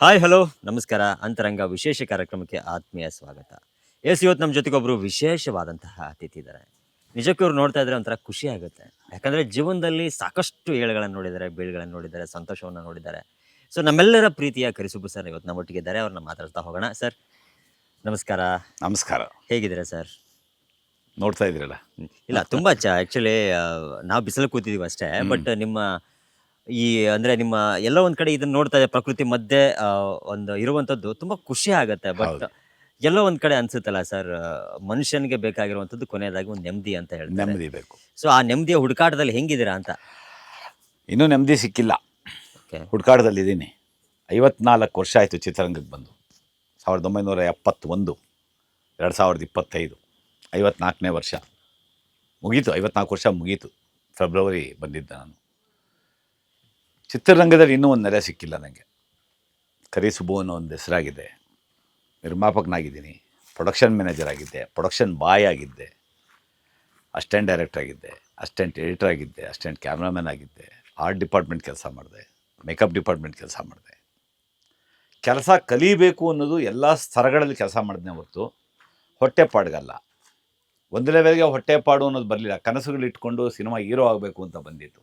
Hi hello ನಮಸ್ಕಾರ. ಅಂತರಂಗ ವಿಶೇಷ ಕಾರ್ಯಕ್ರಮಕ್ಕೆ ಆತ್ಮೀಯ ಸ್ವಾಗತ. ಇವತ್ತು ನಮ್ಮ ಜೊತೆಗೊಬ್ಬರು ವಿಶೇಷವಾದಂತಹ ಅತಿಥಿ ಇದ್ದಾರೆ. ನಿಜಕ್ಕೂ ಇವ್ರು ನೋಡ್ತಾ ಇದ್ರೆ ಒಂಥರ ಖುಷಿ ಆಗುತ್ತೆ. ಯಾಕಂದ್ರೆ ಜೀವನದಲ್ಲಿ ಸಾಕಷ್ಟು ಏಳುಗಳನ್ನು ನೋಡಿದ್ದಾರೆ, ಬೀಳುಗಳನ್ನು ನೋಡಿದ್ದಾರೆ, ಸಂತೋಷವನ್ನು ನೋಡಿದ್ದಾರೆ. ಸೊ ನಮ್ಮೆಲ್ಲರ ಪ್ರೀತಿಯ ಕರಿಸುಬ್ಬು ಸರ್ ಇವತ್ತು ನಮ್ಮೊಟ್ಟಿಗೆ ಇದ್ದಾರೆ. ಅವ್ರನ್ನ ಮಾತಾಡ್ತಾ ಹೋಗೋಣ. ಸರ್ ನಮಸ್ಕಾರ. ನಮಸ್ಕಾರ. ಹೇಗಿದ್ದೀರಾ ಸರ್? ನೋಡ್ತಾ ಇದ್ದೀರಲ್ಲ. ಇಲ್ಲ ತುಂಬಾ ಆ್ಯಕ್ಚುಲಿ ನಾವು ಬಿಸಿಲು ಕೂತಿದ್ದೀವಿ ಅಷ್ಟೇ. ಬಟ್ ನಿಮ್ಮ ಈ ಅಂದ್ರೆ ನಿಮ್ಮ ಎಲ್ಲೋ ಒಂದ್ ಕಡೆ ಇದನ್ನ ನೋಡ್ತಾ ಇದೆ ಪ್ರಕೃತಿ ಮಧ್ಯೆ ಒಂದು ಇರುವಂತದ್ದು ತುಂಬಾ ಖುಷಿ ಆಗತ್ತೆ. ಬಟ್ ಹೌದು. ಎಲ್ಲೋ ಒಂದ್ ಕಡೆ ಅನ್ಸುತ್ತಲ್ಲ ಸರ್, ಮನುಷ್ಯನಿಗೆ ಬೇಕಾಗಿರುವಂತದ್ದು ಕೊನೆಯದಾಗಿ ಒಂದು ನೆಮ್ಮದಿ ಅಂತ ಹೇಳ್ತಾರೆ. ನೆಮ್ಮದಿ ಬೇಕು. ಸೊ ಆ ನೆಮ್ಮದಿಯ ಹುಡುಕಾಟದಲ್ಲಿ ಹೆಂಗಿದ್ದೀರಾ ಅಂತ. ಇನ್ನೂ ನೆಮ್ಮದಿ ಸಿಕ್ಕಿಲ್ಲ. ಓಕೆ. ಹುಡುಕಾಟದಲ್ಲಿದ್ದೀನಿ. 54 ವರ್ಷ ಆಯಿತು ಚಿತ್ರರಂಗಕ್ಕೆ ಬಂದು. 1971, 2025, 54ನೇ ವರ್ಷ ಮುಗೀತು. 54 ವರ್ಷ ಮುಗೀತು. ಫೆಬ್ರವರಿ ಬಂದಿದ್ದೆ ನಾನು. ಚಿತ್ರರಂಗದಲ್ಲಿ ಇನ್ನೂ ಒಂದು ನೆಲೆ ಸಿಕ್ಕಿಲ್ಲ ನನಗೆ. ಕರಿಸುಬ್ಬು ಅನ್ನೋ ಒಂದು ಹೆಸರಾಗಿದೆ. ನಿರ್ಮಾಪಕನಾಗಿದ್ದೀನಿ, ಪ್ರೊಡಕ್ಷನ್ ಮ್ಯಾನೇಜರ್ ಆಗಿದ್ದೆ, ಪ್ರೊಡಕ್ಷನ್ ಬಾಯ್ ಆಗಿದ್ದೆ, ಅಸಿಸ್ಟೆಂಟ್ ಡೈರೆಕ್ಟರ್ ಆಗಿದ್ದೆ, ಅಸಿಸ್ಟೆಂಟ್ ಎಡಿಟರ್ ಆಗಿದ್ದೆ, ಅಸಿಸ್ಟೆಂಟ್ ಕ್ಯಾಮ್ರಾಮನ್ ಆಗಿದ್ದೆ, ಆರ್ಟ್ ಡಿಪಾರ್ಟ್ಮೆಂಟ್ ಕೆಲಸ ಮಾಡಿದೆ, ಮೇಕಪ್ ಡಿಪಾರ್ಟ್ಮೆಂಟ್ ಕೆಲಸ ಮಾಡಿದೆ. ಕೆಲಸ ಕಲಿಬೇಕು ಅನ್ನೋದು ಎಲ್ಲ ಸ್ತರಗಳಲ್ಲಿ ಕೆಲಸ ಮಾಡಿದ್ನೇ ಹೊರತು ಹೊಟ್ಟೆಪಾಡಿಗಲ್ಲ. ಒಂದು ಲೆವೆಲ್ಗೆ ಹೊಟ್ಟೆಪಾಡು ಅನ್ನೋದು ಬರಲಿಲ್ಲ. ಕನಸುಗಳು ಇಟ್ಕೊಂಡು ಸಿನಿಮಾ ಹೀರೋ ಆಗಬೇಕು ಅಂತ ಬಂದಿತ್ತು,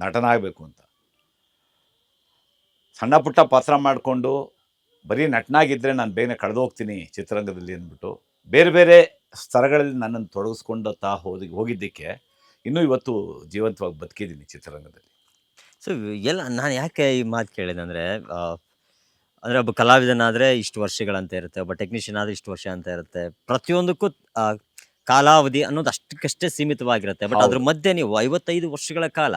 ನಟನ ಆಗಬೇಕು ಅಂತ. ಸಣ್ಣ ಪುಟ್ಟ ಪಾತ್ರ ಮಾಡಿಕೊಂಡು ಬರೀ ನಟನಾಗಿದ್ದರೆ ನಾನು ಬೇಗನೆ ಕಳೆದು ಹೋಗ್ತೀನಿ ಚಿತ್ರರಂಗದಲ್ಲಿ ಅಂದ್ಬಿಟ್ಟು ಬೇರೆ ಬೇರೆ ಸ್ತರಗಳಲ್ಲಿ ನನ್ನನ್ನು ತೊಡಗಿಸ್ಕೊಂಡುತ್ತಾ ಹೋಗಿದ್ದಕ್ಕೆ ಇನ್ನೂ ಇವತ್ತು ಜೀವಂತವಾಗಿ ಬದುಕಿದ್ದೀನಿ ಚಿತ್ರರಂಗದಲ್ಲಿ. ಸೊ ಎಲ್ಲ ನಾನು ಯಾಕೆ ಈ ಮಾತು ಕೇಳಿದೆ ಅಂದರೆ, ಅಂದರೆ ಒಬ್ಬ ಕಲಾವಿದನಾದರೆ ಇಷ್ಟು ವರ್ಷಗಳಂತ ಇರುತ್ತೆ, ಒಬ್ಬ ಟೆಕ್ನಿಷಿಯನ್ ಆದರೆ ಇಷ್ಟು ವರ್ಷ ಅಂತ ಇರುತ್ತೆ. ಪ್ರತಿಯೊಂದಕ್ಕೂ ಆ, ಕಾಲಾವಧಿ ಅನ್ನೋದು ಅಷ್ಟಕ್ಕಷ್ಟೇ ಸೀಮಿತವಾಗಿರುತ್ತೆ. ಬಟ್ ಅದ್ರ ಮಧ್ಯೆ ನೀವು 55 ವರ್ಷಗಳ ಕಾಲ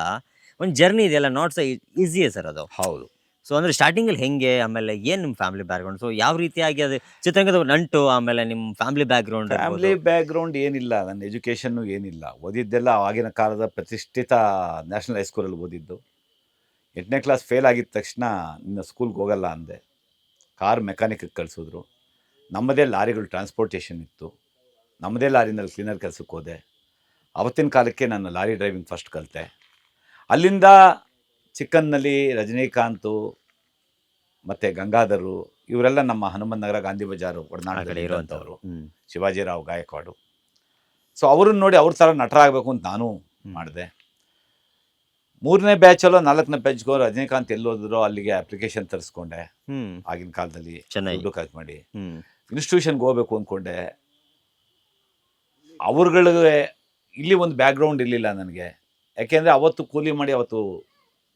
ಒಂದು ಜರ್ನಿ ಇದೆಯಲ್ಲ, ನಾಟ್ ಸೊ ಈಸಿಯೇ ಸರ್ ಅದು. ಹೌದು. ಸೊ ಅಂದರೆ ಸ್ಟಾರ್ಟಿಂಗಲ್ಲಿ ಹೆಂಗೆ, ಆಮೇಲೆ ಏನು ನಿಮ್ಮ ಫ್ಯಾಮಿಲಿ ಬ್ಯಾಕ್ಗ್ರೌಂಡ್, ಸೊ ಯಾವ ರೀತಿಯಾಗಿ ಅದು ಚಿತ್ರರಂಗದ ನಂಟು, ಆಮೇಲೆ ನಿಮ್ಮ ಫ್ಯಾಮಿಲಿ ಬ್ಯಾಕ್ಗ್ರೌಂಡ್ ಏನಿಲ್ಲ. ನನ್ನ ಎಜುಕೇಷನ್ನು ಏನಿಲ್ಲ. ಓದಿದ್ದೆಲ್ಲ ಆಗಿನ ಕಾಲದ ಪ್ರತಿಷ್ಠಿತ ನ್ಯಾಷನಲ್ ಹೈಸ್ಕೂಲಲ್ಲಿ ಓದಿದ್ದು. 8ನೇ ಕ್ಲಾಸ್ ಫೇಲ್ ಆಗಿದ ತಕ್ಷಣ ನಿನ್ನ ಸ್ಕೂಲ್ಗೆ ಹೋಗಲ್ಲ ಅಂದೆ. ಕಾರ್ ಮೆಕ್ಯಾನಿಕ್ಗೆ ಕಳಿಸಿದ್ರು. ನಮ್ಮದೇ ಲಾರಿಗಳು ಟ್ರಾನ್ಸ್ಪೋರ್ಟೇಷನ್ ಇತ್ತು. ನಮ್ಮದೇ ಲಾರಿನಲ್ಲಿ ಕ್ಲೀನರ್ ಕೆಲಸಕ್ಕೆ ಹೋದೆ. ಆವತ್ತಿನ ಕಾಲಕ್ಕೆ ನಾನು ಲಾರಿ ಡ್ರೈವಿಂಗ್ ಫಸ್ಟ್ ಕಲಿತೆ. ಅಲ್ಲಿಂದ ಚಿಕ್ಕನ್ನಲ್ಲಿ ರಜನಿಕಾಂತು ಮತ್ತು ಗಂಗಾಧರು ಇವರೆಲ್ಲ ನಮ್ಮ ಹನುಮಂತ ನಗರ, ಗಾಂಧಿ ಬಜಾರು ಒಡನಾಡದಲ್ಲಿ ಇರುವಂಥವ್ರು. ಶಿವಾಜಿರಾವ್ ಗಾಯಕ್ವಾಡು. ಸೊ ಅವ್ರನ್ನ ನೋಡಿ ಅವ್ರ ಥರ ನಟರಾಗಬೇಕು ಅಂತ ನಾನು ಮಾಡಿದೆ. 3ನೇ ಬ್ಯಾಚಲ್ಲೋ 4ನೇ ಬ್ಯಾಚ್ಗೋ ರಜನಿಕಾಂತ್ ಎಲ್ಲೋದ್ರು ಅಲ್ಲಿಗೆ ಅಪ್ಲಿಕೇಶನ್ ತರಿಸ್ಕೊಂಡೆ. ಆಗಿನ ಕಾಲದಲ್ಲಿ ದುಡ್ಡು ಖರ್ಚು ಮಾಡಿ ಇನ್ಸ್ಟಿಟ್ಯೂಷನ್ಗೆ ಹೋಗ್ಬೇಕು ಅಂದ್ಕೊಂಡೆ. ಅವ್ರುಗಳಿಗೆ ಇಲ್ಲಿ ಒಂದು ಬ್ಯಾಕ್ಗ್ರೌಂಡ್ ಇರಲಿಲ್ಲ ನನಗೆ. ಯಾಕೆಂದರೆ ಅವತ್ತು ಕೂಲಿ ಮಾಡಿ ಅವತ್ತು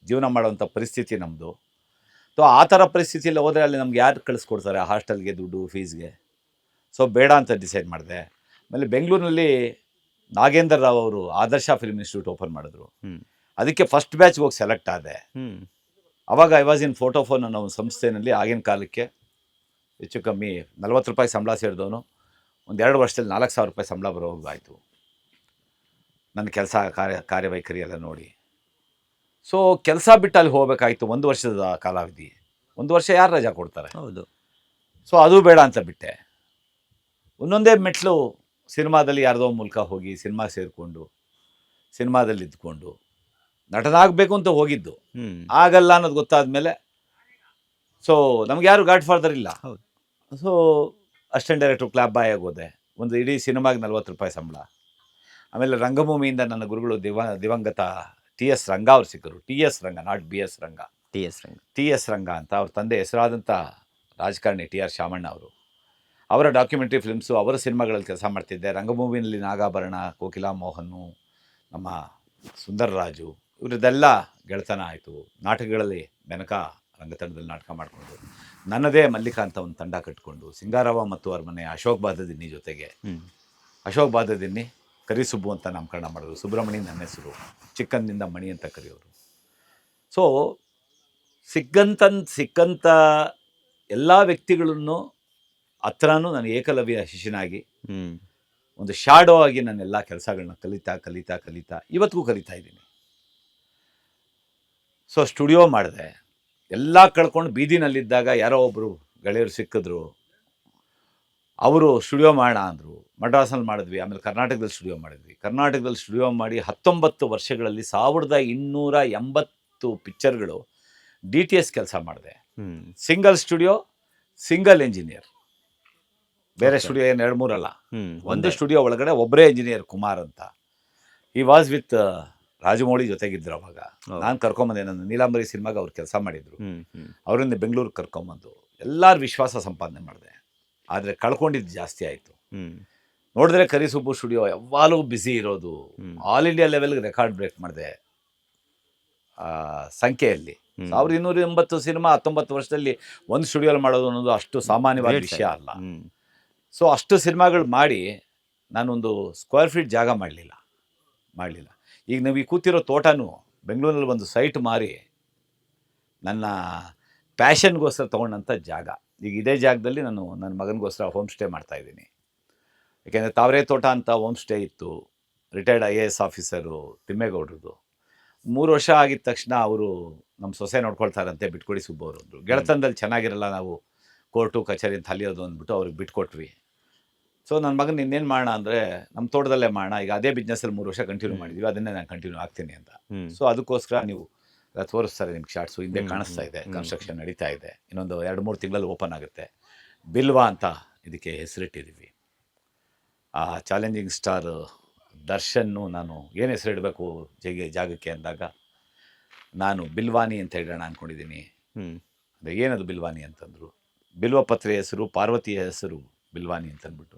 ಜೀವನ ಮಾಡೋವಂಥ ಪರಿಸ್ಥಿತಿ ನಮ್ಮದು. ಸೊ ಆ ಥರ ಪರಿಸ್ಥಿತಿಯಲ್ಲಿ ಹೋದರೆ ಅಲ್ಲಿ ನಮ್ಗೆ ಯಾರು ಕಳಿಸ್ಕೊಡ್ತಾರೆ ಹಾಸ್ಟೆಲ್ಗೆ ದುಡ್ಡು, ಫೀಸ್ಗೆ. ಸೊ ಬೇಡ ಅಂತ ಡಿಸೈಡ್ ಮಾಡಿದೆ. ಆಮೇಲೆ ಬೆಂಗಳೂರಿನಲ್ಲಿ ನಾಗೇಂದ್ರ ರಾವ್ ಅವರು ಆದರ್ಶ ಫಿಲ್ಮ್ ಇನ್ಸ್ಟಿಟ್ಯೂಟ್ ಓಪನ್ ಮಾಡಿದ್ರು. ಅದಕ್ಕೆ ಫಸ್ಟ್ ಬ್ಯಾಚ್ಗೆ ಹೋಗಿ ಸೆಲೆಕ್ಟ್ ಆದೆ. ಆವಾಗ ಐ ವಾಸ್ ಇನ್ ಫೋಟೋಫೋನ್ ಅನ್ನೋ ಒಂದು ಸಂಸ್ಥೆಯಲ್ಲಿ ಆಗಿನ ಕಾಲಕ್ಕೆ ಹೆಚ್ಚು ಕಮ್ಮಿ 40 ರೂಪಾಯಿ ಸಂಬಳ ಸೇರಿದವನು ಒಂದು 2 ವರ್ಷದಲ್ಲಿ 4,000 ರೂಪಾಯಿ ಸಂಬಳ ಬರೋವಾಗಾಯಿತು. ನನ್ನ ಕೆಲಸ ಕಾರ್ಯವೈಖರಿ ಎಲ್ಲ ನೋಡಿ. ಸೊ ಕೆಲಸ ಬಿಟ್ಟು ಅಲ್ಲಿ ಹೋಗಬೇಕಾಯಿತು. 1 ವರ್ಷದ ಕಾಲಾವಧಿ. 1 ವರ್ಷ ಯಾರು ರಜಾ ಕೊಡ್ತಾರೆ? ಹೌದು. ಸೊ ಅದು ಬೇಡ ಅಂತ ಬಿಟ್ಟೆ. ಒಂದೊಂದೇ ಮೆಟ್ಲು ಸಿನಿಮಾದಲ್ಲಿ ಯಾರ್ದೋ ಮೂಲಕ ಹೋಗಿ ಸಿನಿಮಾ ಸೇರಿಕೊಂಡು ಸಿನಿಮಾದಲ್ಲಿ ಇದ್ಕೊಂಡು ನಟನಾಗಬೇಕು ಅಂತ ಹೋಗಿದ್ದು. ಆಗಲ್ಲ ಅನ್ನೋದು ಗೊತ್ತಾದ್ಮೇಲೆ ಸೊ ನಮ್ಗೆ ಯಾರು ಗಾಡ್ ಫಾದರ್ ಇಲ್ಲ. ಸೊ ಅಸಿಸ್ಟೆಂಟ್ ಡೈರೆಕ್ಟ್ರು ಕ್ಲಾಬ್ ಬಾಯ್ ಆಗೋದೆ. ಒಂದು ಇಡೀ ಸಿನಿಮಾಗೆ 40 ರೂಪಾಯಿ ಸಂಬಳ. ಆಮೇಲೆ ರಂಗಭೂಮಿಯಿಂದ ನನ್ನ ಗುರುಗಳು ದಿವಂಗತ ಟಿ.ಎಸ್. ರಂಗ ಅವ್ರು ಸಿಕ್ಕರು. T S. Ranga, not B S. Ranga. T S. Ranga ಅಂತ ಅವ್ರ ತಂದೆ ಹೆಸರಾದಂಥ ರಾಜಕಾರಣಿ ಟಿ.ಆರ್. ಶಾಮಣ್ಣ ಅವರು. ಅವರ ಡಾಕ್ಯುಮೆಂಟ್ರಿ ಫಿಲ್ಮ್ಸು, ಅವರ ಸಿನಿಮಾಗಳಲ್ಲಿ ಕೆಲಸ ಮಾಡ್ತಿದ್ದೆ. ರಂಗಭೂಮಿಯಲ್ಲಿ ನಾಗಾಭರಣ, ಕೋಕಿಲಾ ಮೋಹನ್ನು, ನಮ್ಮ ಸುಂದರರಾಜು ಇವರದ್ದೆಲ್ಲ ಗೆಳೆತನ ಆಯಿತು. ನಾಟಕಗಳಲ್ಲಿ ಮೆನಕ ರಂಗತಂಡದಲ್ಲಿ ನಾಟಕ ಮಾಡಿಕೊಂಡು ನನ್ನದೇ ಮಲ್ಲಿಕಾ ಅಂತ ಒಂದು ತಂಡ ಕಟ್ಟಿಕೊಂಡು ಸಿಂಗಾರವ ಮತ್ತು ಅವ್ರ ಮನೆ ಅಶೋಕ್ ಬಾದದಿನ್ನಿ ಜೊತೆಗೆ ಅಶೋಕ್ ಬಾದದಿನ್ನಿ ಕರಿಸುಬ್ಬು ಅಂತ ನಾಮಕರಣ ಮಾಡಿದ್ರು. ಸುಬ್ರಹ್ಮಣಿ ನನ್ನ ಹೆಸರು. ಚಿಕ್ಕಂದಿಂದ ಮಣಿ ಅಂತ ಕರೆಯೋರು. ಸೊ ಸಿಕ್ಕಂಥ ಎಲ್ಲ ವ್ಯಕ್ತಿಗಳನ್ನು ಹತ್ರನೂ ನಾನು ಏಕಲವ್ಯ ಶಿಷ್ಯನಾಗಿ ಒಂದು ಶಾಡೋ ಆಗಿ ನಾನೆಲ್ಲ ಕೆಲಸಗಳನ್ನ ಕಲಿತಾ ಇವತ್ತಿಗೂ ಕಲಿತಾ ಇದ್ದೀನಿ. ಸೊ ಸ್ಟುಡಿಯೋ ಮಾಡಿದೆ. ಎಲ್ಲ ಕಳ್ಕೊಂಡು ಬೀದಿನಲ್ಲಿದ್ದಾಗ ಯಾರೋ ಒಬ್ಬರು ಗೆಳೆಯರು ಸಿಕ್ಕಿದ್ರು. ಅವರು ಸ್ಟುಡಿಯೋ ಮಾಡೋಣ ಅಂದರು. ಮಡ್ರಾಸಲ್ಲಿ ಮಾಡಿದ್ವಿ. ಆಮೇಲೆ ಕರ್ನಾಟಕದಲ್ಲಿ ಸ್ಟುಡಿಯೋ ಮಾಡಿದ್ವಿ. ಕರ್ನಾಟಕದಲ್ಲಿ ಸ್ಟುಡಿಯೋ ಮಾಡಿ 19 ವರ್ಷಗಳಲ್ಲಿ 1280 ಪಿಕ್ಚರ್ಗಳು DTS ಕೆಲಸ ಮಾಡಿದೆ. ಹ್ಮ್ ಸಿಂಗಲ್ ಸ್ಟುಡಿಯೋ, ಸಿಂಗಲ್ ಇಂಜಿನಿಯರ್. ಬೇರೆ Okay. ಸ್ಟುಡಿಯೋ ಏನು 2-3 ಅಲ್ಲ. ಒಂದು ಒಂದೇ. ಸ್ಟುಡಿಯೋ ಒಳಗಡೆ ಒಬ್ಬರೇ ಇಂಜಿನಿಯರ್ ಕುಮಾರ್ ಅಂತ. ಈ ವಾಸ್ ವಿತ್ ರಾಜಮೌಳಿ ಜೊತೆಗಿದ್ರು ಅವಾಗ. Oh. ನಾನು ಕರ್ಕೊಂಬಂದೆ, ನನ್ನ ನೀಲಾಂಬರಿ ಸಿನಿಮಾಗೆ ಅವ್ರು ಕೆಲಸ ಮಾಡಿದರು. ಹ್ಮ್ ಅವರಿಂದ ಬೆಂಗಳೂರಿಗೆ ಕರ್ಕೊಂಬಂದು ಎಲ್ಲರ ವಿಶ್ವಾಸ ಸಂಪಾದನೆ ಮಾಡಿದೆ. ಆದರೆ ಕಳ್ಕೊಂಡಿದ್ದು ಜಾಸ್ತಿ ಆಯಿತು. ಹ್ಮ್ ನೋಡಿದ್ರೆ ಕರಿಸುಬ್ಬು ಸ್ಟುಡಿಯೋ ಯಾವಾಗಲೂ ಬ್ಯುಸಿ ಇರೋದು. ಆಲ್ ಇಂಡಿಯಾ ಲೆವೆಲ್ಗೆ ರೆಕಾರ್ಡ್ ಬ್ರೇಕ್ ಮಾಡಿದೆ ಸಂಖ್ಯೆಯಲ್ಲಿ. 1280 ಸಿನಿಮಾ 19 ವರ್ಷದಲ್ಲಿ ಒಂದು ಸ್ಟುಡಿಯೋಲಿ ಮಾಡೋದು ಅನ್ನೋದು ಅಷ್ಟು ಸಾಮಾನ್ಯವಾದ Great ವಿಷಯ sir. ಅಲ್ಲ. ಹ್ಮ್ ಸೊ ಅಷ್ಟು ಸಿನಿಮಾಗಳು ಮಾಡಿ ನಾನೊಂದು ಸ್ಕ್ವೇರ್ ಫೀಟ್ ಜಾಗ ಮಾಡಲಿಲ್ಲ. ಈಗ ನೀವು ಈ ಕೂತಿರೋ ತೋಟನೂ ಬೆಂಗಳೂರಲ್ಲಿ ಒಂದು ಸೈಟ್ ಮಾರಿ ನನ್ನ ಪ್ಯಾಷನ್ಗೋಸ್ಕರ ತೊಗೊಂಡಂಥ ಜಾಗ. ಈಗ ಇದೇ ಜಾಗದಲ್ಲಿ ನಾನು ನನ್ನ ಮಗನಿಗೋಸ್ಕರ ಹೋಮ್ ಸ್ಟೇ ಮಾಡ್ತಾಯಿದ್ದೀನಿ. ಯಾಕೆಂದರೆ ತಾವರೆ ತೋಟ ಅಂತ ಹೋಮ್ ಸ್ಟೇ ಇತ್ತು, ರಿಟೈರ್ಡ್ IAS ಆಫೀಸರು ತಿಮ್ಮೇಗೌಡ್ರದ್ದು. 3 ವರ್ಷ ಆಗಿದ ತಕ್ಷಣ ಅವರು ನಮ್ಮ ಸೊಸೆ ನೋಡ್ಕೊಳ್ತಾರಂತೆ, ಬಿಟ್ಕೊಡಿ ಸುಬ್ಬು ಅವರು ಅಂದರು. ಗೆಳೆತನದಲ್ಲಿ ಚೆನ್ನಾಗಿರಲ್ಲ ನಾವು, ಕೋರ್ಟು ಕಚೇರಿ ಅಂತ ಅಲಿಯೋದು ಅಂದ್ಬಿಟ್ಟು ಅವ್ರಿಗೆ ಬಿಟ್ಕೊಟ್ವಿ. ಸೊ ನನ್ನ ಮಗನ ಇನ್ನೇನು ಮಾಡೋಣ ಅಂದರೆ ನಮ್ಮ ತೋಟದಲ್ಲೇ ಮಾಡೋಣ. ಈಗ ಅದೇ ಬಿಸ್ನೆಸ್ಸಲ್ಲಿ 3 ವರ್ಷ ಕಂಟಿನ್ಯೂ ಮಾಡಿದ್ವಿ, ಅದನ್ನೇ ನಾನು ಕಂಟಿನ್ಯೂ ಆಗ್ತೀನಿ ಅಂತ. ಸೊ ಅದಕ್ಕೋಸ್ಕರ ನೀವು ತೋರಿಸ್ತಾರೆ ನಿಮ್ಗೆ ಶಾರ್ಟ್ಸು, ಹಿಂದೆ ಕಾಣಿಸ್ತಾ ಇದೆ, ಕನ್ಸ್ಟ್ರಕ್ಷನ್ ನಡೀತಾ ಇದೆ. ಇನ್ನೊಂದು 2-3 ತಿಂಗಳಲ್ಲಿ ಓಪನ್ ಆಗುತ್ತೆ. ಬಿಲ್ವಾ ಅಂತ ಇದಕ್ಕೆ ಹೆಸರಿಟ್ಟಿದ್ದೀವಿ. ಆ ಚಾಲೆಂಜಿಂಗ್ ಸ್ಟಾರ್ ದರ್ಶನ್ನು ನಾನು ಏನು ಹೆಸರಿಡಬೇಕು ಜಾಗಕ್ಕೆ ಅಂದಾಗ ನಾನು ಬಿಲ್ವಾನಿ ಅಂತ ಹೇಳೋಣ ಅಂದ್ಕೊಂಡಿದ್ದೀನಿ. ಅದೇ ಏನದು ಬಿಲ್ವಾನಿ ಅಂತಂದರು. ಬಿಲ್ವಪತ್ರೆ ಹೆಸರು, ಪಾರ್ವತಿಯ ಹೆಸರು ಬಿಲ್ವಾನಿ ಅಂತಂದ್ಬಿಟ್ಟು.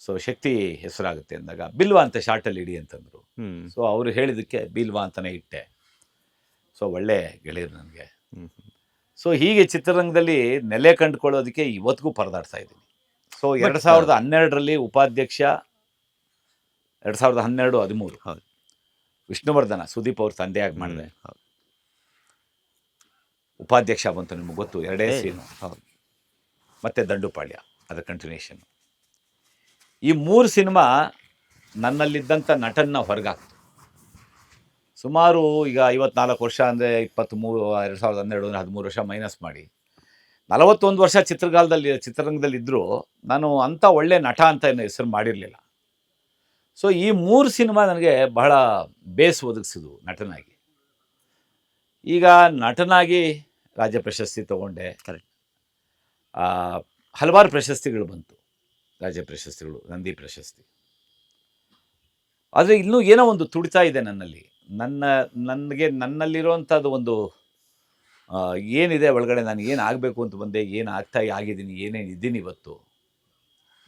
ಸೊ ಶಕ್ತಿ ಹೆಸರಾಗುತ್ತೆ ಅಂದಾಗ ಬಿಲ್ವಾ ಅಂತ ಶಾರ್ಟಲ್ಲಿ ಇಡಿ ಅಂತಂದರು. ಸೊ ಅವರು ಹೇಳಿದ್ದಕ್ಕೆ ಬಿಲ್ವಾ ಅಂತಲೇ ಇಟ್ಟೆ. ಸೊ ಒಳ್ಳೆ ಗೆಳೆಯರು ನನಗೆ. ಸೊ ಹೀಗೆ ಚಿತ್ರರಂಗದಲ್ಲಿ ನೆಲೆ ಕಂಡುಕೊಳ್ಳೋದಕ್ಕೆ ಇವತ್ತಿಗೂ ಪರದಾಡ್ತಾ ಇದ್ದೀನಿ. ಸೊ 2012ರಲ್ಲಿ ಉಪಾಧ್ಯಕ್ಷ, 2012-13 ಹೌದು. ವಿಷ್ಣುವರ್ಧನ ಸುದೀಪ್ ಅವ್ರ ತಂದೆಯಾಗಿ ಮಾಡಿದೆ. ಉಪಾಧ್ಯಕ್ಷ ಬಂತು, ನಿಮ್ಗೆ ಗೊತ್ತು, 2 ಸೀನು. ಹೌದು. ಮತ್ತು ದಂಡುಪಾಳ್ಯ ಅದರ ಕಂಟಿನ್ಯೂಷನ್. ಈ 3 ಸಿನಿಮಾ ನನ್ನಲ್ಲಿದ್ದಂಥ ನಟನ್ನ ಹೊರಗಾಕ್ತು. ಸುಮಾರು ಈಗ 54 ವರ್ಷ ಅಂದರೆ 2012 ಅಂದರೆ 13 ವರ್ಷ ಮೈನಸ್ ಮಾಡಿ 41 ವರ್ಷ ಚಿತ್ರರಂಗದಲ್ಲಿದ್ದರೂ ನಾನು ಅಂಥ ಒಳ್ಳೆ ನಟ ಅಂತ ಏನು ಹೆಸರು ಮಾಡಿರಲಿಲ್ಲ. ಸೊ ಈ 3 ಸಿನಿಮಾ ನನಗೆ ಬಹಳ ಬೇಸ್ ಒದಗಿಸಿದ್ವು ನಟನಾಗಿ. ಈಗ ನಟನಾಗಿ ರಾಜ್ಯ ಪ್ರಶಸ್ತಿ ತೊಗೊಂಡೆ. ಕರೆಕ್ಟ್. ಹಲವಾರು ಪ್ರಶಸ್ತಿಗಳು ಬಂತು, ರಾಜ್ಯ ಪ್ರಶಸ್ತಿಗಳು, ನಂದಿ ಪ್ರಶಸ್ತಿ. ಆದರೆ ಇನ್ನೂ ಏನೋ ಒಂದು ತುಡಿತಾ ಇದೆ ನನ್ನಲ್ಲಿ. ನನ್ನಲ್ಲಿರುವಂಥದ್ದು ಒಂದು ಏನಿದೆ ಒಳಗಡೆ, ನಾನು ಏನು ಆಗಬೇಕು ಅಂತ ಬಂದೆ, ಏನು ಆಗಿದ್ದೀನಿ, ಏನೇನು ಇದ್ದೀನಿ ಇವತ್ತು,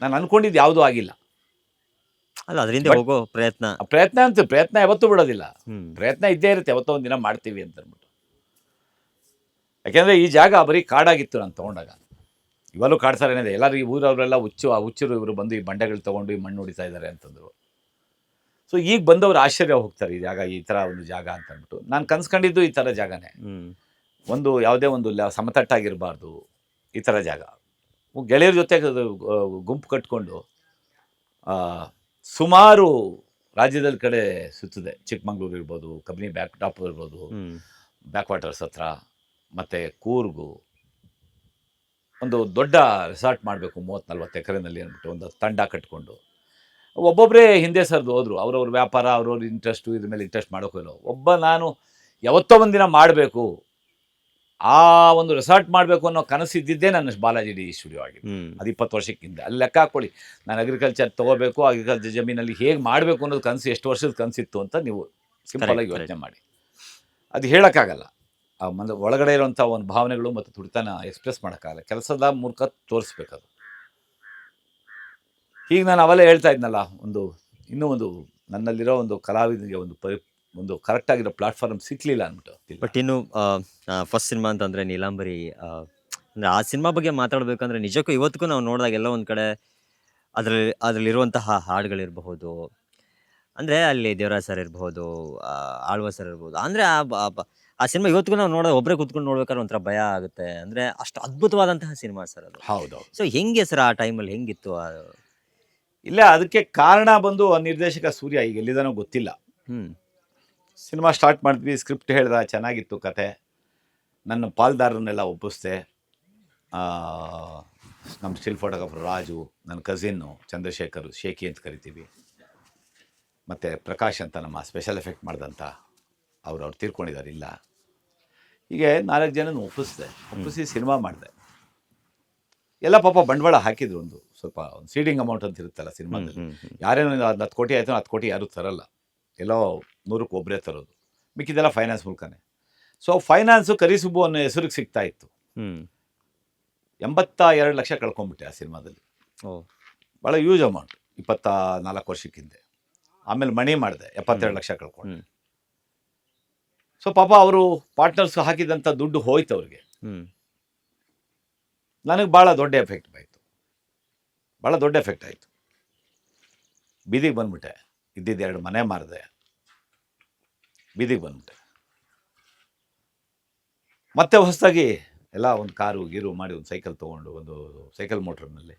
ನಾನು ಅಂದ್ಕೊಂಡಿದ್ದು ಯಾವುದೂ ಆಗಿಲ್ಲ. ಅಲ್ಲ, ಅದರಿಂದ ಹೋಗೋ ಪ್ರಯತ್ನ ಯಾವತ್ತೂ ಬಿಡೋದಿಲ್ಲ. ಪ್ರಯತ್ನ ಇದ್ದೇ ಇರುತ್ತೆ, ಯಾವತ್ತೋ ಒಂದು ದಿನ ಮಾಡ್ತೀವಿ ಅಂತ ಅಂದ್ಬಿಟ್ಟು. ಯಾಕೆಂದರೆ ಈ ಜಾಗ ಬರೀ ಕಾಡಾಗಿತ್ತು ನಾನು ತೊಗೊಂಡಾಗ. ಇವಾಗಲೂ ಕಾಡ್ತಾರೆ ಏನಿದೆ, ಎಲ್ಲರೂ ಈ ಊರವರೆಲ್ಲ ಹುಚ್ಚರು ಇವರು ಬಂದು ಈ ಬಂಡೆಗಳು ತೊಗೊಂಡು ಈ ಮಣ್ಣು ಹೊಡಿತಾ ಇದ್ದಾರೆ ಅಂತಂದರು. ಸೊ ಈಗ ಬಂದವರು ಆಶ್ಚರ್ಯ ಹೋಗ್ತಾರೆ, ಈ ಜಾಗ, ಈ ಥರ ಒಂದು ಜಾಗ ಅಂತ ಅಂದ್ಬಿಟ್ಟು. ನಾನು ಕನ್ಸ್ಕೊಂಡಿದ್ದು ಈ ಥರ ಜಾಗನೇ. ಒಂದು ಯಾವುದೇ ಒಂದು ಸಮತಟ್ಟಾಗಿರಬಾರ್ದು, ಈ ಥರ ಜಾಗ. ಗೆಳೆಯರ ಜೊತೆ ಗುಂಪು ಕಟ್ಕೊಂಡು ಸುಮಾರು ರಾಜ್ಯದಲ್ಲಿ ಕಡೆ ಸುತ್ತಿದೆ. ಚಿಕ್ಕಮಂಗ್ಳೂರು ಇರ್ಬೋದು, ಕಬಿನಿ ಬ್ಯಾಕ್ ಟಾಪ್ ಇರ್ಬೋದು, ಬ್ಯಾಕ್ ವಾಟರ್ಸ್ ಹತ್ರ, ಮತ್ತು ಕೂರ್ಗು. ಒಂದು ದೊಡ್ಡ ರೆಸಾರ್ಟ್ ಮಾಡಬೇಕು 30-40 ಎಕರೆನಲ್ಲಿ ಅಂದ್ಬಿಟ್ಟು ಒಂದು ತಂಡ ಕಟ್ಕೊಂಡು ಒಬ್ಬೊಬ್ಬರೇ ಹಿಂದೆ ಸರ್ದು ಹೋದರು. ಅವ್ರವ್ರ ವ್ಯಾಪಾರ, ಅವ್ರವ್ರ ಇಂಟ್ರೆಸ್ಟು, ಇದ್ರ ಮೇಲೆ ಇಂಟ್ರೆಸ್ಟ್ ಮಾಡೋಕ್ಕಿಲ್ಲ. ನಾನು ಯಾವತ್ತೋ ಒಂದಿನ ಮಾಡಬೇಕು, ಆ ಒಂದು ರೆಸಾರ್ಟ್ ಮಾಡಬೇಕು ಅನ್ನೋ ಕನಸಿದ್ದಿದ್ದೇ ನನ್ನ ಬಾಲಾಜಿ ಡಿ ಸ್ಟುಡಿಯೋ ಆಗಿದೆ. ಅದು 20 ವರ್ಷಕ್ಕಿಂತ. ಅಲ್ಲಿ ಲೆಕ್ಕ ಹಾಕ್ಕೊಳ್ಳಿ, ನಾನು ಅಗ್ರಿಕಲ್ಚರ್ ತೊಗೋಬೇಕು, ಅಗ್ರಿಕಲ್ಚರ್ ಜಮೀನಲ್ಲಿ ಹೇಗೆ ಮಾಡಬೇಕು ಅನ್ನೋದು ಕನಸು ಎಷ್ಟು ವರ್ಷದ ಕನಸಿತ್ತು ಅಂತ ನೀವು ಸಿಂಪಲಾಗಿ ಯೋಚನೆ ಮಾಡಿ. ಅದು ಹೇಳೋಕ್ಕಾಗಲ್ಲ. ಒಳಗಡೆ ಇರೋಂಥ ಒಂದು ಭಾವನೆಗಳು ಮತ್ತು ತುಡಿತನ ಎಕ್ಸ್ಪ್ರೆಸ್ ಮಾಡೋಕ್ಕಾಗಲ್ಲ. ಕೆಲಸದ ಮೂಲಕ ತೋರಿಸ್ಬೇಕದು. ಈಗ ನಾನು ಅವೆಲ್ಲ ಹೇಳ್ತಾ ಇದ್ನಲ್ಲ, ಇನ್ನೂ ಒಂದು ನನ್ನಲ್ಲಿರೋ ಒಂದು ಕಲಾವಿದನಿಗೆ ಒಂದು ಕರೆಕ್ಟಾಗಿರೋ ಪ್ಲಾಟ್ಫಾರ್ಮ್ ಸಿಕ್ಕಲಿಲ್ಲ ಅಂದ್ಬಿಟ್ಟು. ಬಟ್ ಇನ್ನು ಫಸ್ಟ್ ಸಿನಿಮಾ ಅಂತಂದರೆ ನೀಲಾಂಬರಿ, ಅಂದರೆ ಆ ಸಿನಿಮಾ ಬಗ್ಗೆ ಮಾತಾಡಬೇಕಂದ್ರೆ ನಿಜಕ್ಕೂ ಇವತ್ತಿಗೂ ನಾವು ನೋಡಿದಾಗ ಎಲ್ಲ ಒಂದು ಕಡೆ ಅದರಲ್ಲಿರುವಂತಹ ಹಾಡುಗಳಿರಬಹುದು, ಅಂದರೆ ಅಲ್ಲಿ ದೇವರಾಜ್ ಸರ್ ಇರಬಹುದು, ಆಳ್ವ ಸರ್ ಇರ್ಬೋದು. ಅಂದರೆ ಆ ಸಿನಿಮಾ ಇವತ್ತಿಗೂ ನಾವು ನೋಡೋದು ಒಬ್ಬರೇ ಕೂತ್ಕೊಂಡು ನೋಡ್ಬೇಕಾದ್ರೆ ಒಂಥರ ಭಯ ಆಗುತ್ತೆ. ಅಂದರೆ ಅಷ್ಟು ಅದ್ಭುತವಾದಂತಹ ಸಿನಿಮಾ ಸರ್ ಅದು. ಹೌದು. ಸೊ ಹೆಂಗೆ ಸರ್ ಆ ಟೈಮಲ್ಲಿ ಹೆಂಗಿತ್ತು? ಇಲ್ಲ, ಅದಕ್ಕೆ ಕಾರಣ ಬಂದು ನಿರ್ದೇಶಕ ಸೂರ್ಯ, ಈಗ ಎಲ್ಲಿದ್ದಾನೋ ಗೊತ್ತಿಲ್ಲ. ಸಿನಿಮಾ ಸ್ಟಾರ್ಟ್ ಮಾಡಿದ್ವಿ, ಸ್ಕ್ರಿಪ್ಟ್ ಹೇಳ್ದ, ಚೆನ್ನಾಗಿತ್ತು ಕತೆ. ನನ್ನ ಪಾಲ್ದಾರನ್ನೆಲ್ಲ ಒಪ್ಪಿಸ್ದೆ. ನಮ್ಮ ಸ್ಟಿಲ್ ಫೋಟೋಗ್ರಾಫರ್ ರಾಜು, ನನ್ನ ಕಸಿನ್ನು ಚಂದ್ರಶೇಖರ್, ಶೇಖಿ ಅಂತ ಕರಿತೀವಿ, ಮತ್ತು ಪ್ರಕಾಶ್ ಅಂತ ನಮ್ಮ ಸ್ಪೆಷಲ್ ಎಫೆಕ್ಟ್ ಮಾಡಿದಂಥ ಅವ್ರು ತೀರ್ಕೊಂಡಿದ್ದಾರೆ. ಇಲ್ಲ, ಹೀಗೆ 4 ಜನನ ಒಪ್ಪಿಸಿ ಸಿನಿಮಾ ಮಾಡಿದೆ. ಎಲ್ಲ ಪಾಪ ಬಂಡವಾಳ ಹಾಕಿದ್ರು, ಒಂದು ಸ್ವಲ್ಪ ಒಂದು ಸೀಡಿಂಗ್ ಅಮೌಂಟ್ ಅಂತ ಇರುತ್ತಲ್ಲ ಸಿನಿಮಾದಲ್ಲಿ. ಯಾರೇನೋ 10 ಕೋಟಿ ಆಯಿತು, 10 ಕೋಟಿ ಯಾರೂ ತರಲ್ಲ, ಎಲ್ಲೋ 100ಕ್ಕೆ ಒಬ್ಬರೇ ತರೋದು, ಮಿಕ್ಕಿದೆಲ್ಲ ಫೈನಾನ್ಸ್ ಮೂಲಕನೇ. ಸೊ ಫೈನಾನ್ಸು ಕರಿಸುಬ್ಬು ಅನ್ನೋ ಹೆಸರಿಗೆ ಸಿಗ್ತಾ ಇತ್ತು. 82 ಲಕ್ಷ ಕಳ್ಕೊಂಡ್ಬಿಟ್ಟೆ ಆ ಸಿನಿಮಾದಲ್ಲಿ. ಭಾಳ ಯೂಸ್ ಅಮೌಂಟ್, 24 ವರ್ಷಕ್ಕಿಂದೆ. ಆಮೇಲೆ ಮಣಿ ಮಾಡಿದೆ, 72 ಲಕ್ಷ ಕಳ್ಕೊಂಡೆ. ಸೊ ಪಾಪ ಅವರು ಪಾರ್ಟ್ನರ್ಸ್ ಹಾಕಿದಂಥ ದುಡ್ಡು ಹೋಯ್ತು ಅವ್ರಿಗೆ. ನನಗೆ ಭಾಳ ದೊಡ್ಡ ಎಫೆಕ್ಟ್ ಆಯಿತು. ಬೀದಿಗೆ ಬಂದ್ಬಿಟ್ಟೆ. ಇದ್ದಿದ್ದು 2 ಮನೆ ಮಾರಿದೆ, ಬೀದಿಗೆ ಬಂದ್ಬಿಟ್ಟೆ. ಮತ್ತೆ ಹೊಸದಾಗಿ ಎಲ್ಲ ಒಂದು ಕಾರು ಗೀರು ಮಾಡಿ ಒಂದು ಸೈಕಲ್ ತೊಗೊಂಡು, ಒಂದು ಸೈಕಲ್ ಮೋಟ್ರ್ನಲ್ಲಿ,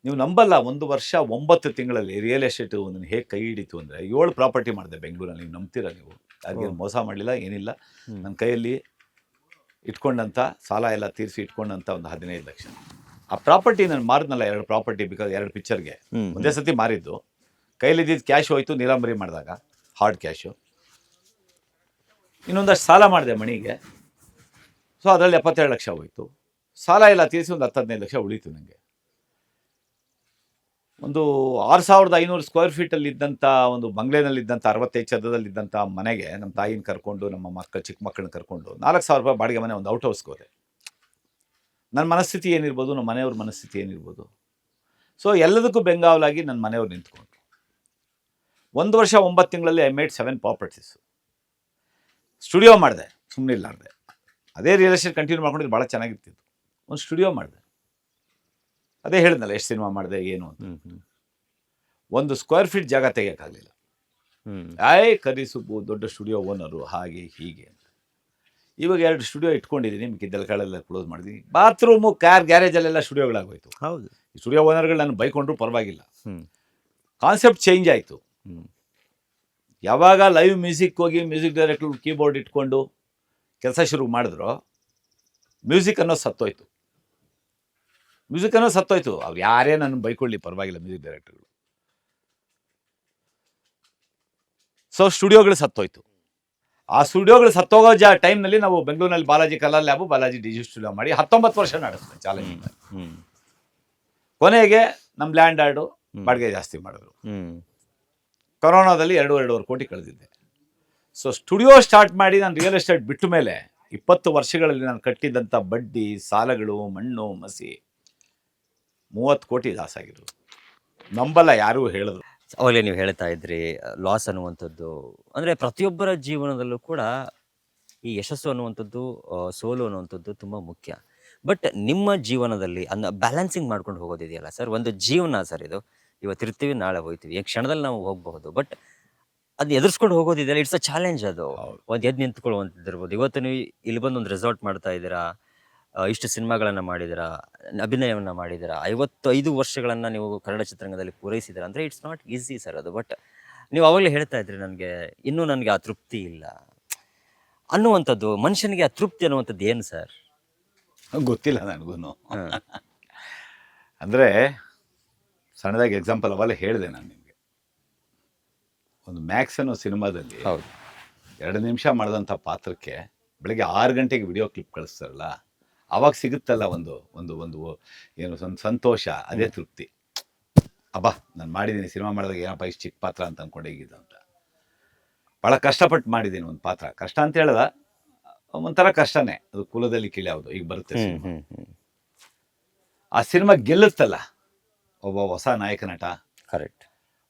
ನೀವು ನಂಬಲ್ಲ, 1 ವರ್ಷ 9 ತಿಂಗಳಲ್ಲಿ ರಿಯಲ್ ಎಸ್ಟೇಟು ಒಂದು ಹೇಗೆ ಕೈ ಹಿಡಿತು ಅಂದರೆ 7 ಪ್ರಾಪರ್ಟಿ ಮಾಡಿದೆ ಬೆಂಗಳೂರಲ್ಲಿ. ನೀವು ನಂಬ್ತೀರಾ ನೀವು? ಯಾರಿಗೇನು ಮೋಸ ಮಾಡಲಿಲ್ಲ, ಏನಿಲ್ಲ. ನನ್ನ ಕೈಯಲ್ಲಿ ಇಟ್ಕೊಂಡಂಥ ಸಾಲ ಎಲ್ಲ ತೀರಿಸಿ ಇಟ್ಕೊಂಡಂಥ ಒಂದು 15 ಲಕ್ಷ. ಆ ಪ್ರಾಪರ್ಟಿ ನಾನು ಮಾರಿದ್ನಲ್ಲ, 2 ಪ್ರಾಪರ್ಟಿ, ಬಿಕಾಸ್ 2 ಪಿಕ್ಚರ್ಗೆ ಒಂದೇ ಸತಿ ಮಾರಿದ್ದು. ಕೈಲಿದ್ದಿದ್ದು ಕ್ಯಾಶ್ ಹೋಯ್ತು ನೀಲಾಂಬರಿ ಮಾಡಿದಾಗ, ಹಾರ್ಡ್ ಕ್ಯಾಶು. ಇನ್ನೊಂದಷ್ಟು ಸಾಲ ಮಾಡಿದೆ ಮಣಿಗೆ. ಸೊ ಅದರಲ್ಲಿ 72 ಲಕ್ಷ ಹೋಯಿತು. ಸಾಲ ಎಲ್ಲ ತೀರಿಸಿ ಒಂದು 10-15 ಲಕ್ಷ ಉಳೀತು ನನಗೆ. ಒಂದು 6500 ಸ್ಕ್ವೇರ್ ಫೀಟಲ್ಲಿದ್ದಂಥ ಒಂದು ಬಂಗ್ಲೆನಲ್ಲಿದ್ದಂಥ 65 ಚದರದಲ್ಲಿದ್ದಂಥ ಮನೆಗೆ ನಮ್ಮ ತಾಯಿನ ಕರ್ಕೊಂಡು, ನಮ್ಮ ಚಿಕ್ಕ ಮಕ್ಕಳನ್ನ ಕರ್ಕೊಂಡು 4,000 ರೂಪಾಯಿ ಬಾಡಿಗೆ ಮನೆ, ಒಂದು ಔಟ್ ಹೌಸ್ಗೆ ಹೋದೆ. ನನ್ನ ಮನಸ್ಥಿತಿ ಏನಿರ್ಬೋದು, ನಮ್ಮ ಮನೆಯವ್ರ ಮನಸ್ಥಿತಿ ಏನಿರ್ಬೋದು. ಸೊ ಎಲ್ಲದಕ್ಕೂ ಬೆಂಗಾವಲಾಗಿ ನನ್ನ ಮನೆಯವ್ರು ನಿಂತ್ಕೊಂಡ್ರು. 1 ವರ್ಷ 9 ತಿಂಗಳಲ್ಲಿ ಐ ಮೇಡ್ 7 ಪ್ರಾಪರ್ಟೀಸು. ಸ್ಟುಡಿಯೋ ಮಾಡಿದೆ, ಸುಮ್ಮನೆ ಇಲ್ಲಾರ್ದೆ. ಅದೇ ರಿಯಲ್ ಎಸ್ಟೇಟ್ ಕಂಟಿನ್ಯೂ ಮಾಡ್ಕೊಂಡಿದ್ದು ಭಾಳ ಚೆನ್ನಾಗಿರ್ತಿತ್ತು. ಒಂದು ಸ್ಟುಡಿಯೋ ಮಾಡಿದೆ. ಅದೇ ಹೇಳಿದ್ನಲ್ಲ ಎಷ್ಟು ಸಿನಿಮಾ ಮಾಡಿದೆ ಏನು ಅಂತ. 1 ಸ್ಕ್ವೇರ್ ಫೀಟ್ ಜಾಗ ತೆಗಿಯೋಕ್ಕಾಗಲಿಲ್ಲ. ಕರಿಸುಬ್ಬು ದೊಡ್ಡ ಸ್ಟುಡಿಯೋ ಓನರು, ಹಾಗೆ ಹೀಗೆ ಅಂತ. ಇವಾಗ 2 ಸ್ಟುಡಿಯೋ ಇಟ್ಕೊಂಡಿದ್ದೀನಿ, ಮಿಕ್ಕಿದ್ದೆಲ್ಲ ಕಳೆಲ್ಲ ಕ್ಲೋಸ್ ಮಾಡಿದ್ದೀನಿ. ಬಾತ್ರೂಮು, ಗ್ಯಾರೇಜಲ್ಲೆಲ್ಲ ಸ್ಟುಡಿಯೋಗಳಾಗೋಯ್ತು. ಹೌದು, ಈ ಸ್ಟುಡಿಯೋ ಓನರ್ಗಳು ನಾನು ಬೈಕೊಂಡ್ರು ಪರವಾಗಿಲ್ಲ. ಕಾನ್ಸೆಪ್ಟ್ ಚೇಂಜ್ ಆಯಿತು. ಯಾವಾಗ ಲೈವ್ ಮ್ಯೂಸಿಕ್ ಹೋಗಿ ಮ್ಯೂಸಿಕ್ ಡೈರೆಕ್ಟ್ರು ಕೀಬೋರ್ಡ್ ಇಟ್ಕೊಂಡು ಕೆಲಸ ಶುರು ಮಾಡಿದ್ರು, ಮ್ಯೂಸಿಕ್ ಅನ್ನೋದು ಸತ್ತೋಯ್ತು. ಅವ್ರು ಯಾರೇ ನನ್ನ ಬೈಕೊಳ್ಳಿ ಪರವಾಗಿಲ್ಲ, ಮ್ಯೂಸಿಕ್ ಡೈರೆಕ್ಟರ್ಗಳು. ಸೊ ಸ್ಟುಡಿಯೋಗಳು ಸತ್ತೋಯ್ತು. ಆ ಸ್ಟುಡಿಯೋಗಳು ಸತ್ತೋಗೋ ಟೈಮ್ನಲ್ಲಿ ನಾವು ಬೆಂಗಳೂರಿನಲ್ಲಿ Balaji colour lab, Balaji digital studio ಮಾಡಿ 19 ವರ್ಷ ನಡೆಸಿದೆ ಚಾಲೆಂಜ್. ಕೊನೆಗೆ ನಮ್ಮ ಲ್ಯಾಂಡ್ ಆರ್ಡು ಬಾಡಿಗೆ ಜಾಸ್ತಿ ಮಾಡಿದ್ರು. ಕೊರೋನಾದಲ್ಲಿ 2-2.5 ಕೋಟಿ ಕಳೆದಿದ್ದೆ. ಸೊ ಸ್ಟುಡಿಯೋ ಸ್ಟಾರ್ಟ್ ಮಾಡಿ ನಾನು ರಿಯಲ್ ಎಸ್ಟೇಟ್ ಬಿಟ್ಟ ಮೇಲೆ 20 ವರ್ಷಗಳಲ್ಲಿ ನಾನು ಕಟ್ಟಿದ್ದಂಥ ಬಡ್ಡಿ, ಸಾಲಗಳು, ಮಣ್ಣು ಮಸಿ 30 ಕೋಟಿ ಲಾಸ್ ಆಗಿದ್ರು. ನಂಬಲ್ಲ, ಯಾರೂ ಹೇಳಿದ್ರು. ಅವಾಗಲೇ ನೀವು ಹೇಳ್ತಾ ಇದ್ರಿ, ಲಾಸ್ ಅನ್ನುವಂಥದ್ದು ಅಂದರೆ ಪ್ರತಿಯೊಬ್ಬರ ಜೀವನದಲ್ಲೂ ಕೂಡ ಈ ಯಶಸ್ಸು ಅನ್ನುವಂಥದ್ದು, ಸೋಲು ಅನ್ನುವಂಥದ್ದು ತುಂಬ ಮುಖ್ಯ. ಬಟ್ ನಿಮ್ಮ ಜೀವನದಲ್ಲಿ ಬ್ಯಾಲೆನ್ಸಿಂಗ್ ಮಾಡ್ಕೊಂಡು ಹೋಗೋದಿದೆಯಲ್ಲ ಸರ್, ಒಂದು ಜೀವನ ಸರ್ ಇದು. ಇವತ್ತಿರ್ತೀವಿ, ನಾಳೆ ಹೋಗ್ತೀವಿ, ಈ ಕ್ಷಣದಲ್ಲಿ ನಾವು ಹೋಗಬಹುದು. ಬಟ್ ಅದು ಎದುರಿಸ್ಕೊಂಡು ಹೋಗೋದಿದೆಯಲ್ಲ, ಇಟ್ಸ್ ಅ ಚಾಲೆಂಜ್. ಅದು ಒಂದು ಎದ್ದು ನಿಂತ್ಕೊಳ್ಳುವಂಥದ್ದಿರ್ಬೋದು. ಇವತ್ತು ನೀವು ಇಲ್ಲಿ ಬಂದು ಒಂದು ರೆಸಾರ್ಟ್ ಮಾಡ್ತಾ ಇದ್ದೀರಾ, ಇಷ್ಟು ಸಿನಿಮಾಗಳನ್ನು ಮಾಡಿದ್ದೀರಾ, ಅಭಿನಯವನ್ನು ಮಾಡಿದ್ದೀರಾ, 55 ವರ್ಷಗಳನ್ನು ನೀವು ಕನ್ನಡ ಚಿತ್ರರಂಗದಲ್ಲಿ ಪೂರೈಸಿದ್ದೀರಾ ಅಂದರೆ ಇಟ್ಸ್ ನಾಟ್ ಈಸಿ ಸರ್ ಅದು. ಬಟ್ ನೀವು ಅವಾಗಲೇ ಹೇಳ್ತಾ ಇದ್ರಿ, ಇನ್ನೂ ನನಗೆ ಆ ತೃಪ್ತಿ ಇಲ್ಲ ಅನ್ನುವಂಥದ್ದು. ಮನುಷ್ಯನಿಗೆ ಆ ತೃಪ್ತಿ ಅನ್ನುವಂಥದ್ದು ಏನು ಸರ್? ಗೊತ್ತಿಲ್ಲ ನನಗೂ. ಅಂದರೆ ಸಣ್ಣದಾಗಿ ಎಕ್ಸಾಂಪಲ್ ಅವೆಲ್ಲ ಹೇಳಿದೆ ನಾನು ನಿಮಗೆ. ಒಂದು ಮ್ಯಾಕ್ಸ್ ಅನ್ನೋ ಸಿನಿಮಾದಲ್ಲಿ 2 ನಿಮಿಷ ಮಾಡಿದಂಥ ಪಾತ್ರಕ್ಕೆ ಬೆಳಗ್ಗೆ 6 ಗಂಟೆಗೆ ವಿಡಿಯೋ ಕ್ಲಿಪ್ ಕಳಿಸ್ತಾರಲ್ಲ, ಆವಾಗ ಸಿಗುತ್ತಲ್ಲ ಒಂದು ಒಂದು ಒಂದು ಏನು ಸಂತೋಷ, ಅದೇ ತೃಪ್ತಿ. ಅಬ್ಬಾ, ನಾನು ಮಾಡಿದ್ದೀನಿ, ಸಿನಿಮಾ ಮಾಡಿದಾಗ ಏನಪ್ಪ ಇಷ್ಟು ಚಿಕ್ಕ ಪಾತ್ರ ಅಂತ ಅಂದ್ಕೊಂಡು ಹೇಗಿದ್ದು ಅಂತ. ಭಾಳ ಕಷ್ಟಪಟ್ಟು ಮಾಡಿದ್ದೀನಿ ಒಂದು ಪಾತ್ರ. ಕಷ್ಟ ಅಂತ ಹೇಳ್ದ, ಒಂಥರ ಕಷ್ಟನೇ ಅದು. ಕುಲದಲ್ಲಿ ಕೀಳ್ಯಾವುದು ಈಗ ಬರುತ್ತೆ ಸಿನಿಮಾ. ಆ ಸಿನಿಮಾ ಗೆಲ್ಲುತ್ತಲ್ಲ, ಒಬ್ಬ ಹೊಸ ನಾಯಕ ನಟ, ಕರೆಕ್ಟ್,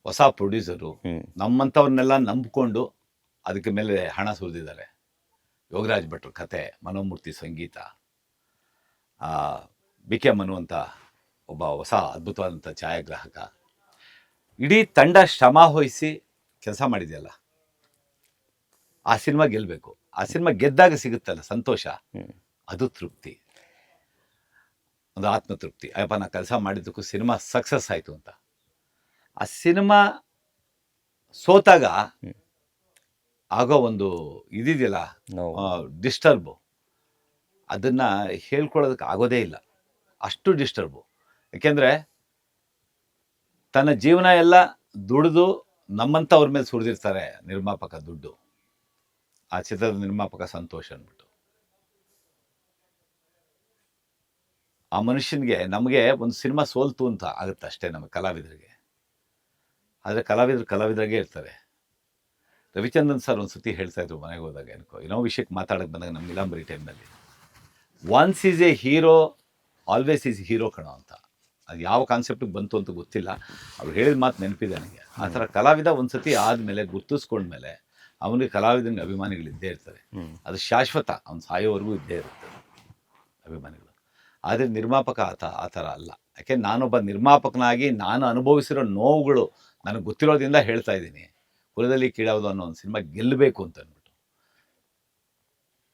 ಹೊಸ ಪ್ರೊಡ್ಯೂಸರು, ನಮ್ಮಂಥವ್ರನ್ನೆಲ್ಲ ನಂಬಿಕೊಂಡು ಅದಕ್ಕೆ ಮೇಲೆ ಹಣ ಸುರಿದಿದ್ದಾರೆ. ಯೋಗರಾಜ್ ಭಟ್ರು ಕತೆ, ಮನೋಮೂರ್ತಿ ಸಂಗೀತ, BK ಮನು ಅಂತ ಒಬ್ಬ ಹೊಸ ಅದ್ಭುತವಾದಂಥ ಛಾಯಾಗ್ರಾಹಕ, ಇಡೀ ತಂಡ ಶ್ರಮ ವಹಿಸಿ ಕೆಲಸ ಮಾಡಿದೆಯಲ್ಲ, ಆ ಸಿನಿಮಾ ಗೆಲ್ಲಬೇಕು. ಆ ಸಿನಿಮಾ ಗೆದ್ದಾಗ ಸಿಗುತ್ತಲ್ಲ ಸಂತೋಷ, ಅದು ತೃಪ್ತಿ, ಒಂದು ಆತ್ಮತೃಪ್ತಿ. ಅಯ್ಯಪ್ಪ, ನಾ ಕೆಲಸ ಮಾಡಿದ್ದಕ್ಕೂ ಸಿನಿಮಾ ಸಕ್ಸಸ್ ಆಯಿತು ಅಂತ. ಆ ಸಿನಿಮಾ ಸೋತಾಗ ಆಗೋ ಒಂದು ಇದಿದೆಯಲ್ಲ, ಡಿಸ್ಟರ್ಬು, ಅದನ್ನು ಹೇಳ್ಕೊಳ್ಳೋದಕ್ಕೆ ಆಗೋದೇ ಇಲ್ಲ. ಅಷ್ಟು ಡಿಸ್ಟರ್ಬು. ಯಾಕೆಂದರೆ ತನ್ನ ಜೀವನ ಎಲ್ಲ ದುಡಿದು ನಮ್ಮಂಥವ್ರ ಮೇಲೆ ಸುರಿದಿರ್ತಾರೆ ನಿರ್ಮಾಪಕ ದುಡ್ಡು. ಆ ಚಿತ್ರದ ನಿರ್ಮಾಪಕ ಸಂತೋಷ್ ಅಂದ್ಬಿಟ್ಟು ಆ ಮನುಷ್ಯನಿಗೆ ನಮಗೆ ಒಂದು ಸಿನಿಮಾ ಸೋಲ್ತು ಅಂತ ಆಗುತ್ತೆ ಅಷ್ಟೇ ನಮಗೆ ಕಲಾವಿದರಿಗೆ. ಆದರೆ ಕಲಾವಿದರು ಕಲಾವಿದರಾಗೇ ಇರ್ತಾರೆ. ರವಿಚಂದ್ರನ್ ಸರ್ ಒಂದು ಸತಿ ಹೇಳ್ತಾ ಇದ್ರು ಮನೆಗೆ ಹೋದಾಗ, ಏನೋ ವಿಷಯಕ್ಕೆ ಮಾತಾಡೋಕ್ಕೆ ಬಂದಾಗ ನಮ್ಮ ನೀಲಾಂಬರಿ ಟೈಮ್ನಲ್ಲಿ, once is A hero always is hero ಕಣೋ ಅಂತ. ಅದು ಯಾವ ಕಾನ್ಸೆಪ್ಟಿಗೆ ಬಂತು ಅಂತ ಗೊತ್ತಿಲ್ಲ, ಅವ್ರು ಹೇಳಿದ ಮಾತು ನೆನಪಿದೆ ನನಗೆ. ಆ ಥರ ಕಲಾವಿದ ಒಂದು ಸತಿ ಆದಮೇಲೆ ಗುರ್ತಿಸ್ಕೊಂಡ್ಮೇಲೆ ಅವನಿಗೆ ಕಲಾವಿದನಿಗೆ ಅಭಿಮಾನಿಗಳಿದ್ದೇ ಇರ್ತಾರೆ. ಅದು ಶಾಶ್ವತ, ಅವ್ನು ಸಾಯೋವರೆಗೂ ಇದ್ದೇ ಇರುತ್ತೆ ಅಭಿಮಾನಿಗಳು. ಆದರೆ ನಿರ್ಮಾಪಕ ಆ ಥರ ಅಲ್ಲ. ಯಾಕೆ ನಾನೊಬ್ಬ ನಿರ್ಮಾಪಕನಾಗಿ ನಾನು ಅನುಭವಿಸಿರೋ ನೋವುಗಳು ನನಗೆ ಗೊತ್ತಿರೋದ್ರಿಂದ ಹೇಳ್ತಾ ಇದ್ದೀನಿ. ಕುಲದಲ್ಲಿ ಕೀಳಾವುದು ಅನ್ನೋ ಒಂದು ಸಿನಿಮಾ ಗೆಲ್ಲಬೇಕು ಅಂತ ಅಂದ್ಬಿಟ್ಟು.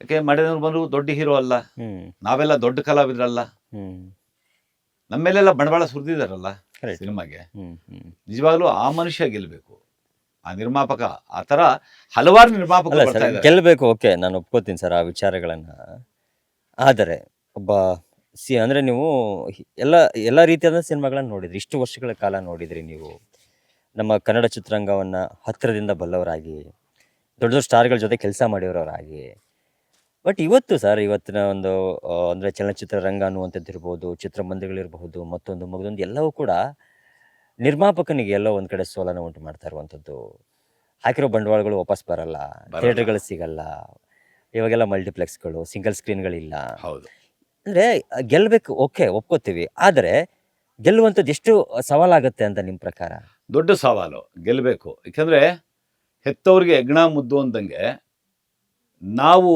ಯಾಕೆ ಮಾಡಿದವ್ರು ಬಂದರು ದೊಡ್ಡ ಹೀರೋ ಅಲ್ಲ, ನಾವೆಲ್ಲ ದೊಡ್ಡ ಕಲಾವಿದರಲ್ಲ, ನಮ್ಮ ಮೇಲೆಲ್ಲ ಬಂಡವಾಳ ಸುರಿದಿದ್ದಾರಲ್ಲ ಸಿನಿಮಾಗೆ. ನಿಜವಾಗ್ಲೂ ಆ ಮನುಷ್ಯ ಗೆಲ್ಲಬೇಕು, ಆ ನಿರ್ಮಾಪಕ. ಆ ಥರ ಹಲವಾರು ನಿರ್ಮಾಪಕರು ಬರ್ತಾ ಇದ್ದಾರೆ. ಗೆಲ್ಲಬೇಕು, ಓಕೆ, ನಾನು ಒಪ್ಕೋತೀನಿ ಸರ್ ಆ ವಿಚಾರಗಳನ್ನ. ಆದರೆ ಒಬ್ಬ ಅಂದರೆ ನೀವು ಎಲ್ಲ ರೀತಿಯಾದ ಸಿನಿಮಾಗಳನ್ನ ನೋಡಿದ್ರಿ, ಇಷ್ಟು ವರ್ಷಗಳ ಕಾಲ ನೋಡಿದ್ರಿ ನೀವು. ನಮ್ಮ ಕನ್ನಡ ಚಿತ್ರರಂಗವನ್ನು ಹತ್ತಿರದಿಂದ ಬಲ್ಲವರಾಗಿ, ದೊಡ್ಡ ದೊಡ್ಡ ಸ್ಟಾರ್ಗಳ ಜೊತೆ ಕೆಲಸ ಮಾಡಿರೋರಾಗಿ. ಬಟ್ ಇವತ್ತಿನ ಒಂದು ಅಂದರೆ ಚಲನಚಿತ್ರ ರಂಗ ಅನ್ನುವಂಥದ್ದು ಇರ್ಬೋದು, ಚಿತ್ರಮಂದಿರಗಳಿರಬಹುದು, ಮಗದೊಂದು ಎಲ್ಲವೂ ಕೂಡ ನಿರ್ಮಾಪಕನಿಗೆ ಎಲ್ಲೋ ಒಂದು ಕಡೆ ಸೋಲನ್ನು ಉಂಟು ಮಾಡ್ತಾ ಇರುವಂಥದ್ದು. ಹಾಕಿರೋ ಬಂಡವಾಳಗಳು ವಾಪಸ್ ಬರಲ್ಲ, ಥಿಯೇಟರ್ಗಳು ಸಿಗಲ್ಲ, ಇವಾಗೆಲ್ಲ ಮಲ್ಟಿಪ್ಲೆಕ್ಸ್ಗಳು, ಸಿಂಗಲ್ ಸ್ಕ್ರೀನ್ಗಳಿಲ್ಲ. ಹೌದು, ಅಂದರೆ ಗೆಲ್ಲಬೇಕು, ಓಕೆ ಒಪ್ಕೋತೀವಿ. ಆದರೆ ಗೆಲ್ಲುವಂಥದ್ದು ಎಷ್ಟು ಸವಾಲಾಗುತ್ತೆ ಅಂತ ನಿಮ್ಮ ಪ್ರಕಾರ? ದೊಡ್ಡ ಸವಾಲು ಗೆಲ್ಲಬೇಕು. ಯಾಕಂದರೆ ಹೆತ್ತವ್ರಿಗೆ ಹೆಗ್ಣ ಮುದ್ದು ಅಂದಂಗೆ ನಾವು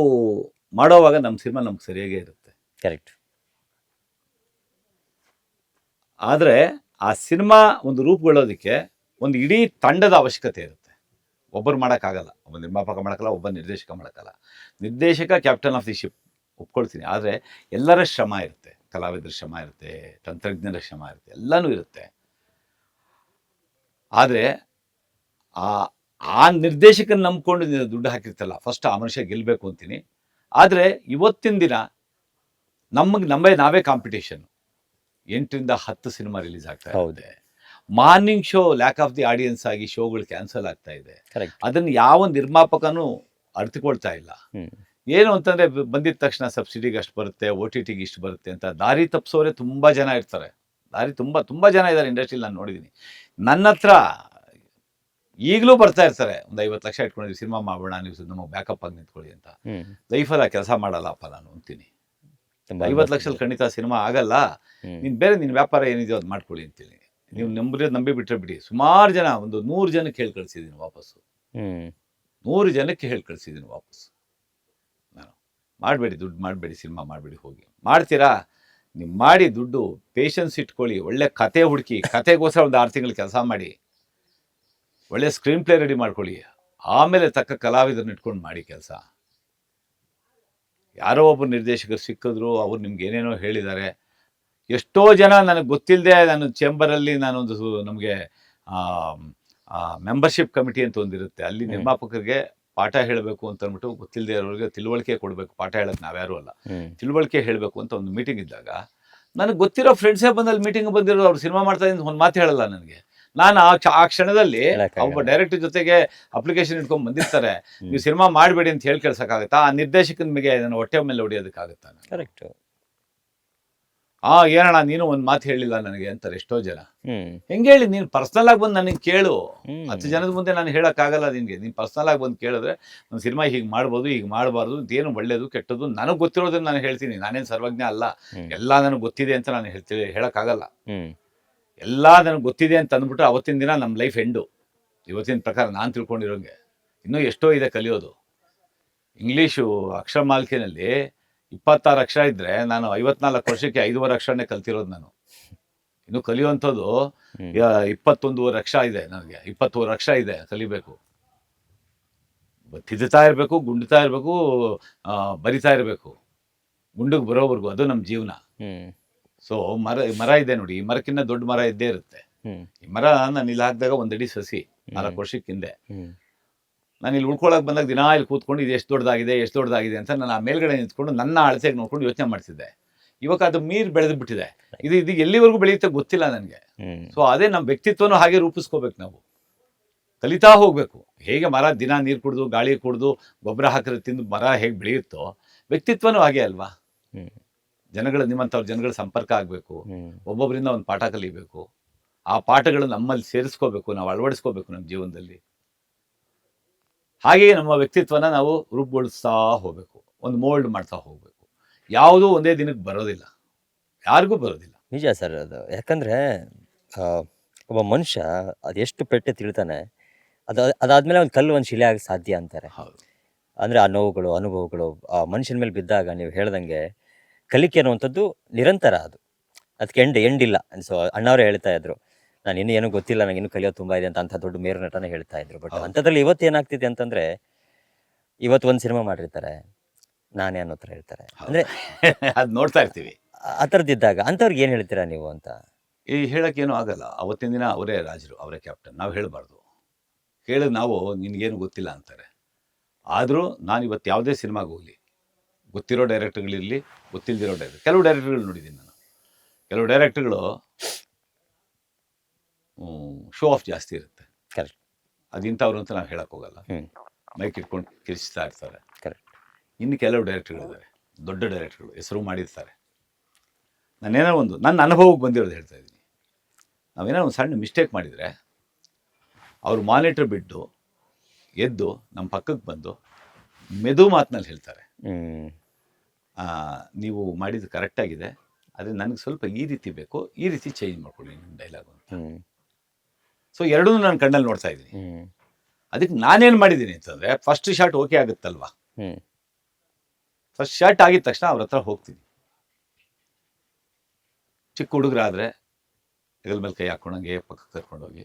ಮಾಡೋವಾಗ ನಮ್ಮ ಸಿನಿಮಾ ನಮ್ಗೆ ಸರಿಯಾಗೇ ಇರುತ್ತೆ. ಕರೆಕ್ಟ್. ಆದರೆ ಆ ಸಿನಿಮಾ ಒಂದು ರೂಪುಗೊಳ್ಳೋದಕ್ಕೆ ಒಂದು ಇಡೀ ತಂಡದ ಅವಶ್ಯಕತೆ ಇರುತ್ತೆ. ಒಬ್ಬರು ಮಾಡೋಕ್ಕಾಗಲ್ಲ, ಒಬ್ಬ ನಿರ್ಮಾಪಕ ಮಾಡೋಕ್ಕಲ್ಲ, ಒಬ್ಬ ನಿರ್ದೇಶಕ ಮಾಡೋಕ್ಕಲ್ಲ. ನಿರ್ದೇಶಕ ಕ್ಯಾಪ್ಟನ್ ಆಫ್ ದಿ ಶಿಪ್ ಒಪ್ಕೊಳ್ತೀನಿ. ಆದರೆ ಎಲ್ಲರ ಶ್ರಮ ಇರುತ್ತೆ, ಕಲಾವಿದರ ಶ್ರಮ ಇರುತ್ತೆ, ತಂತ್ರಜ್ಞರ ಶ್ರಮ ಇರುತ್ತೆ, ಎಲ್ಲನೂ ಇರುತ್ತೆ. ಆದರೆ ಆ ನಿರ್ದೇಶಕನ ನಂಬ್ಕೊಂಡು ದುಡ್ಡು ಹಾಕಿರ್ತಲ್ಲ, ಫಸ್ಟ್ ಆ ಮನುಷ್ಯ ಗೆಲ್ಲಬೇಕು ಅಂತೀನಿ. ಆದರೆ ಇವತ್ತಿನ ದಿನ ನಾವೇ ಕಾಂಪಿಟೇಷನ್. 8ರಿಂದ 10 ಸಿನಿಮಾ ರಿಲೀಸ್ ಆಗ್ತಾ ಇದೆ. Morning show lack of the audience ಆಗಿ ಶೋಗಳು ಕ್ಯಾನ್ಸಲ್ ಆಗ್ತಾ ಇದೆ. ಅದನ್ನು ಯಾವ ನಿರ್ಮಾಪಕನೂ ಅರ್ಥಕೊಳ್ತಾ ಇಲ್ಲ. ಏನು ಅಂತಂದರೆ ಬಂದಿದ ತಕ್ಷಣ ಸಬ್ಸಿಡಿಗೆ ಅಷ್ಟು ಬರುತ್ತೆ, OTTಗೆ ಇಷ್ಟು ಬರುತ್ತೆ ಅಂತ ದಾರಿ ತಪ್ಪಿಸೋರೆ ತುಂಬ ಜನ ಇರ್ತಾರೆ. ತುಂಬ ಜನ ಇದ್ದಾರೆ ಇಂಡಸ್ಟ್ರಿಯಲ್ಲಿ, ನಾನು ನೋಡಿದ್ದೀನಿ. ನನ್ನ ಹತ್ರ ಈಗಲೂ ಬರ್ತಾ ಇರ್ತಾರೆ, ಒಂದು 50 ಲಕ್ಷ ಇಟ್ಕೊಂಡಿದ್ವಿ, ಸಿನಿಮಾ ಮಾಡೋಣ, ನೀವು ನಮಗೆ ಬ್ಯಾಕಪ್ ಆಗಿ ನಿಂತ್ಕೊಳ್ಳಿ ಅಂತ. ಲೈಫಲ್ಲ ಕೆಲಸ ಮಾಡಲ್ಲಪ್ಪ ನಾನು ಅಂತೀನಿ. 50 ಲಕ್ಷದಲ್ಲಿ ಖಂಡಿತ ಸಿನಿಮಾ ಆಗಲ್ಲ, ನೀನು ಬೇರೆ ನಿನ್ನ ವ್ಯಾಪಾರ ಏನಿದೆಯೋ ಅದು ಮಾಡ್ಕೊಳ್ಳಿ ಅಂತೀನಿ. ನೀವು ನಂಬಿ ಬಿಟ್ಟರೆ ಬಿಡಿ. ಸುಮಾರು ಜನ, ಒಂದು 100 ಜನಕ್ಕೆ ಹೇಳಿ ಕಳಿಸಿದ್ದೀನಿ ವಾಪಸ್ಸು. 100 ಜನಕ್ಕೆ ಹೇಳಿ ಕಳಿಸಿದ್ದೀನಿ ವಾಪಸ್ಸು. ನಾನು ಮಾಡಬೇಡಿ, ದುಡ್ಡು ಮಾಡಬೇಡಿ, ಸಿನಿಮಾ ಮಾಡಬೇಡಿ, ಹೋಗಿ ಮಾಡ್ತೀರಾ ನೀವು ಮಾಡಿ, ದುಡ್ಡು ಪೇಷನ್ಸ್ ಇಟ್ಕೊಳ್ಳಿ, ಒಳ್ಳೆ ಕತೆ ಹುಡುಕಿ, ಕತೆಗೋಸ್ಕರ ಒಂದು 6 ತಿಂಗಳು ಕೆಲಸ ಮಾಡಿ, ಒಳ್ಳೆ ಸ್ಕ್ರೀನ್ ಪ್ಲೇ ರೆಡಿ ಮಾಡ್ಕೊಳ್ಳಿ, ಆಮೇಲೆ ತಕ್ಕ ಕಲಾವಿದರನ್ನ ಇಟ್ಕೊಂಡು ಮಾಡಿ ಕೆಲಸ. ಯಾರೋ ಒಬ್ಬರು ನಿರ್ದೇಶಕರು ಸಿಕ್ಕಿದ್ರು, ಅವ್ರು ನಿಮ್ಗೆ ಏನೇನೋ ಹೇಳಿದ್ದಾರೆ. ಎಷ್ಟೋ ಜನ ನನಗೆ ಗೊತ್ತಿಲ್ಲದೆ, ನಾನು ಚೇಂಬರಲ್ಲಿ ನಾನೊಂದು ನಮಗೆ ಮೆಂಬರ್ಶಿಪ್ ಕಮಿಟಿ ಅಂತ ಒಂದಿರುತ್ತೆ, ಅಲ್ಲಿ ನಿರ್ಮಾಪಕರಿಗೆ ಪಾಠ ಹೇಳಬೇಕು ಅಂತ ಅಂದ್ಬಿಟ್ಟು, ಗೊತ್ತಿಲ್ಲದೆ ಇರೋರಿಗೆ ತಿಳುವಳಿಕೆ ಕೊಡಬೇಕು. ಪಾಠ ಹೇಳೋಕ್ಕೆ ನಾವ್ಯಾರೂ ಅಲ್ಲ, ತಿಳುವಳಿಕೆ ಹೇಳಬೇಕು ಅಂತ ಒಂದು ಮೀಟಿಂಗ್ ಇದ್ದಾಗ, ನನಗೆ ಗೊತ್ತಿರೋ ಫ್ರೆಂಡ್ಸೇ ಬಂದಲ್ಲಿ ಮೀಟಿಂಗ್ ಬಂದಿರೋದು, ಅವ್ರು ಸಿನಿಮಾ ಮಾಡ್ತಾ ಇದ್ದೀನಿ ಒಂದು ಮಾತು ಹೇಳಲ್ಲ ನನಗೆ. ನಾನು ಆ ಕ್ಷಣದಲ್ಲಿ ಒಬ್ಬ ಡೈರೆಕ್ಟರ್ ಜೊತೆಗೆ ಅಪ್ಲಿಕೇಶನ್ ಇಟ್ಕೊಂಡು ಬಂದಿರ್ತಾರೆ, ನೀವು ಸಿನಿಮಾ ಮಾಡಬೇಡಿ ಅಂತ ಹೇಳಿ ಕೇಳ್ಸೋಕ್ಕಾಗತ್ತಾ? ಆ ನಿರ್ದೇಶಕನ ಮೇಲೆ ನನ್ನ ಹೊಟ್ಟೆ ಮೇಲೆ ಹೊಡಿಯೋದಕ್ಕಾಗತ್ತಾ? ಕರೆಕ್ಟ್. ಏನಣ್ಣ ನೀನು ಒಂದು ಮಾತು ಹೇಳಿಲ್ಲ ನನಗೆ ಅಂತಾರೆ ಎಷ್ಟೋ ಜನ. ಹೆಂಗೆ ಹೇಳಿ? ನೀನು ಪರ್ಸ್ನಲ್ ಆಗಿ ಬಂದು ನನಗೆ ಕೇಳು. 10 ಜನದ ಮುಂದೆ ನಾನು ಹೇಳೋಕ್ಕಾಗಲ್ಲ ನಿನಗೆ. ನೀನು ಪರ್ಸ್ನಲ್ ಆಗಿ ಬಂದು ಕೇಳಿದ್ರೆ, ಒಂದು ಸಿನಿಮಾ ಹೀಗೆ ಮಾಡ್ಬೋದು, ಹೀಗೆ ಮಾಡಬಾರ್ದು, ಏನು ಒಳ್ಳೇದು ಕೆಟ್ಟದ್ದು ನನಗೆ ಗೊತ್ತಿರೋದನ್ನ ನಾನು ಹೇಳ್ತೀನಿ. ನಾನೇನು ಸರ್ವಜ್ಞ ಅಲ್ಲ, ಎಲ್ಲ ನನಗೆ ಗೊತ್ತಿದೆ ಅಂತ ನಾನು ಹೇಳೋಕ್ಕಾಗಲ್ಲ. ಎಲ್ಲ ನನಗೆ ಗೊತ್ತಿದೆ ಅಂತ ಅಂದ್ಬಿಟ್ರೆ ಅವತ್ತಿನ ದಿನ ನಮ್ಮ ಲೈಫ್ ಎಂಡು. ಇವತ್ತಿನ ಪ್ರಕಾರ ನಾನು ತಿಳ್ಕೊಂಡಿರೋಂಗೆ ಇನ್ನೂ ಎಷ್ಟೋ ಇದೆ ಕಲಿಯೋದು. ಇಂಗ್ಲೀಷು ಅಕ್ಷರ ಮಾಲಿಕೆಯಲ್ಲಿ 26 ಅಕ್ಷರ ಇದ್ದರೆ, ನಾನು 54 ವರ್ಷಕ್ಕೆ 5.5 ಅಕ್ಷರನೇ ಕಲ್ತಿರೋದು. ನಾನು ಇನ್ನು ಕಲಿಯುವಂಥದ್ದು 21.5 ಅಕ್ಷರ ಇದೆ ನನಗೆ. 21 ಅಕ್ಷರ ಇದೆ ಕಲಿಬೇಕು. ತಿದ್ದುತ್ತಾ ಇರಬೇಕು, ಗುಂಡ್ತಾ ಇರಬೇಕು, ಬರಿತಾ ಇರಬೇಕು, ಗುಂಡಿಗೆ ಬರೋವರೆಗೂ. ಅದು ನಮ್ಮ ಜೀವನ. ಸೊ ಮರ ಇದೆ ನೋಡಿ, ಈ ಮರಕ್ಕಿಂತ ದೊಡ್ಡ ಮರ ಇದ್ದೇ ಇರುತ್ತೆ. ಈ ಮರ ನಾನು ಇಲ್ಲಿ ಹಾಕಿದಾಗ 1 ಅಡಿ ಸಸಿ 4 ವರ್ಷಕ್ಕೆ ಹಿಂದೆ. ನಾನು ಇಲ್ಲಿ ಉಳ್ಕೊಳಕ್ಕೆ ಬಂದಾಗ ದಿನ ಇಲ್ಲಿ ಕೂತ್ಕೊಂಡು ಇದು ಎಷ್ಟು ದೊಡ್ಡದಾಗಿದೆ ಅಂತ ನಾನು ಆ ಮೇಲ್ಗಡೆ ನಿಂತ್ಕೊಂಡು ನನ್ನ ಅಳತೆಗೆ ನೋಡ್ಕೊಂಡು ಯೋಚನೆ ಮಾಡ್ತಿದ್ದೆ. ಇವಾಗ ಅದು ಮೀರಿ ಬೆಳೆದು ಬಿಟ್ಟಿದೆ. ಇದು ಎಲ್ಲಿವರೆಗೂ ಬೆಳೆಯುತ್ತೆ ಗೊತ್ತಿಲ್ಲ ನನಗೆ. ಸೊ ಅದೇ ನಮ್ಮ ವ್ಯಕ್ತಿತ್ವನೂ ಹಾಗೆ ರೂಪಿಸ್ಕೋಬೇಕು. ನಾವು ಕಲಿತಾ ಹೋಗಬೇಕು. ಹೇಗೆ ಮರ ದಿನ ನೀರು ಕುಡಿದು, ಗಾಳಿ ಕುಡಿದು, ಗೊಬ್ಬರ ಹಾಕಿದ್ರೆ ತಿಂದು ಮರ ಹೇಗೆ ಬೆಳೆಯುತ್ತೋ, ವ್ಯಕ್ತಿತ್ವನೂ ಹಾಗೆ ಅಲ್ವಾ? ನಿಮ್ಮಂಥವ್ರ ಜನಗಳ ಸಂಪರ್ಕ ಆಗಬೇಕು, ಹ್ಮ್ ಒಬ್ಬೊಬ್ಬರಿಂದ ಒಂದು ಪಾಠ ಕಲಿಬೇಕು, ಆ ಪಾಠಗಳು ನಮ್ಮಲ್ಲಿ ಸೇರಿಸ್ಕೋಬೇಕು, ನಾವು ಅಳವಡಿಸ್ಕೋಬೇಕು ನಮ್ಮ ಜೀವನದಲ್ಲಿ. ಹಾಗೆಯೇ ನಮ್ಮ ವ್ಯಕ್ತಿತ್ವನ ನಾವು ರೂಪುಗೊಳಿಸ್ತಾ ಹೋಗಬೇಕು, ಒಂದು ಮೋಲ್ಡ್ ಮಾಡ್ತಾ ಹೋಗಬೇಕು. ಯಾವುದೂ ಒಂದೇ ದಿನಕ್ಕೆ ಬರೋದಿಲ್ಲ, ಯಾರಿಗೂ ಬರೋದಿಲ್ಲ. ನಿಜ ಸರ್ ಅದು. ಯಾಕಂದ್ರೆ ಆ, ಒಬ್ಬ ಮನುಷ್ಯ ಅದೆಷ್ಟು ಪೆಟ್ಟು ತಿಳ್ತಾನೆ, ಅದಾದ್ಮೇಲೆ ಒಂದು ಕಲ್ಲು ಒಂದು ಶಿಲೆ ಆಗಿ ಸಾಧ್ಯ ಅಂತಾರೆ. ಹೌದು, ಅಂದ್ರೆ ಆ ನೋವುಗಳು ಅನುಭವಗಳು ಆ ಮನುಷ್ಯನ ಮೇಲೆ ಬಿದ್ದಾಗ ನೀವು ಹೇಳ್ದಂಗೆ ಕಲಿಕೆ ಅನ್ನುವಂಥದ್ದು ನಿರಂತರ ಅದು. ಅದಕ್ಕೆ ಎಂಡಿಲ್ಲ. ಸೊ ಅಣ್ಣವರೇ ಹೇಳ್ತಾ ಇದ್ರು, ನಾನು ಇನ್ನೂ ಏನೂ ಗೊತ್ತಿಲ್ಲ, ನನಗೆ ಇನ್ನೂ ಕಲಿಯೋದು ತುಂಬ ಇದೆ ಅಂತ ದೊಡ್ಡ ಮೇರು ನಟನೆ ಹೇಳ್ತಾ ಇದ್ರು. ಬಟ್ ಹೌದು. ಅಂಥದ್ರಲ್ಲಿ ಇವತ್ತು ಏನಾಗ್ತಿದೆ ಅಂತಂದ್ರೆ, ಇವತ್ತು ಒಂದು ಸಿನಿಮಾ ಮಾಡಿರ್ತಾರೆ, ನಾನೇ ಅನ್ನೋ ಥರ ಹೇಳ್ತಾರೆ. ಅಂದ್ರೆ ಅದು ನೋಡ್ತಾ ಇರ್ತೀವಿ. ಆ ಥರದ್ದಿದ್ದಾಗ ಅಂಥವ್ರಿಗೆ ಏನು ಹೇಳ್ತೀರಾ ನೀವು ಅಂತ? ಈ ಹೇಳೋಕ್ಕೇನು ಆಗಲ್ಲ. ಅವತ್ತಿನ ದಿನ ಅವರೇ ರಾಜರು, ಅವರೇ ಕ್ಯಾಪ್ಟನ್, ನಾವು ಹೇಳಬಾರ್ದು. ಹೇಳಿದ್ರೆ ನಾವು ನಿನಗೇನು ಗೊತ್ತಿಲ್ಲ ಅಂತಾರೆ. ಆದರೂ ನಾನು ಇವತ್ತು ಯಾವುದೇ ಸಿನಿಮಾಗೆ ಹೋಗಲಿ, ಗೊತ್ತಿರೋ ಡೈರೆಕ್ಟರ್ಗಳಿರಲಿ, ಗೊತ್ತಿಲ್ಲದಿರೋ ಕೆಲವು ಡೈರೆಕ್ಟರ್ಗಳು ನೋಡಿದ್ದೀನಿ ನಾನು. ಕೆಲವು ಡೈರೆಕ್ಟರ್ಗಳು ಶೋ ಆಫ್ ಜಾಸ್ತಿ ಇರುತ್ತೆ. ಕರೆಕ್ಟ್. ಅದಿಂಥವ್ರು ಅಂತ ನಾವು ಹೇಳಕ್ಕೆ ಹೋಗಲ್ಲ. ಹ್ಮ್ ಮೈಕ್ ಇಟ್ಕೊಂಡು ಕಿರಿಸ್ತಾ ಇರ್ತಾರೆ. ಕರೆಕ್ಟ್. ಇನ್ನು ಕೆಲವು ಡೈರೆಕ್ಟರ್ಗಳಿದ್ದಾರೆ, ದೊಡ್ಡ ಡೈರೆಕ್ಟರ್ಗಳು, ಹೆಸರು ಮಾಡಿರ್ತಾರೆ. ನಾನೇನೋ ಒಂದು ನನ್ನ ಅನುಭವಕ್ಕೆ ಬಂದಿರೋದು ಹೇಳ್ತಾ ಇದ್ದೀನಿ. ನಾವೇನೋ ಒಂದು ಸಣ್ಣ ಮಿಸ್ಟೇಕ್ ಮಾಡಿದರೆ ಅವರು ಮಾನಿಟ್ರ್ ಬಿಟ್ಟು ಎದ್ದು ನಮ್ಮ ಪಕ್ಕಕ್ಕೆ ಬಂದು ಮೆದು ಮಾತಿನಲ್ಲಿ ಹೇಳ್ತಾರೆ, ಹ್ಮ್ ನೀವು ಮಾಡಿದ್ದು ಕರೆಕ್ಟಾಗಿದೆ, ಆದರೆ ನನಗೆ ಸ್ವಲ್ಪ ಈ ರೀತಿ ಬೇಕು, ಈ ರೀತಿ ಚೇಂಜ್ ಮಾಡ್ಕೊಳ್ಳಿ ನಿಮ್ಮ ಡೈಲಾಗು ಅಂತ. ಹ್ಮ್ ಸೊ ಎರಡೂ ನಾನು ಕಣ್ಣಲ್ಲಿ ನೋಡ್ತಾ ಇದ್ದೀನಿ. ಹ್ಮ್ ಅದಕ್ಕೆ ನಾನೇನು ಮಾಡಿದ್ದೀನಿ ಅಂತಂದರೆ, ಫಸ್ಟ್ ಶಾಟ್ ಓಕೆ ಆಗುತ್ತಲ್ವಾ, ಹ್ಮ್ ಫಸ್ಟ್ ಶಾಟ್ ಆಗಿದ ತಕ್ಷಣ ಅವ್ರ ಹತ್ರ ಹೋಗ್ತೀನಿ. ಚಿಕ್ಕ ಹುಡುಗರಾದರೆ ಹೆಗಲ ಮೇಲೆ ಕೈ ಹಾಕ್ಕೊಂಡಂಗೆ ಪಕ್ಕಕ್ಕೆ ಕರ್ಕೊಂಡೋಗಿ,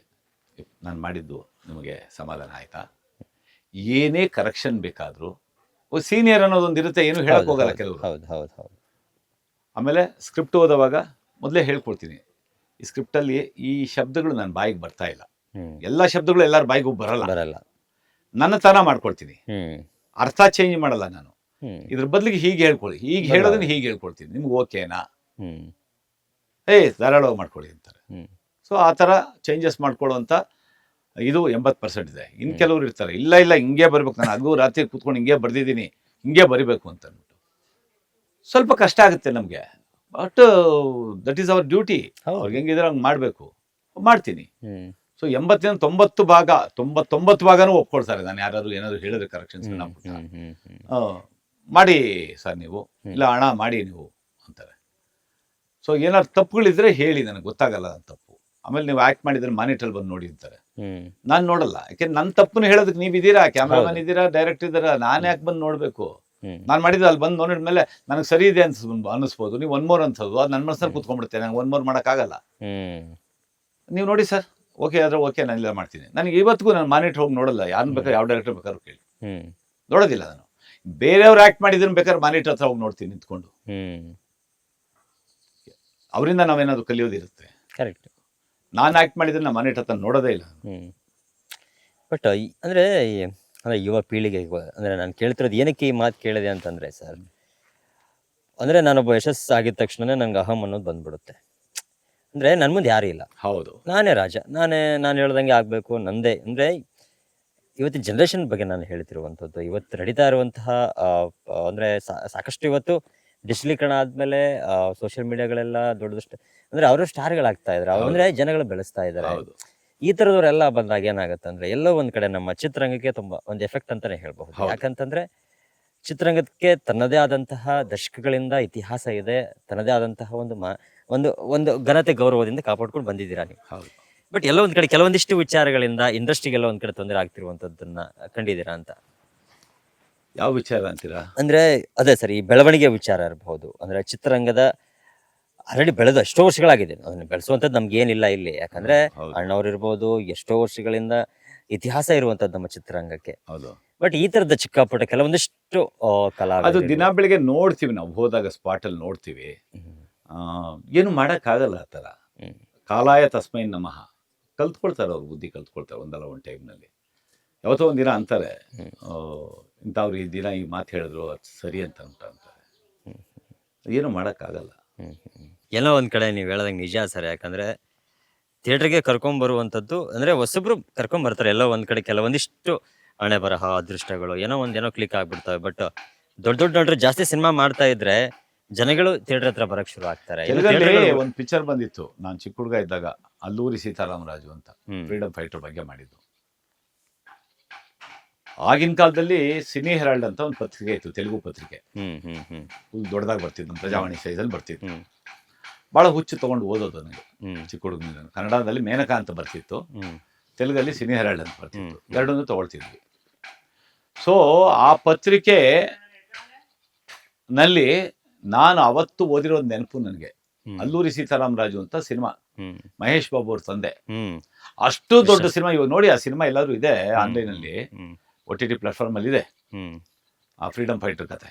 ನಾನು ಮಾಡಿದ್ದು ನಿಮಗೆ ಸಮಾಧಾನ ಆಯಿತಾ, ಏನೇ ಕರೆಕ್ಷನ್ ಬೇಕಾದರೂ ಸೀನಿಯರ್ ಅನ್ನೋದೊಂದು ಇರುತ್ತೆ, ಏನು ಹೇಳಕ್ಕೆ ಹೋಗಲ್ಲ ಕೆಲವರು. ಹೌದು ಹೌದು ಹೌದು. ಆಮೇಲೆ ಸ್ಕ್ರಿಪ್ಟ್ ಓದೋವಾಗ ಮೊದಲೇ ಹೇಳ್ಕೊಡ್ತೀನಿ, ಈ ಸ್ಕ್ರಿಪ್ಟಲ್ಲಿ ಈ ಶಬ್ದಗಳು ನನ್ನ ಬಾಯಿಗೆ ಬರ್ತಾ ಇಲ್ಲ, ಹ್ಮ್ ಎಲ್ಲ ಶಬ್ದಗಳು ಎಲ್ಲರ ಬಾಯಿಗೂ ಬರಲ್ಲ, ಬರಲ್ಲ. ನನ್ನ ತನ ಮಾಡ್ಕೊಳ್ತೀನಿ, ಹ್ಮ್ ಅರ್ಥ ಚೇಂಜ್ ಮಾಡಲ್ಲ ನಾನು. ಹ್ಮ್ ಇದ್ರ ಬದಲಿಗೆ ಹೀಗೆ ಹೇಳ್ಕೊಳ್ಳಿ, ಹೀಗೆ ಹೇಳೋದನ್ನ ಹೀಗೆ ಹೇಳ್ಕೊಡ್ತೀನಿ, ನಿಮ್ಗೆ ಓಕೆನಾ, ಹ್ಮ್ ಧಾರಾಳವಾಗಿ ಮಾಡ್ಕೊಳ್ಳಿ ಅಂತಾರೆ. ಹ್ಮ್ ಸೊ ಆ ಥರ ಚೇಂಜಸ್ ಮಾಡ್ಕೊಳ್ಳೋವಂಥ ಇದು 80% ಇದೆ. ಇನ್ನು ಕೆಲವರು ಇರ್ತಾರೆ, ಇಲ್ಲ ಹಿಂಗೆ ಬರಬೇಕು, ನಾನು ಅದು ರಾತ್ರಿ ಕೂತ್ಕೊಂಡು ಹಿಂಗೆ ಬರ್ದಿದ್ದೀನಿ, ಹಿಂಗೆ ಬರಿಬೇಕು ಅಂತ ಅಂದ್ಬಿಟ್ಟು. ಸ್ವಲ್ಪ ಕಷ್ಟ ಆಗುತ್ತೆ ನಮಗೆ, but that is our duty. ಹೌದು. ಅವ್ರಿಗೆ ಹೆಂಗಿದ್ರೆ ಹಂಗೆ ಮಾಡಬೇಕು, ಮಾಡ್ತೀನಿ. ಹ್ಮ್ ಸೊ 90 ಭಾಗ 99 ಭಾಗನೂ ಒಪ್ಕೊಳ್ತಾರೆ. ನಾನು ಯಾರಾದ್ರು ಏನಾದ್ರು ಹೇಳಿದ್ರೆ ಕರೆಕ್ಷನ್ಸ್ ಹ್ಮ್ ಮಾಡಿ ಸರ್ ನೀವು, ಇಲ್ಲ ಅಣ್ಣ ಮಾಡಿ ನೀವು ಅಂತಾರೆ. ಸೊ ಏನಾದ್ರು ತಪ್ಪುಗಳಿದ್ರೆ ಹೇಳಿ, ನನಗೆ ಗೊತ್ತಾಗಲ್ಲ ನನ್ನ ತಪ್ಪು. ಆಮೇಲೆ ನೀವು ಆ್ಯಕ್ಟ್ ಮಾಡಿದ್ರೆ ಮಾನಿಟ್ರಲ್ಲಿ ಬಂದು ನೋಡಿ ಅಂತಾರೆ. ಹ್ಮ್ ನಾನು ನೋಡಲ್ಲ, ಯಾಕೆಂದ್ರೆ ನನ್ನ ತಪ್ಪನ್ನು ಹೇಳೋದಕ್ಕೆ ನೀವಿದ್ದೀರಾ, ಕ್ಯಾಮ್ರಾಮನ್ ಹೌದು. ಇದ್ದೀರಾ, ಡೈರೆಕ್ಟರ್ ಇದ್ದೀರಾ, ನಾನು ಯಾಕೆ ಬಂದು ನೋಡಬೇಕು? ಹ್ಮ್ ನಾನು ಮಾಡಿದ್ದು ಅಲ್ಲಿ ಬಂದು ನೋಡಿದ್ಮೇಲೆ ನನಗೆ ಸರಿ ಇದೆ ಅನಿಸ್ಬೋದು, ನೀವು ಒನ್ ಮೋರ್ ಅನ್ಸೋದು, ಅದು ನನ್ನ ಮನಸ್ಸಲ್ಲಿ ಕೂತ್ಕೊಂಡ್ಬಿಡುತ್ತೆ, ನಂಗೆ ಒನ್ ಮೋರ್ ಮಾಡೋಕ್ಕಾಗಲ್ಲ. ಹ್ಮ್ ನೀವು ನೋಡಿ ಸರ್, ಓಕೆ ಆದರೆ ಓಕೆ, ನಾನು ಇಲ್ಲ ಮಾಡ್ತೀನಿ. ನನಗೆ ಇವತ್ತಿಗೂ ನಾನು ಮಾನಿಟ್ರ್ ಹೋಗಿ ನೋಡಲ್ಲ, ಯಾರನ್ನ ಬೇಕಾದ್ರೆ ಯಾವ ಡೈರೆಕ್ಟರ್ ಬೇಕಾದ್ರೂ ಕೇಳಿ, ಹ್ಮ್ ನೋಡೋದಿಲ್ಲ ನಾನು. ಬೇರೆಯವ್ರು ಆ್ಯಕ್ಟ್ ಮಾಡಿದ್ರು ಬೇಕಾದ್ರೆ ಮಾನಿಟ್ರ್ ಹತ್ರ ಹೋಗಿ ನೋಡ್ತೀನಿ ನಿಂತ್ಕೊಂಡು. ಹ್ಮ್ ಅವರಿಂದ ನಾವೇನಾದರೂ ಕಲಿಯೋದಿರುತ್ತೆ. ಕರೆಕ್ಟ್. ನಾನು ಆ್ಯಕ್ಟ್ ಮಾಡಿದ್ರೆ ನಾನು ಮಾನಿಟ್ರ್ ಹತ್ರ ನೋಡೋದೇ ಇಲ್ಲ. ಹ್ಮ್ ಬಟ್ ಅಂದ್ರೆ ಅಂದ್ರೆ ಯುವ ಪೀಳಿಗೆ ಅಂದ್ರೆ ನಾನು ಕೇಳ್ತಿರೋದು ಏನಕ್ಕೆ ಈ ಮಾತು ಕೇಳಿದೆ ಅಂತಂದ್ರೆ ಸರ್, ಅಂದ್ರೆ ನಾನೊಬ್ಬ ಯಶಸ್ಸಾಗಿದ ತಕ್ಷಣನೇ ನಂಗೆ ಅಹಂ ಅನ್ನೋದು ಬಂದ್ಬಿಡುತ್ತೆ. ಅಂದ್ರೆ ನನ್ನ ಮುಂದೆ ಯಾರೂ ಇಲ್ಲ, ಹೌದು, ನಾನೇ ರಾಜ, ನಾನು ಹೇಳ್ದಂಗೆ ಆಗಬೇಕು, ನಂದೇ. ಅಂದರೆ ಇವತ್ತಿನ ಜನ್ರೇಷನ್ ಬಗ್ಗೆ ನಾನು ಹೇಳ್ತಿರುವಂಥದ್ದು, ಇವತ್ತು ನಡೀತಾ ಇರುವಂತಹ ಅಂದರೆ ಸಾಕಷ್ಟು ಇವತ್ತು ಡಿಜಿಟಲೀಕರಣ ಆದಮೇಲೆ ಸೋಷಿಯಲ್ ಮೀಡಿಯಾಗಳೆಲ್ಲ ದೊಡ್ಡದಷ್ಟು ಅಂದರೆ ಅವರು ಸ್ಟಾರ್ಗಳಾಗ್ತಾ ಇದ್ದಾರೆ, ಅಂದರೆ ಜನಗಳು ಬೆಳೆಸ್ತಾ ಇದ್ದಾರೆ. ಹೌದು, ಈ ಥರದವರೆಲ್ಲ ಬಂದಾಗ ಏನಾಗುತ್ತೆ ಅಂದರೆ, ಎಲ್ಲೋ ಒಂದು ಕಡೆ ನಮ್ಮ ಚಿತ್ರರಂಗಕ್ಕೆ ತುಂಬ ಒಂದು ಎಫೆಕ್ಟ್ ಅಂತಲೇ ಹೇಳ್ಬಹುದು. ಹೌದು. ಯಾಕಂತಂದರೆ ಚಿತ್ರರಂಗಕ್ಕೆ ತನ್ನದೇ ಆದಂತಹ ದಶಕಗಳಿಂದ ಇತಿಹಾಸ ಇದೆ, ತನ್ನದೇ ಆದಂತಹ ಒಂದು ಒಂದು ಘನತೆ ಗೌರವದಿಂದ ಕಾಪಾಡ್ಕೊಂಡು ಬಂದಿದ್ದೀರಾ ನೀವು. ಹೌದು. ಬಟ್ ಎಲ್ಲೋ ಒಂದು ಕಡೆ ಕೆಲವೊಂದಿಷ್ಟು ವಿಚಾರಗಳಿಂದ ಇಂಡಸ್ಟ್ರಿಗೆಲ್ಲ ಒಂದು ಕಡೆ ತೊಂದರೆ ಆಗ್ತಿರುವಂಥದ್ದನ್ನ ಕಂಡಿದ್ದೀರಾ ಅಂತ? ಯಾವ ವಿಚಾರ ಅಂತೀರಾ? ಅಂದ್ರೆ ಅದೇ ಸರ್, ಈ ಬೆಳವಣಿಗೆ ವಿಚಾರ ಇರಬಹುದು. ಅಂದ್ರೆ ಚಿತ್ರರಂಗದ ಆಲ್ರೆಡಿ ಬೆಳೆದು ಎಷ್ಟೋ ವರ್ಷಗಳಾಗಿದೆ, ಅದನ್ನ ಬೆಳೆಸುವಂಥದ್ದು ನಮ್ಗೆ ಏನಿಲ್ಲ ಇಲ್ಲಿ. ಯಾಕಂದ್ರೆ ಹೌದು. ಅಣ್ಣವ್ರು ಇರ್ಬೋದು, ಎಷ್ಟೋ ವರ್ಷಗಳಿಂದ ಇತಿಹಾಸ ಇರುವಂಥದ್ದು ನಮ್ಮ ಚಿತ್ರರಂಗಕ್ಕೆ. ಹೌದು. ಬಟ್ ಈ ತರದ ಚಿಕ್ಕಪುಟ್ಟ ಕೆಲವೊಂದಿಷ್ಟು ಅದು ಕಲಾವಿದರು ದಿನ ಬೆಳಿಗ್ಗೆ ನೋಡ್ತೀವಿ, ನಾವು ಹೋದಾಗ ಸ್ಪಾಟಲ್ಲಿ ನೋಡ್ತೀವಿ. ಏನು ಮಾಡೋಕ್ಕಾಗಲ್ಲ ಆ ಥರ. ಕಾಲಾಯ ತಸ್ಮೈ ನಮಃ, ಕಲ್ತ್ಕೊಳ್ತಾರೆ ಅವ್ರು, ಬುದ್ಧಿ ಕಲ್ತ್ಕೊಳ್ತಾರೆ ಒಂದಲ್ಲ ಒಂದು ಟೈಮ್ನಲ್ಲಿ. ಯಾವತ್ತೋ ಒಂದು ದಿನ ಅಂತಾರೆ, ಇಂಥವ್ರು ಈ ದಿನ ಈ ಮಾತು ಹೇಳಿದ್ರು ಅದು ಸರಿ ಅಂತ ಅಂತಾರೆ. ಏನು ಮಾಡೋಕ್ಕಾಗಲ್ಲ. ಏನೋ ಒಂದು ಕಡೆ ನೀವು ಹೇಳೋದಂಗೆ ನಿಜ ಸರ್. ಯಾಕಂದ್ರೆ ಥಿಯೇಟ್ರಿಗೆ ಕರ್ಕೊಂಬರುವಂಥದ್ದು ಅಂದರೆ ಹೊಸಬ್ರು ಕರ್ಕೊಂಬರ್ತಾರೆ, ಎಲ್ಲೋ ಒಂದು ಕಡೆ ಕೆಲವೊಂದಿಷ್ಟು ಹಣೆ ಬರಹ ಅದೃಷ್ಟಗಳು ಏನೋ ಕ್ಲಿಕ್ ಆಗ್ಬಿಡ್ತವೆ. ಬಟ್ ದೊಡ್ಡ ನಟರು ಜಾಸ್ತಿ ಸಿನಿಮಾ ಮಾಡ್ತಾ ಇದ್ರೆ ಜನಗಳು ಥಿಯೇಟರ್ ಹತ್ರ ಬರಕ್ ಶುರು ಆಗ್ತಾರೆ. ಇನ್ನು ತೆಲುಗಲ್ಲಿ theatreಗಳು- ಒಂದು ಪಿಕ್ಚರ್ ಬಂದಿತ್ತು, ನಾನು ಚಿಕ್ಕ ಹುಡುಗ ಇದ್ದಾಗ, ಅಲ್ಲೂರಿ ಸೀತಾರಾಮರಾಜು ಅಂತ, ಫ್ರೀಡಮ್ ಫೈಟರ್ ಬಗ್ಗೆ ಮಾಡಿದ್ದು. ಆಗಿನ ಕಾಲದಲ್ಲಿ ಸಿನಿ ಹೆರಾಲ್ಡ್ ಅಂತ ಒಂದು ಪತ್ರಿಕೆ ಇತ್ತು, ತೆಲುಗು ಪತ್ರಿಕೆ. ಫುಲ್ ದೊಡ್ಡದಾಗಿ ಬರ್ತಿದ್ದು, ನಮ್ಮ ಪ್ರಜಾವಾಣಿ ಸೈಜಲ್ಲಿ ಬರ್ತಿತ್ತು. ಭಾಳ ಹುಚ್ಚು ತೊಗೊಂಡು ಓದೋದು ನನಗೆ ಚಿಕ್ಕ ಹುಡುಗನಿಂದ. ಕನ್ನಡದಲ್ಲಿ ಮೇನಕಾ ಅಂತ ಬರ್ತಿತ್ತು, ತೆಲುಗಲ್ಲಿ ಸಿನಿ ಹೆರಾಲ್ಡ್ ಅಂತ ಬರ್ತಿತ್ತು. ಎರಡನ್ನೂ ತೊಗೊಳ್ತಿದ್ವಿ. ಸೊ ಆ ಪತ್ರಿಕೆ ನಲ್ಲಿ ನಾನು ಅವತ್ತು ಓದಿರೋದು ನೆನಪು ನನಗೆ. ಅಲ್ಲೂರಿ ಸೀತಾರಾಮರಾಜು ಅಂತ ಸಿನಿಮಾ, ಮಹೇಶ್ ಬಾಬು ಅವ್ರ ತಂದೆ. ಅಷ್ಟು ದೊಡ್ಡ ಸಿನಿಮಾ. ಇವಾಗ ನೋಡಿ, ಆ ಸಿನಿಮಾ ಎಲ್ಲಾದ್ರೂ ಇದೆ ಆನ್ಲೈನಲ್ಲಿ, OTT ಪ್ಲಾಟ್ಫಾರ್ಮ್ ಅಲ್ಲಿ ಇದೆ, ಆ ಫ್ರೀಡಮ್ ಫೈಟರ್ ಕತೆ.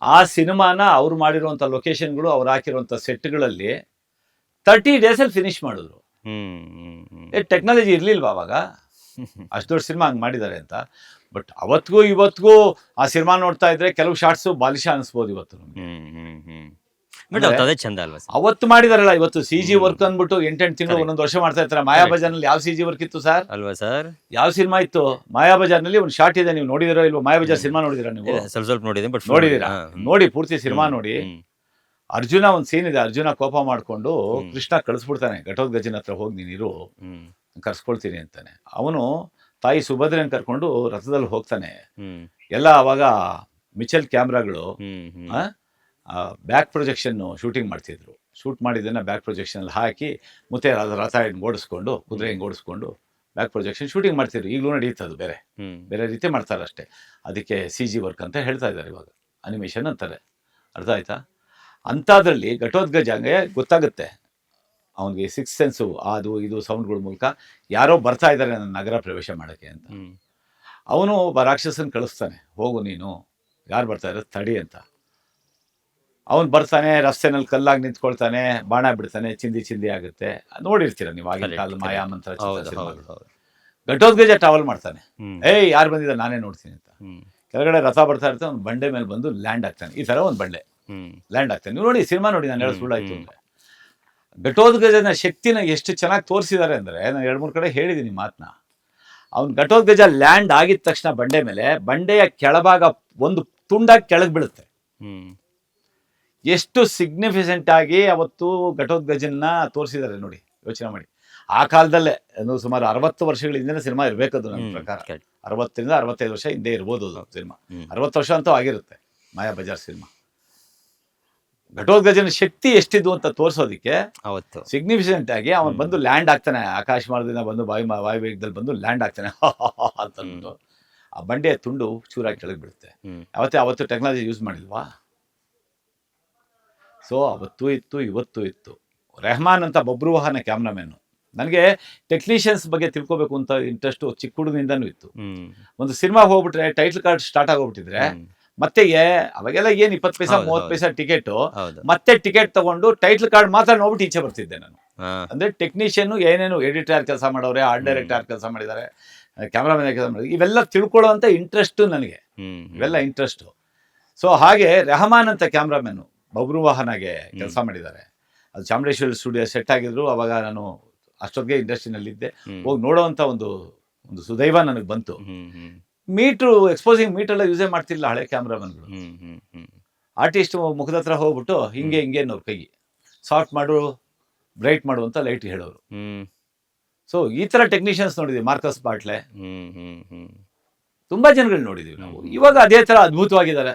ಆ ಸಿನಿಮಾನ ಅವ್ರು ಮಾಡಿರುವಂಥ ಲೊಕೇಶನ್ಗಳು, ಅವ್ರು ಹಾಕಿರುವಂಥ ಸೆಟ್ಗಳಲ್ಲಿ 30 ಡೇಸಲ್ಲಿ ಫಿನಿಶ್ ಮಾಡಿದ್ರು. ಟೆಕ್ನಾಲಜಿ ಇರ್ಲಿಲ್ವಾ ಅವಾಗ? ಅಷ್ಟು ದೊಡ್ಡ ಸಿನಿಮಾ ಹಂಗೆ ಮಾಡಿದ್ದಾರೆ ಅಂತ. ಬಟ್ ಅವತ್ತಿಗೂ ಇವತ್ತಿಗೂ ಆ ಸಿನಿಮಾ ನೋಡ್ತಾ ಇದ್ರೆ ಕೆಲವು ಶಾರ್ಟ್ಸ್ ಬಾಲಿಶ ಅನಿಸ್ಬೋದು ಇವತ್ತು ನಮ್ಗೆ. ಬಟ್ ಅದೇ ಚಂದ ಅಲ್ವಾ ಸರ್? ಅವತ್ತು ಮಾಡಿದಾರಲ್ಲ, ಇವತ್ತು CG ವರ್ಕ್ ಅಂದ್ಬಿಟ್ಟು 8 ತಿಂಗಳು ಒಂದೊಂದು ವರ್ಷ ಮಾಡ್ತಾ ಇರ್ತಾರೆ. ಮಾಯಾಬಜಾರ್ನಲ್ಲಿ ಯಾವ CG ವರ್ಕ್ ಇತ್ತು ಸರ್? ಅಲ್ವಾ ಸರ್? ಯಾವ ಸಿನಿಮಾ ಇತ್ತು? ಮಾಯಾಬಜಾರ್ನಲ್ಲಿ ಒಂದು ಶಾರ್ಟ್ ಇದೆ, ನೀವು ನೋಡಿದಿರೋ ಇಲ್ವೋ? ಮಾಯಾಬಜಾರ್ ಸಿನಿಮಾ ನೋಡಿದಿರಾ ನೀವು? ಸ್ವಲ್ಪ ಸ್ವಲ್ಪ ನೋಡಿದೆ, ಬಟ್ ನೋಡಿದೀರಾ? ನೋಡಿ, ಪೂರ್ತಿ ಸಿನಿಮಾ ನೋಡಿ. ಅರ್ಜುನ ಒಂದು ಸೀನ್ ಇದೆ, ಅರ್ಜುನ ಕೋಪ ಮಾಡ್ಕೊಂಡು ಕೃಷ್ಣ ಕಳಿಸ್ಬಿಡ್ತಾನೆ, ಘಟೋತ್ಕಚನ ಹತ್ರ ಹೋಗಿ ನೀನಿರು, ಕರ್ಸ್ಕೊಳ್ತೀನಿ ಅಂತಾನೆ. ಅವನು ತಾಯಿ ಸುಭದ್ರನ್ ಕರ್ಕೊಂಡು ರಥದಲ್ಲಿ ಹೋಗ್ತಾನೆ. ಎಲ್ಲ ಅವಾಗ ಮಿಚೆಲ್ ಕ್ಯಾಮ್ರಾಗಳು ಬ್ಯಾಕ್ ಪ್ರೊಜೆಕ್ಷನ್ ಶೂಟಿಂಗ್ ಮಾಡ್ತಿದ್ರು. ಶೂಟ್ ಮಾಡಿದ್ದನ್ನ ಬ್ಯಾಕ್ ಪ್ರೊಜೆಕ್ಷನ್ ಅಲ್ಲಿ ಹಾಕಿ ಮತ್ತೆ ರಥ ಓಡಿಸ್ಕೊಂಡು, ಕುದುರೆ ಹಿಂಗೆ ಓಡಿಸ್ಕೊಂಡು ಬ್ಯಾಕ್ ಪ್ರೊಜೆಕ್ಷನ್ ಶೂಟಿಂಗ್ ಮಾಡ್ತಿದ್ರು. ಈಗಲೂ ನಡೀತದು, ಬೇರೆ ಬೇರೆ ರೀತಿ ಮಾಡ್ತಾರೆ ಅಷ್ಟೇ. ಅದಕ್ಕೆ CG ವರ್ಕ್ ಅಂತ ಹೇಳ್ತಾ ಇದ್ದಾರೆ, ಇವಾಗ ಅನಿಮೇಷನ್ ಅಂತಾರೆ. ಅರ್ಥ ಆಯ್ತಾ? ಅಂಥದ್ರಲ್ಲಿ ಘಟೋತ್ಕಚಂಗೆ ಗೊತ್ತಾಗುತ್ತೆ, ಅವನಿಗೆ 6th ಸೆನ್ಸು, ಅದು ಇದು ಸೌಂಡ್ಗಳ ಮೂಲಕ ಯಾರೋ ಬರ್ತಾ ಇದ್ದಾರೆ ನನ್ನ ನಗರ ಪ್ರವೇಶ ಮಾಡೋಕ್ಕೆ ಅಂತ. ಅವನು ಒಬ್ಬ ರಾಕ್ಷಸನ್ ಕಳಿಸ್ತಾನೆ, ಹೋಗು ನೀನು, ಯಾರು ಬರ್ತಾ ಇರೋದು ತಡಿ ಅಂತ. ಅವನು ಬರ್ತಾನೆ, ರಸ್ತೆನಲ್ಲಿ ಕಲ್ಲಾಗಿ ನಿಂತ್ಕೊಳ್ತಾನೆ, ಬಾಣ ಬಿಡ್ತಾನೆ, ಚಿಂದಿ ಆಗುತ್ತೆ. ನೋಡಿರ್ತೀರ ನೀವು ಆಗಿನ ಕಾಲದ ಮಾಯಾಮಂತ್ರ. ಘಟೋತ್ಕಚ ಟ್ರಾವೆಲ್ ಮಾಡ್ತಾನೆ, ಏಯ್ ಯಾರು ಬಂದಿದ್ದಾರೆ ನಾನೇ ನೋಡ್ತೀನಿ ಅಂತ. ಕೆಳಗಡೆ ರಥ ಬರ್ತಾ ಇರ್ತಾನೆ, ಒಂದು ಬಂಡೆ ಮೇಲೆ ಬಂದು ಲ್ಯಾಂಡ್ ಆಗ್ತಾನೆ. ಈ ಥರ ಒಂದು ಬಂಡೆ ಲ್ಯಾಂಡ್ ಆಗ್ತಾನೆ. ನೀವು ನೋಡಿ ಸಿನಿಮಾ ನೋಡಿ, ನಾನು ಹೇಳೋದು ಸುಳ್ಳಾಯ್ತು ಅಂದರೆ. ಘಟೋತ್ಕಚನ ಶಕ್ತಿನ ಎಷ್ಟು ಚೆನ್ನಾಗಿ ತೋರಿಸಿದ್ದಾರೆ ಅಂದರೆ, ನಾನು 2-3 ಕಡೆ ಹೇಳಿದ್ದೀನಿ ಮಾತನ್ನ. ಅವ್ನು ಘಟೋತ್ಕಚ ಲ್ಯಾಂಡ್ ಆಗಿದ ತಕ್ಷಣ ಬಂಡೆ ಮೇಲೆ, ಬಂಡೆಯ ಕೆಳಭಾಗ ಒಂದು ತುಂಡಾಗಿ ಕೆಳಗೆ ಬೀಳುತ್ತೆ. ಎಷ್ಟು ಸಿಗ್ನಿಫಿಸೆಂಟ್ ಆಗಿ ಅವತ್ತು ಘಟೋತ್ಕಚನ್ನ ತೋರಿಸಿದ್ದಾರೆ ನೋಡಿ, ಯೋಚನೆ ಮಾಡಿ. ಆ ಕಾಲದಲ್ಲೇ ಸುಮಾರು 60 ವರ್ಷಗಳ ಹಿಂದಿನ ಸಿನಿಮಾ ಇರಬೇಕದು ನನ್ನ ಪ್ರಕಾರ. 60ರಿಂದ 65 ವರ್ಷ ಹಿಂದೆ ಇರ್ಬೋದು ಅದು ಸಿನಿಮಾ. 60 ವರ್ಷ ಅಂತೂ ಆಗಿರುತ್ತೆ ಮಾಯಾಬಜಾರ್ ಸಿನಿಮಾ. ಘಟೋತ್ಕಚನ ಶಕ್ತಿ ಎಷ್ಟಿದ್ದು ಅಂತ ತೋರಿಸೋದಕ್ಕೆ ಅವತ್ತು ಸಿಗ್ನಿಫಿಸೆಂಟ್ ಆಗಿ ಅವನು ಬಂದು ಲ್ಯಾಂಡ್ ಆಗ್ತಾನೆ, ಆಕಾಶ ಮಾರ್ಗದಿಂದ ಬಂದು ವಾಯುವೇಗದಲ್ಲಿ ಬಂದು ಲ್ಯಾಂಡ್ ಆಗ್ತಾನೆ ಅಂತಂದು ಆ ಬಂಡೆಯ ತುಂಡು ಚೂರಾಗಿ ಕೆಳಗೆ ಬಿಡುತ್ತೆ. ಅವತ್ತು ಟೆಕ್ನಾಲಜಿ ಯೂಸ್ ಮಾಡಿಲ್ವಾ? ಸೊ ಅವತ್ತು ಇತ್ತು, ಇವತ್ತು ಇತ್ತು. ರೆಹಮಾನ್ ಅಂತ ಬಬ್ರುವಾಹನ ಕ್ಯಾಮ್ರಾಮ್ಯಾನು. ನನಗೆ ಟೆಕ್ನಿಷಿಯನ್ಸ್ ಬಗ್ಗೆ ತಿಳ್ಕೊಬೇಕು ಅಂತ ಇಂಟ್ರೆಸ್ಟು ಚಿಕ್ಕ ಹುಡುಗನಿಂದನೂ ಇತ್ತು. ಒಂದು ಸಿನಿಮಾ ಹೋಗ್ಬಿಟ್ರೆ ಟೈಟ್ಲ್ ಕಾರ್ಡ್ ಸ್ಟಾರ್ಟ್ ಆಗೋಗ್ಬಿಟ್ಟಿದ್ರೆ ಮತ್ತೆ ಅವಾಗೆಲ್ಲ ಏನು 20 ಪೈಸಾ 30 ಪೈಸಾ ಟಿಕೆಟು, ಮತ್ತೆ ಟಿಕೆಟ್ ತಗೊಂಡು ಟೈಟ್ಲ್ ಕಾರ್ಡ್ ಮಾತ್ರ ನೋಡ್ಬಿಟ್ಟು ಈಚೆ ಬರ್ತಿದ್ದೆ ನಾನು. ಅಂದರೆ ಟೆಕ್ನಿಷಿಯನ್ ಏನೇನು ಎಡಿಟರ್ ಯಾರು ಕೆಲಸ ಮಾಡೋರೆ, ಆರ್ಟ್ ಡೈರೆಕ್ಟರ್ ಯಾರು ಕೆಲಸ ಮಾಡಿದ್ದಾರೆ, ಕ್ಯಾಮ್ರಾಮನ್ ಕೆಲಸ ಮಾಡಿದ್ದಾರೆ, ಇವೆಲ್ಲ ತಿಳ್ಕೊಳ್ಳೋ ಅಂತ ಇಂಟ್ರೆಸ್ಟು ನನಗೆ, ಇವೆಲ್ಲ ಇಂಟ್ರೆಸ್ಟು. ಸೊ ಹಾಗೆ ರೆಹಮಾನ್ ಅಂತ ಕ್ಯಾಮ್ರಾಮ್ಯಾನು ಬಬ್ರುವಾಹನಗೆ ಕೆಲಸ ಮಾಡಿದ್ದಾರೆ. ಅದು ಚಾಮರೇಶ್ವರಿ ಸ್ಟುಡಿಯೋ ಸೆಟ್ ಆಗಿದ್ರು. ಅವಾಗ ನಾನು ಅಷ್ಟೊತ್ತಿಗೆ ಇಂಡಸ್ಟ್ರಿನಲ್ಲಿದ್ದೆ. ಹೋಗಿ ನೋಡೋವಂಥ ಒಂದು ಸುದೈವ ನನಗೆ ಬಂತು. ಮೀಟ್ರು ಎಕ್ಸ್ಪೋಸಿಂಗ್ ಮೀಟೆಲ್ಲ ಯೂಸೇ ಮಾಡ್ತಿಲ್ಲ ಹಳೆ ಕ್ಯಾಮ್ರಾಮನ್ಗಳು. ಆರ್ಟಿಸ್ಟ್ ಮುಖದ ಹತ್ರ ಹೋಗ್ಬಿಟ್ಟು ಹಿಂಗೆ ಅನ್ನೋರು ಕೈಗೆ ಸಾಫ್ಟ್ ಮಾಡು, ಬ್ರೈಟ್ ಮಾಡು ಅಂತ ಲೈಟ್ ಹೇಳೋರು. ಸೊ ಈ ಥರ ಟೆಕ್ನಿಷಿಯನ್ಸ್ ನೋಡಿದ್ವಿ. ಮಾರ್ಕಸ್ ಬಾಟ್ಲೆ, ತುಂಬ ಜನಗಳು ನೋಡಿದ್ದೀವಿ ನಾವು. ಇವಾಗ ಅದೇ ಥರ ಅದ್ಭುತವಾಗಿದ್ದಾರೆ,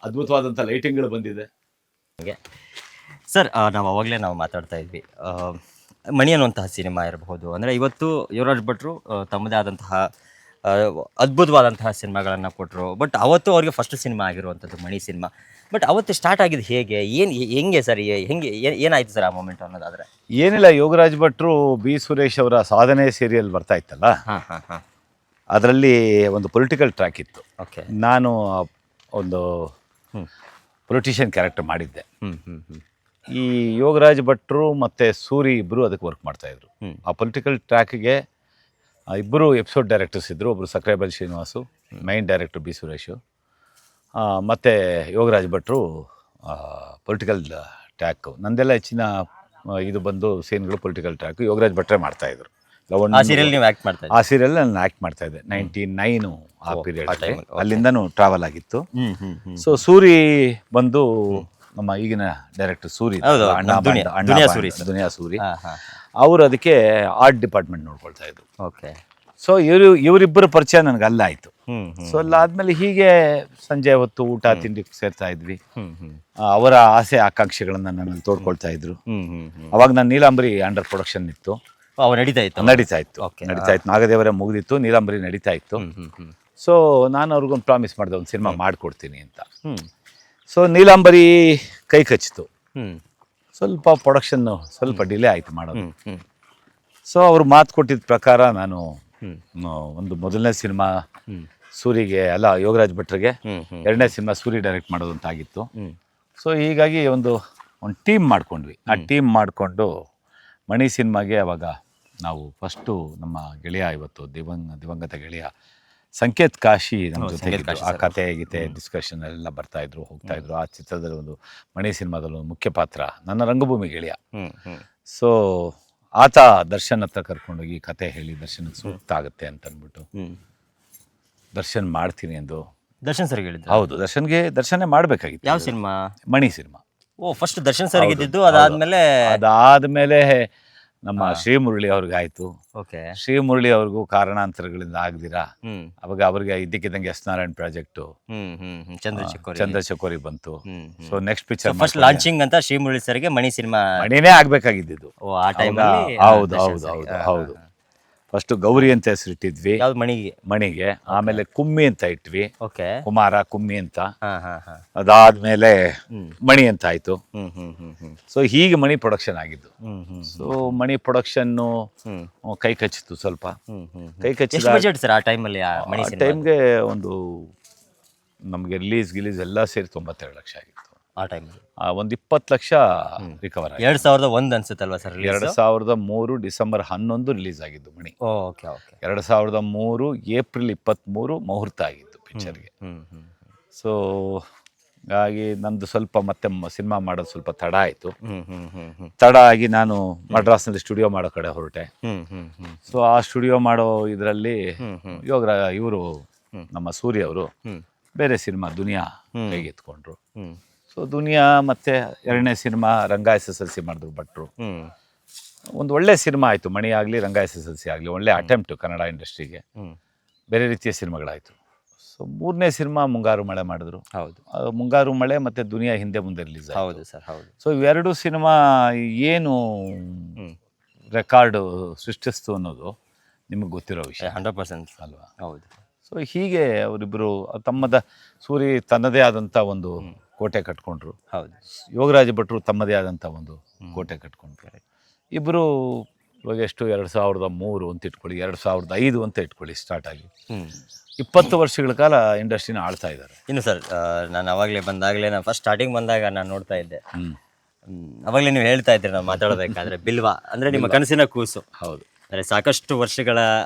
ಅದ್ಭುತವಾದಂಥ ಲೈಟಿಂಗ್ಗಳು ಬಂದಿದೆ. ಸರ್, ನಾವು ಮಾತಾಡ್ತಾ ಇದ್ವಿ, ಮಣಿ ಅನ್ನುವಂತಹ ಸಿನಿಮಾ ಇರಬಹುದು. ಅಂದರೆ ಇವತ್ತು ಯುವರಾಜ್ ಭಟ್ರು ತಮ್ಮದೇ ಆದಂತಹ ಅದ್ಭುತವಾದಂತಹ ಸಿನಿಮಾಗಳನ್ನು ಕೊಟ್ಟರು. ಬಟ್ ಅವತ್ತು ಅವ್ರಿಗೆ ಫಸ್ಟ್ ಸಿನಿಮಾ ಆಗಿರುವಂಥದ್ದು ಮಣಿ ಸಿನಿಮಾ. ಬಟ್ ಅವತ್ತು ಸ್ಟಾರ್ಟ್ ಆಗಿದ್ದು ಹೇಗೆ, ಹೆಂಗೆ ಸರ್, ಏನಾಯ್ತು ಸರ್ ಆ ಮೂಮೆಂಟ್ ಅನ್ನೋದಾದರೆ? ಏನಿಲ್ಲ, ಯೋಗರಾಜ್ ಭಟ್ರು ಬಿ ಸುರೇಶ್ ಅವರ ಸಾಧನೆ ಸೀರಿಯಲ್ ಬರ್ತಾ ಇತ್ತಲ್ಲ, ಅದರಲ್ಲಿ ಒಂದು ಪೊಲಿಟಿಕಲ್ ಟ್ರ್ಯಾಕ್ ಇತ್ತು. ಓಕೆ. ನಾನು ಒಂದು ಪೊಲಿಟಿಷಿಯನ್ ಕ್ಯಾರೆಕ್ಟರ್ ಮಾಡಿದ್ದೆ. ಈ ಯೋಗರಾಜ್ ಭಟ್ರು ಮತ್ತು ಸೂರಿ ಇಬ್ಬರು ಅದಕ್ಕೆ ವರ್ಕ್ ಮಾಡ್ತಾಯಿದ್ರು. ಆ ಪೊಲಿಟಿಕಲ್ ಟ್ರ್ಯಾಕ್ಗೆ ಇಬ್ಬರು ಎಪಿಸೋಡ್ ಡೈರೆಕ್ಟರ್ಸ್ ಇದ್ದರು. ಒಬ್ಬರು Sakrebail Srinivas, main director B Suresh, ಮತ್ತು ಯೋಗರಾಜ್ ಭಟ್ರು ಪೊಲಿಟಿಕಲ್ ಟ್ರ್ಯಾಕು. ನಂದೆಲ್ಲ ಹೆಚ್ಚಿನ ಇದು ಬಂದು ಸೀನ್ಗಳು ಪೊಲಿಟಿಕಲ್ ಟ್ರ್ಯಾಕು ಯೋಗರಾಜ್ ಭಟ್ರೆ ಮಾಡ್ತಾಯಿದ್ರು. ಆ ಸೀರಿಯಲ್ ನೀವು ಆ್ಯಕ್ಟ್ ಮಾಡ್ತಾ ಇದ್ರಿ? ಆ ಸೀರಿಯಲ್ ನಾನು ಆ್ಯಕ್ಟ್ ಮಾಡ್ತಾಯಿದ್ದೆ 99 ಆ ಪೀರಿಯಡ್. ಅಲ್ಲಿಂದನೂ ಟ್ರಾವೆಲ್ ಆಗಿತ್ತು. ಸೊ ಸೂರಿ ಬಂದು ನಮ್ಮ ಈಗಿನ ಡೈರೆಕ್ಟರ್ ಸೂರಿ ಹೌದು, ನಮ್ಮ ದುನಿಯಾ ಸೂರಿ ಸರ್. ದುನಿಯಾ ಸೂರಿ ಹಾ ಹಾ ಅವರು ಅದಕ್ಕೆ ಆರ್ಟ್ ಡಿಪಾರ್ಟ್ಮೆಂಟ್ ನೋಡ್ಕೊಳ್ತಾ ಇದ್ರು. ಓಕೆ. ಸೊ ಇವರಿಬ್ಬರ ಪರಿಚಯ ನನಗೆ ಅಲ್ಲಾಯಿತು. ಸೊ ಅಲ್ಲ ಆದ್ಮೇಲೆ ಹೀಗೆ ಸಂಜೆ ಹೊತ್ತು ಊಟ ತಿಂಡಿ ಸೇರ್ತಾ ಇದ್ವಿ. ಅವರ ಆಸೆ ಆಕಾಂಕ್ಷೆಗಳನ್ನ ನನ್ನಲ್ಲಿ ತೋಡ್ಕೊಳ್ತಾ ಇದ್ರು. ಅವಾಗ ನಾನು ನೀಲಾಂಬರಿ ಅಂಡರ್ ಪ್ರೊಡಕ್ಷನ್ ಇತ್ತು, ನಡೀತಾ ಇತ್ತು. ನಡೀತಾ ಇತ್ತು. ನಾಗದೇವರೇ ಮುಗಿದಿತ್ತು, ನೀಲಾಂಬರಿ ನಡೀತಾ ಇತ್ತು. ಸೊ ನಾನು ಅವ್ರಿಗೊಂದು ಪ್ರಾಮಿಸ್ ಮಾಡಿದೆ, ಒಂದು ಸಿನಿಮಾ ಮಾಡಿಕೊಡ್ತೀನಿ ಅಂತ. ಸೊ ನೀಲಾಂಬರಿ ಕೈ ಕಚ್ಚಿತು, ಸ್ವಲ್ಪ ಪ್ರೊಡಕ್ಷನ್ ಸ್ವಲ್ಪ ಡಿಲೇ ಆಯ್ತು ಮಾಡೋದು. ಸೊ ಅವ್ರು ಮಾತು ಕೊಟ್ಟಿದ್ದ ಪ್ರಕಾರ ನಾನು ಒಂದು ಮೊದಲನೇ ಸಿನಿಮಾ ಸೂರಿಗೆ ಅಲ್ಲ ಯೋಗರಾಜ್ ಭಟ್ರಿಗೆ, ಎರಡನೇ ಸಿನಿಮಾ ಸೂರಿ ಡೈರೆಕ್ಟ್ ಮಾಡೋದು ಅಂತ ಆಗಿತ್ತು. ಸೊ ಹೀಗಾಗಿ ಒಂದು ಟೀಮ್ ಮಾಡ್ಕೊಂಡ್ವಿ. ಆ ಟೀಮ್ ಮಾಡಿಕೊಂಡು ಮಣಿ ಸಿನಿಮಾಗೆ ಅವಾಗ ನಾವು ಫಸ್ಟು ನಮ್ಮ ಗೆಳೆಯ, ಇವತ್ತು ದಿವಂಗತ ಗೆಳೆಯ ಸಂಕೇತ್ ಕಾಶಿ ನಮ್ಮ ಜೊತೆ ಆ ಕತೆ ಗೀತೆ ಡಿಸ್ಕಷನ್ ಎಲ್ಲ ಬರ್ತಾ ಇದ್ರು, ಹೋಗ್ತಾ ಇದ್ರು. ಆ ಚಿತ್ರದಲ್ಲಿ ಒಂದು ಮಣಿ ಸಿನಿಮಾದಲ್ಲಿ ಒಂದು ಮುಖ್ಯ ಪಾತ್ರ ನನ್ನ ರಂಗಭೂಮಿ ಗೆಳೆಯ. ಸೊ ಆತ ದರ್ಶನ್ ಹತ್ರ ಕರ್ಕೊಂಡೋಗಿ ಕತೆ ಹೇಳಿ ದರ್ಶನಕ್ಕೆ ಸೂಕ್ತ ಆಗುತ್ತೆ ಅಂತ ಅಂದ್ಬಿಟ್ಟು ದರ್ಶನ್ ಮಾಡ್ತೀನಿ ಎಂದು ದರ್ಶನ್ ಸರ್ ಹೇಳಿದ್ರು. ಹೌದು, ದರ್ಶನೇ ಮಾಡಬೇಕಾಗಿತ್ತು. ಯಾವ ಸಿನಿಮಾ? ಮಣಿ ಸಿನಿಮಾ. ಫಸ್ಟ್ ದರ್ಶನ್ ಸರ್ ಇದ್ದಿದ್ದು, ಅದಾದ್ಮೇಲೆ ನಮ್ಮ ಶ್ರೀಮುರಳಿ ಅವ್ರಿಗಾಯ್ತು. ಓಕೆ. ಶ್ರೀಮುರಳಿ ಅವ್ರಿಗೂ ಕಾರಣಾಂತರಗಳಿಂದ ಆಗದಿರಾ ಅವಾಗ ಅವ್ರಿಗೆ ಇದ್ದಕ್ಕಿದ್ದಂಗೆ ಎಸ್ ನಾರಾಯಣ್ ಪ್ರಾಜೆಕ್ಟು ಚಂದ್ರಚಕೋರಿ ಬಂತು. So next picture first launching ಅಂತ ಶ್ರೀಮುರಳಿ ಸರ್ಗೆ ಮಣಿ ಸಿನಿಮಾ ಮಣಿನೇ ಆಗ್ಬೇಕಾಗಿದ್ದು. ಆ ಟೈಮಲ್ಲಿ. ಹೌದು. ಫಸ್ಟ್ ಗೌರಿ ಅಂತ ಹೆಸರಿಟ್ಟಿದ್ವಿ ಮಣಿಗೆ. ಆಮೇಲೆ ಕುಮ್ಮಿ ಅಂತ ಇಟ್ವಿ, ಕುಮಾರ ಕುಮ್ಮಿ ಅಂತ. ಅದಾದ್ಮೇಲೆ ಮಣಿ ಅಂತ ಆಯ್ತು. ಸೊ ಹೀಗೆ ಮಣಿ ಪ್ರೊಡಕ್ಷನ್ ಆಗಿದ್ದು. ಸೊ ಮಣಿ ಪ್ರೊಡಕ್ಷನ್ ಕೈ ಕಚ್ಚಿತು ಸ್ವಲ್ಪ. ಕೈ ಕಚ್ಚಿದ ಟೈಮ್ಗೆ ಒಂದು ನಮ್ಗೆ ರಿಲೀಸ್ ಎಲ್ಲ ಸೇರಿ 92 ಲಕ್ಷ ಆಗಿತ್ತು ಆ ಟೈಮಲ್ಲಿ. ಒಂದು 20 ಲಕ್ಷ ರಿಕವರ್ ಆಗಿ 2001 ಅನ್ಸುತ್ತಲ್ವಾ ಸರ್? 2003 ಡಿಸೆಂಬರ್ 11 ರಿಲೀಸ್ ಆಗಿದ್ದು ಮಣಿ. 2003 ಏಪ್ರಿಲ್ 23 ಮುಹೂರ್ತ ಆಗಿದ್ದು ಪಿಕ್ಚರ್ಗೆ. ಸೊ ಹಾಗಾಗಿ ನಂದು ಸ್ವಲ್ಪ ಮತ್ತೆ ಸಿನಿಮಾ ಮಾಡೋದು ಸ್ವಲ್ಪ ತಡ ಆಯಿತು. ತಡ ಆಗಿ ನಾನು ಮಡ್ರಾಸ್ನಲ್ಲಿ ಸ್ಟುಡಿಯೋ ಮಾಡೋ ಕಡೆ ಹೊರಟೆ. ಸೊ ಆ ಸ್ಟುಡಿಯೋ ಮಾಡೋ ಇದರಲ್ಲಿ ಇವರು ನಮ್ಮ ಸೂರ್ಯ ಅವರು ಬೇರೆ ಸಿನಿಮಾ ದುನಿಯಾ ಕೈಗೆ ಎತ್ಕೊಂಡ್ರು. ಸೊ ದುನಿಯಾ ಮತ್ತೆ ಎರಡನೇ ಸಿನಿಮಾ ರಂಗ SSLC ಮಾಡಿದ್ರು ಭಟ್ರು. ಒಂದು ಒಳ್ಳೆ ಸಿನಿಮಾ ಆಯಿತು, ಮಣಿ ಆಗಲಿ ರಂಗ SSLC ಆಗಲಿ ಒಳ್ಳೆ ಅಟೆಂಪ್ಟ್ ಕನ್ನಡ ಇಂಡಸ್ಟ್ರಿಗೆ. ಬೇರೆ ರೀತಿಯ ಸಿನಿಮಾಗಳಾಯಿತು. ಸೊ ಮೂರನೇ ಸಿನಿಮಾ ಮುಂಗಾರು ಮಳೆ ಮಾಡಿದ್ರು. ಹೌದು, ಮುಂಗಾರು ಮಳೆ ಮತ್ತು ದುನಿಯಾ ಹಿಂದೆ ಮುಂದೆ ರಿಲೀಸ್ ಆಯಿತು. ಹೌದು ಸರ್, ಹೌದು. ಸೊ ಇವೆರಡು ಸಿನಿಮಾ ಏನು ರೆಕಾರ್ಡು ಸೃಷ್ಟಿಸ್ತು ಅನ್ನೋದು ನಿಮಗೆ ಗೊತ್ತಿರೋ ವಿಷಯ. 100% ಅಲ್ವಾ? ಹೌದು. ಸೊ ಹೀಗೆ ಅವರಿಬ್ಬರು ಸೂರಿ ತನ್ನದೇ ಆದಂಥ ಒಂದು ಕೋಟೆ ಕಟ್ಕೊಂಡ್ರು. ಹೌದು. ಯೋಗರಾಜ ಭಟ್ರು ತಮ್ಮದೇ ಆದಂಥ ಒಂದು ಕೋಟೆ ಕಟ್ಕೊಂಡ್ರು. ಇಬ್ಬರು ಇವಾಗ ಎಷ್ಟು 2003 ಅಂತ ಇಟ್ಕೊಳ್ಳಿ, 2005 ಅಂತ ಇಟ್ಕೊಳ್ಳಿ ಸ್ಟಾರ್ಟ್ ಆಗಿ 20 ವರ್ಷಗಳ ಕಾಲ ಇಂಡಸ್ಟ್ರಿನ ಆಳ್ತಾ ಇದ್ದಾರೆ. ಇನ್ನು ಸರ್, ನಾನು ಅವಾಗಲೇ ನಾನು ಫಸ್ಟ್ ಸ್ಟಾರ್ಟಿಂಗ್ ಬಂದಾಗ ನಾನು ನೋಡ್ತಾ ಇದ್ದೆ. ಅವಾಗಲೇ ನೀವು ಹೇಳ್ತಾ ಇದ್ರಿ ನಾವು ಮಾತಾಡಬೇಕಾದ್ರೆ ಬಿಲ್ವಾ ಅಂದರೆ ನಿಮ್ಮ ಕನಸಿನ ಕೂಸು. ಹೌದು. ಅಂದರೆ ಸಾಕಷ್ಟು ವರ್ಷಗಳ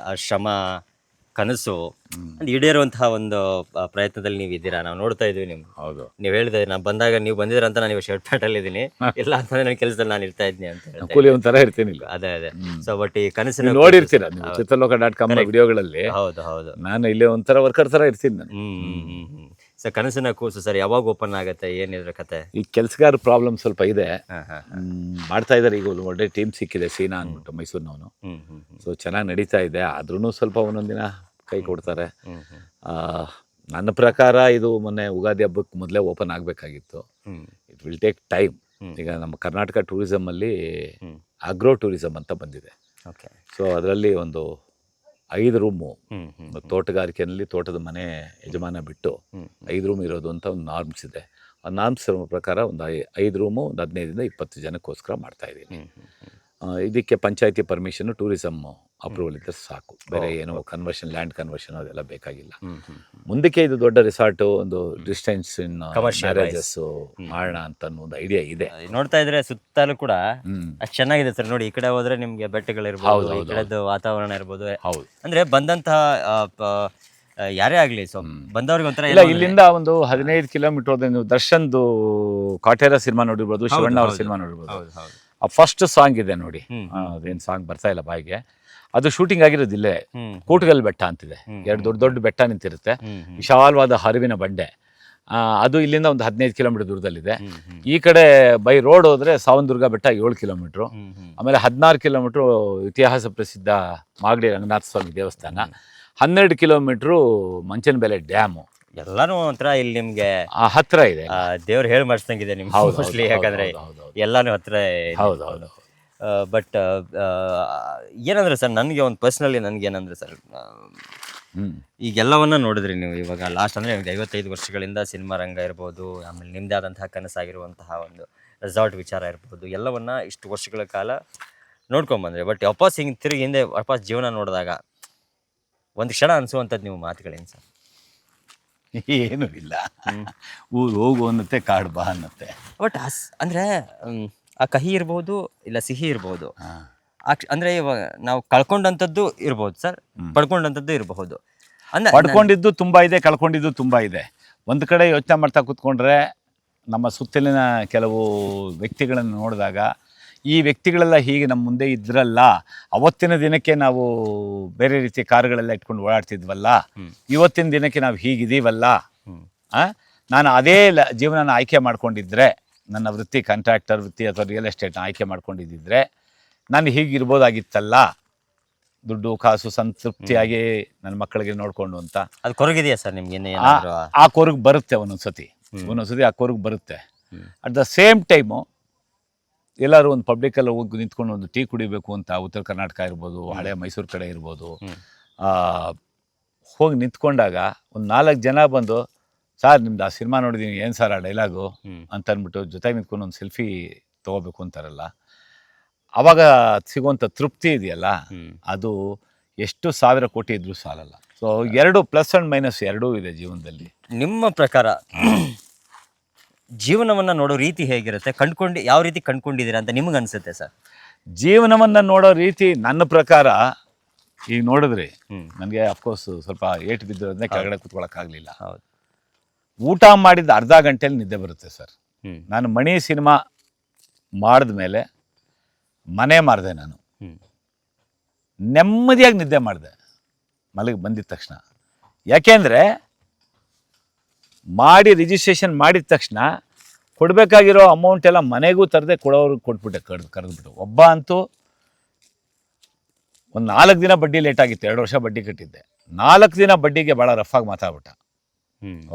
ಶ್ರಮ ಕನಸು ಈಡೇರುವಂತಹ ಒಂದು ಪ್ರಯತ್ನದಲ್ಲಿ ನೀವು ಇದ್ದೀರಾ, ನಾವು ನೋಡ್ತಾ ಇದ್ವಿ ನಿಮ್ಗೆ. ಹೌದು. ನೀವು ಹೇಳಿದ್ರೆ ನಾನು ಬಂದಾಗ ನೀವು ಬಂದಿದ್ರ ಅಂತ ನಾನು ಶರ್ಟ್ ಪ್ಯಾಂಟಲ್ಲಿ ಇದ್ದೀನಿ, ಇಲ್ಲ ಅಂತಂದ್ರೆ ನನ್ನ ಕೆಲಸದಲ್ಲಿ ನಾನು ಇರ್ತಾ ಇದ್ದೀನಿ ಅಂತ ಹೇಳಿ ಒಂಥರ ಇರ್ತೀನಿಲ್ಲ. ಅದೇ. ಸೊ ಬಟ್ ಈ ಕನಸಿನ ನೋಡಿರ್ತೀರ ನೀವು ಚಿತ್ರಲೋಕ.com ವಿಡಿಯೋಗಳಲ್ಲಿ. ಹೌದು. ನಾನು ಇಲ್ಲೇ ಒಂಥರ ವರ್ಕರ್ ತರ ಇರ್ತೀನಿ ನಾನು. ಸೊ ಕನಸಿನ ಕೂಸು ಸರ್ ಯಾವಾಗ ಓಪನ್ ಆಗುತ್ತೆ, ಏನಿದ್ರ ಕತೆ? ಈ ಕೆಲಸಗಾರ ಪ್ರಾಬ್ಲಮ್ ಸ್ವಲ್ಪ ಇದೆ, ಮಾಡ್ತಾ ಇದ್ದಾರೆ. ಈಗ ಒಳ್ಳೆ ಟೀಮ್ ಸಿಕ್ಕಿದೆ, ಸೀನಾ ಅಂದ್ಬಿಟ್ಟು ಮೈಸೂರಿನವನು. ಸೊ ಚೆನ್ನಾಗಿ ನಡೀತಾ ಇದೆ. ಆದ್ರೂ ಸ್ವಲ್ಪ ಒಂದೊಂದಿನ ಕೈ ಕೊಡ್ತಾರೆ. ನನ್ನ ಪ್ರಕಾರ ಇದು ಮೊನ್ನೆ ಉಗಾದಿ ಹಬ್ಬಕ್ಕೆ ಮೊದಲೇ ಓಪನ್ ಆಗಬೇಕಾಗಿತ್ತು. It will take time. ಈಗ ನಮ್ಮ ಕರ್ನಾಟಕ ಟೂರಿಸಮಲ್ಲಿ ಆಗ್ರೋ ಟೂರಿಸಮ್ ಅಂತ ಬಂದಿದೆ. ಸೊ ಅದರಲ್ಲಿ ಒಂದು 5 ರೂಮು ತೋಟಗಾರಿಕೆಯಲ್ಲಿ ತೋಟದ ಮನೆ ಯಜಮಾನ ಬಿಟ್ಟು 5 ರೂಮ್ ಇರೋದು ಅಂತ ಒಂದು ನಾರ್ಮ್ಸ್ ಇದೆ. ಆ ನಾರ್ಮ್ಸ್ ಪ್ರಕಾರ ಒಂದು 5 ರೂಮು ಒಂದು 15ರಿಂದ 20 ಜನಕ್ಕೋಸ್ಕರ ಮಾಡ್ತಾ ಇದ್ದೀನಿ. ಇದಕ್ಕೆ ಪಂಚಾಯತಿ ಪರ್ಮಿಷನ್, ಟೂರಿಸಮ್ ಅಪ್ರೂವಲ್ ಇದ್ದರೆ ಸಾಕು. ಬೇರೆ ಏನು ಕನ್ವರ್ಷನ್, ಲ್ಯಾಂಡ್ ಕನ್ವರ್ಷನ್ ಅದೆಲ್ಲ ಬೇಕಾಗಿಲ್ಲ. ಮುಂದಕ್ಕೆ ಇದು ದೊಡ್ಡ ರಿಸಾರ್ಟು, ಒಂದು ಡಿಸ್ಟೆನ್ಸ್ ಮ್ಯಾರೇಜಸ್ ಮಾಡೋಣ ಅಂತ ಒಂದು ಐಡಿಯಾ ಇದೆ. ನೋಡ್ತಾ ಇದ್ರೆ ಸುತ್ತಲೂ ಕೂಡ ಅಷ್ಟು ಚೆನ್ನಾಗಿದೆ ಸರ್. ನೋಡಿ, ಈ ಕಡೆ ಹೋದ್ರೆ ನಿಮ್ಗೆ ಬೆಟ್ಟಗಳಿರ್ಬೋದು, ಈ ಕಡೆದು ವಾತಾವರಣ ಇರ್ಬೋದು. ಹೌದು. ಅಂದ್ರೆ ಬಂದಂತಹ ಯಾರೇ ಆಗ್ಲಿ, ಸೊ ಬಂದವ್ರಿಗೆ ಒಂಥರ ಇಲ್ಲ. ಇಲ್ಲಿಂದ ಒಂದು 15 ಕಿಲೋಮೀಟರ್ ಹೋದ್ರೆ ನೀವು ದರ್ಶನ್ದು ಕಾಟೇರ ಸಿನಿಮಾ ನೋಡಿರ್ಬೋದು, ಶಿವಣ್ಣ ಅವ್ರ ಸಿನಿಮಾ ನೋಡಿರ್ಬೋದು. ಆ ಫಸ್ಟ್ ಸಾಂಗ್ ಇದೆ ನೋಡಿ, ಅದೇನು ಸಾಂಗ್ ಬರ್ತಾ ಇಲ್ಲ ಬಾಯಿಗೆ. ಅದು ಶೂಟಿಂಗ್ ಆಗಿರೋದು ಇಲ್ಲೇ ಕೂಟಗಲ್ ಬೆಟ್ಟ ಅಂತಿದೆ. 2 ದೊಡ್ಡ ಬೆಟ್ಟ ನಿಂತಿರುತ್ತೆ, ವಿಶಾಲವಾದ ಹರಿವಿನ ಬಂಡೆ. ಅದು ಇಲ್ಲಿಂದ ಒಂದು 15 ಕಿಲೋಮೀಟರ್ ದೂರದಲ್ಲಿದೆ. ಈ ಕಡೆ ಬೈ ರೋಡ್ ಹೋದರೆ ಸಾವಂದುರ್ಗ ಬೆಟ್ಟ 7 ಕಿಲೋಮೀಟ್ರು. ಆಮೇಲೆ 16 ಕಿಲೋಮೀಟ್ರು ಇತಿಹಾಸ ಪ್ರಸಿದ್ಧ ಮಾಗಡಿ ರಂಗನಾಥ ಸ್ವಾಮಿ ದೇವಸ್ಥಾನ, 12 ಕಿಲೋಮೀಟ್ರು ಮಂಚನಬೆಲೆ ಡ್ಯಾಮು. ಎಲ್ಲಾನು ಒಂಥರ ಇಲ್ಲಿ ನಿಮ್ಗೆ ಹತ್ರ ಇದೆ. ದೇವ್ರು ಹೇಳಿ ಮಾಡಿಸ್ದಂಗಿದೆ ನಿಮ್ಗೆ ಹೌದು, ಮೋಸ್ಟ್ಲಿ, ಹೌದು, ಯಾಕಂದ್ರೆ ಹೌದು, ಹೌದು. ಎಲ್ಲಾನು ಹತ್ರ ಹೌದು ಹೌದು. ಬಟ್ ಏನಂದ್ರೆ ಸರ್, ನನಗೆ ಒಂದು ಪರ್ಸ್ನಲಿ ನನಗೇನಂದ್ರೆ ಸರ್, ಈಗೆಲ್ಲವನ್ನ ನೋಡಿದ್ರಿ ನೀವು ಇವಾಗ ಲಾಸ್ಟ್ ಅಂದರೆ 55 ವರ್ಷಗಳಿಂದ ಸಿನಿಮಾ ರಂಗ ಇರ್ಬೋದು, ಆಮೇಲೆ ನಿಮ್ಮದೇ ಆದಂತಹ ಕನಸಾಗಿರುವಂತಹ ಒಂದು ರೆಸಾರ್ಟ್ ವಿಚಾರ ಇರ್ಬೋದು, ಎಲ್ಲವನ್ನ ಇಷ್ಟು ವರ್ಷಗಳ ಕಾಲ ನೋಡ್ಕೊಂಬಂದ್ರಿ. ಬಟ್ ವಾಪಸ್ ಹಿಂಗೆ ತಿರುಗಿ ಹಿಂದೆ ವಾಪಸ್ ಜೀವನ ನೋಡಿದಾಗ ಒಂದು ಕ್ಷಣ ಅನಿಸುವಂಥದ್ದು ನೀವು ಮಾತುಗಳೇನು ಸರ್? ಏನೂ ಇಲ್ಲ, ಊರು ಹೋಗು ಅನ್ನತ್ತೆ, ಕಾಡು ಬಾ ಅನ್ನತ್ತೆ. ಬಟ್ ಅಂದರೆ ಆ ಕಹಿ ಇರ್ಬೋದು, ಇಲ್ಲ ಸಿಹಿ ಇರ್ಬೋದು, ಅಂದರೆ ಇವಾಗ ನಾವು ಕಳ್ಕೊಂಡಂಥದ್ದು ಇರ್ಬೋದು ಸರ್, ಪಡ್ಕೊಂಡಂಥದ್ದು ಇರಬಹುದು. ಅಂದ್ರೆ ಪಡ್ಕೊಂಡಿದ್ದು ತುಂಬ ಇದೆ, ಕಳ್ಕೊಂಡಿದ್ದು ತುಂಬ ಇದೆ. ಒಂದು ಕಡೆ ಯೋಚನೆ ಮಾಡ್ತಾ ಕೂತ್ಕೊಂಡ್ರೆ ನಮ್ಮ ಸುತ್ತಲಿನ ಕೆಲವು ವ್ಯಕ್ತಿಗಳನ್ನು ನೋಡಿದಾಗ, ಈ ವ್ಯಕ್ತಿಗಳೆಲ್ಲ ಹೀಗೆ ನಮ್ಮ ಮುಂದೆ ಇದ್ರಲ್ಲ, ಅವತ್ತಿನ ದಿನಕ್ಕೆ ನಾವು ಬೇರೆ ರೀತಿಯ ಕಾರುಗಳೆಲ್ಲ ಇಟ್ಕೊಂಡು ಓಡಾಡ್ತಿದ್ವಲ್ಲ, ಇವತ್ತಿನ ದಿನಕ್ಕೆ ನಾವು ಹೀಗಿದ್ದೀವಲ್ಲ, ನಾನು ಅದೇ ಜೀವನನ ಆಯ್ಕೆ ಮಾಡ್ಕೊಂಡಿದ್ರೆ, ನನ್ನ ವೃತ್ತಿ ಕಾಂಟ್ರಾಕ್ಟರ್ ವೃತ್ತಿ ಅಥವಾ ರಿಯಲ್ ಎಸ್ಟೇಟ್ನ ಆಯ್ಕೆ ಮಾಡ್ಕೊಂಡಿದ್ದಿದ್ರೆ ನಾನು ಹೀಗಿರ್ಬೋದಾಗಿತ್ತಲ್ಲ, ದುಡ್ಡು ಕಾಸು ಸಂತೃಪ್ತಿಯಾಗಿ ನನ್ನ ಮಕ್ಕಳಿಗೆ ನೋಡಿಕೊಂಡು ಅಂತ. ಅದು ಕೊರಗಿದೆಯಾ ಸರ್ ನಿಮ್ಗೆ? ಆ ಕೊರಗು ಬರುತ್ತೆ ಒಂದೊಂದ್ಸತಿ ಆ ಕೊರಗು ಬರುತ್ತೆ. ಅಟ್ ದ ಸೇಮ್ ಟೈಮು ಎಲ್ಲರೂ ಒಂದು ಪಬ್ಲಿಕಲ್ಲಿ ಹೋಗಿ ನಿಂತ್ಕೊಂಡು ಒಂದು ಟೀ ಕುಡಿಬೇಕು ಅಂತ, ಉತ್ತರ ಕರ್ನಾಟಕ ಇರ್ಬೋದು, ಹಳೆ ಮೈಸೂರು ಕಡೆ ಇರ್ಬೋದು, ಹೋಗಿ ನಿಂತ್ಕೊಂಡಾಗ ಒಂದು 4 ಜನ ಬಂದು, ಸರ್ ನಿಮ್ದು ಆ ಸಿನಿಮಾ ನೋಡಿದ್ದೀನಿ, ಏನು ಸರ್ ಆ ಡೈಲಾಗು ಅಂತ ಅಂದ್ಬಿಟ್ಟು ಜೊತೆಗೆ ನಿಂತ್ಕೊಂಡು ಒಂದು ಸೆಲ್ಫಿ ತೊಗೋಬೇಕು ಅಂತಾರಲ್ಲ, ಆವಾಗ ಸಿಗುವಂಥ ತೃಪ್ತಿ ಇದೆಯಲ್ಲ, ಅದು ಎಷ್ಟು 1000 ಕೋಟಿ ಇದ್ರೂ ಸಾಲಲ್ಲ. ಸೊ 2 ಪ್ಲಸ್ ಆ್ಯಂಡ್ ಮೈನಸ್ ಎರಡೂ ಇದೆ ಜೀವನದಲ್ಲಿ. ನಿಮ್ಮ ಪ್ರಕಾರ ಜೀವನವನ್ನು ನೋಡೋ ರೀತಿ ಹೇಗಿರುತ್ತೆ? ಯಾವ ರೀತಿ ಕಂಡ್ಕೊಂಡಿದ್ದೀರಾ ಅಂತ ನಿಮ್ಗೆ ಅನಿಸುತ್ತೆ ಸರ್? ಜೀವನವನ್ನು ನೋಡೋ ರೀತಿ ನನ್ನ ಪ್ರಕಾರ ಈಗ ನೋಡಿದ್ರಿ, ನನಗೆ ಅಫ್ಕೋರ್ಸ್ ಸ್ವಲ್ಪ ಏಟು ಬಿದ್ದಿರೋದನ್ನೇ ಕೆಳಗಡೆ ಕೂತ್ಕೊಳ್ಳೋಕ್ಕಾಗಲಿಲ್ಲ. ಹೌದು. ಊಟ ಮಾಡಿದ ಅರ್ಧ ಗಂಟೆಯಲ್ಲಿ ನಿದ್ದೆ ಬರುತ್ತೆ ಸರ್. ನಾನು ಮಣಿ ಸಿನಿಮಾ ಮಾಡಿದ ಮೇಲೆ ಮನೆ ಮಾರಿದೆ, ನಾನು ನೆಮ್ಮದಿಯಾಗಿ ನಿದ್ದೆ ಮಾಡಿದೆ ಮಲಗಿ ಬಂದಿದ ತಕ್ಷಣ. ಯಾಕೆಂದರೆ ಮಾಡಿ ರಿಜಿಸ್ಟ್ರೇಷನ್ ಮಾಡಿದ ತಕ್ಷಣ ಕೊಡಬೇಕಾಗಿರೋ ಅಮೌಂಟ್ ಎಲ್ಲ ಮನೆಗೂ ತರದೆ ಕೊಡೋರಿಗೆ ಕೊಟ್ಬಿಟ್ಟೆ, ಕರೆದ್ಬಿಟ್ಟು. ಒಬ್ಬ ಅಂತೂ ಒಂದು 4 ದಿನ ಬಡ್ಡಿ ಲೇಟ್ ಆಗಿತ್ತು, 2 ವರ್ಷ ಬಡ್ಡಿ ಕಟ್ಟಿದ್ದೆ. 4 ದಿನ ಬಡ್ಡಿಗೆ ಭಾಳ ರಫಾಗಿ ಮಾತಾಡ್ಬಿಟ್ಟ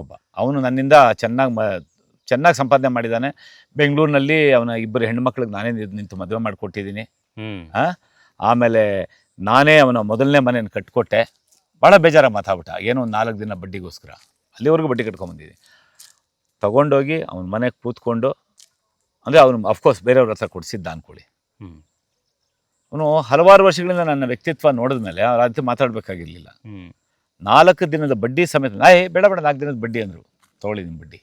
ಒಬ್ಬ. ಅವನು ನನ್ನಿಂದ ಚೆನ್ನಾಗಿ ಸಂಪಾದನೆ ಮಾಡಿದ್ದಾನೆ. ಬೆಂಗಳೂರಿನಲ್ಲಿ ಅವನ 2 ಹೆಣ್ಮಕ್ಳಿಗೆ ನಾನೇ ನಿಂತು ಮದುವೆ ಮಾಡಿಕೊಟ್ಟಿದ್ದೀನಿ. ಆಮೇಲೆ ನಾನೇ ಅವನ ಮೊದಲನೇ ಮನೆಯನ್ನು ಕಟ್ಕೊಟ್ಟೆ. ಭಾಳ ಬೇಜಾರಾಗಿ ಮಾತಾಡ್ಬಿಟ್ಟ, ಏನೋ ಒಂದು 4 ದಿನ ಬಡ್ಡಿಗೋಸ್ಕರ. ಅಲ್ಲಿವರೆಗೂ ಬಡ್ಡಿ ಕಟ್ಕೊಂಬಂದಿದ್ದೀನಿ. ತೊಗೊಂಡೋಗಿ ಅವನ ಮನೆಗೆ ಕೂತ್ಕೊಂಡು, ಅಂದರೆ ಅವನು ಅಫ್ಕೋರ್ಸ್ ಬೇರೆಯವ್ರ ಹತ್ರ ಕೊಡಿಸಿದ್ದ ಅಂದ್ಕೊಳ್ಳಿ. ಅವನು ಹಲವಾರು ವರ್ಷಗಳಿಂದ ನನ್ನ ವ್ಯಕ್ತಿತ್ವ ನೋಡಿದ ಮೇಲೆ ಅವ್ರ ಹತ್ರ ಮಾತಾಡಬೇಕಾಗಿರಲಿಲ್ಲ. 4 ದಿನದ ಬಡ್ಡಿ ಸಮೇತ, ಬೇಡ 4 ದಿನದ ಬಡ್ಡಿ ಅಂದರು. ತೊಗೊಳ್ಳಿ ನಿಮ್ಮ ಬಡ್ಡಿ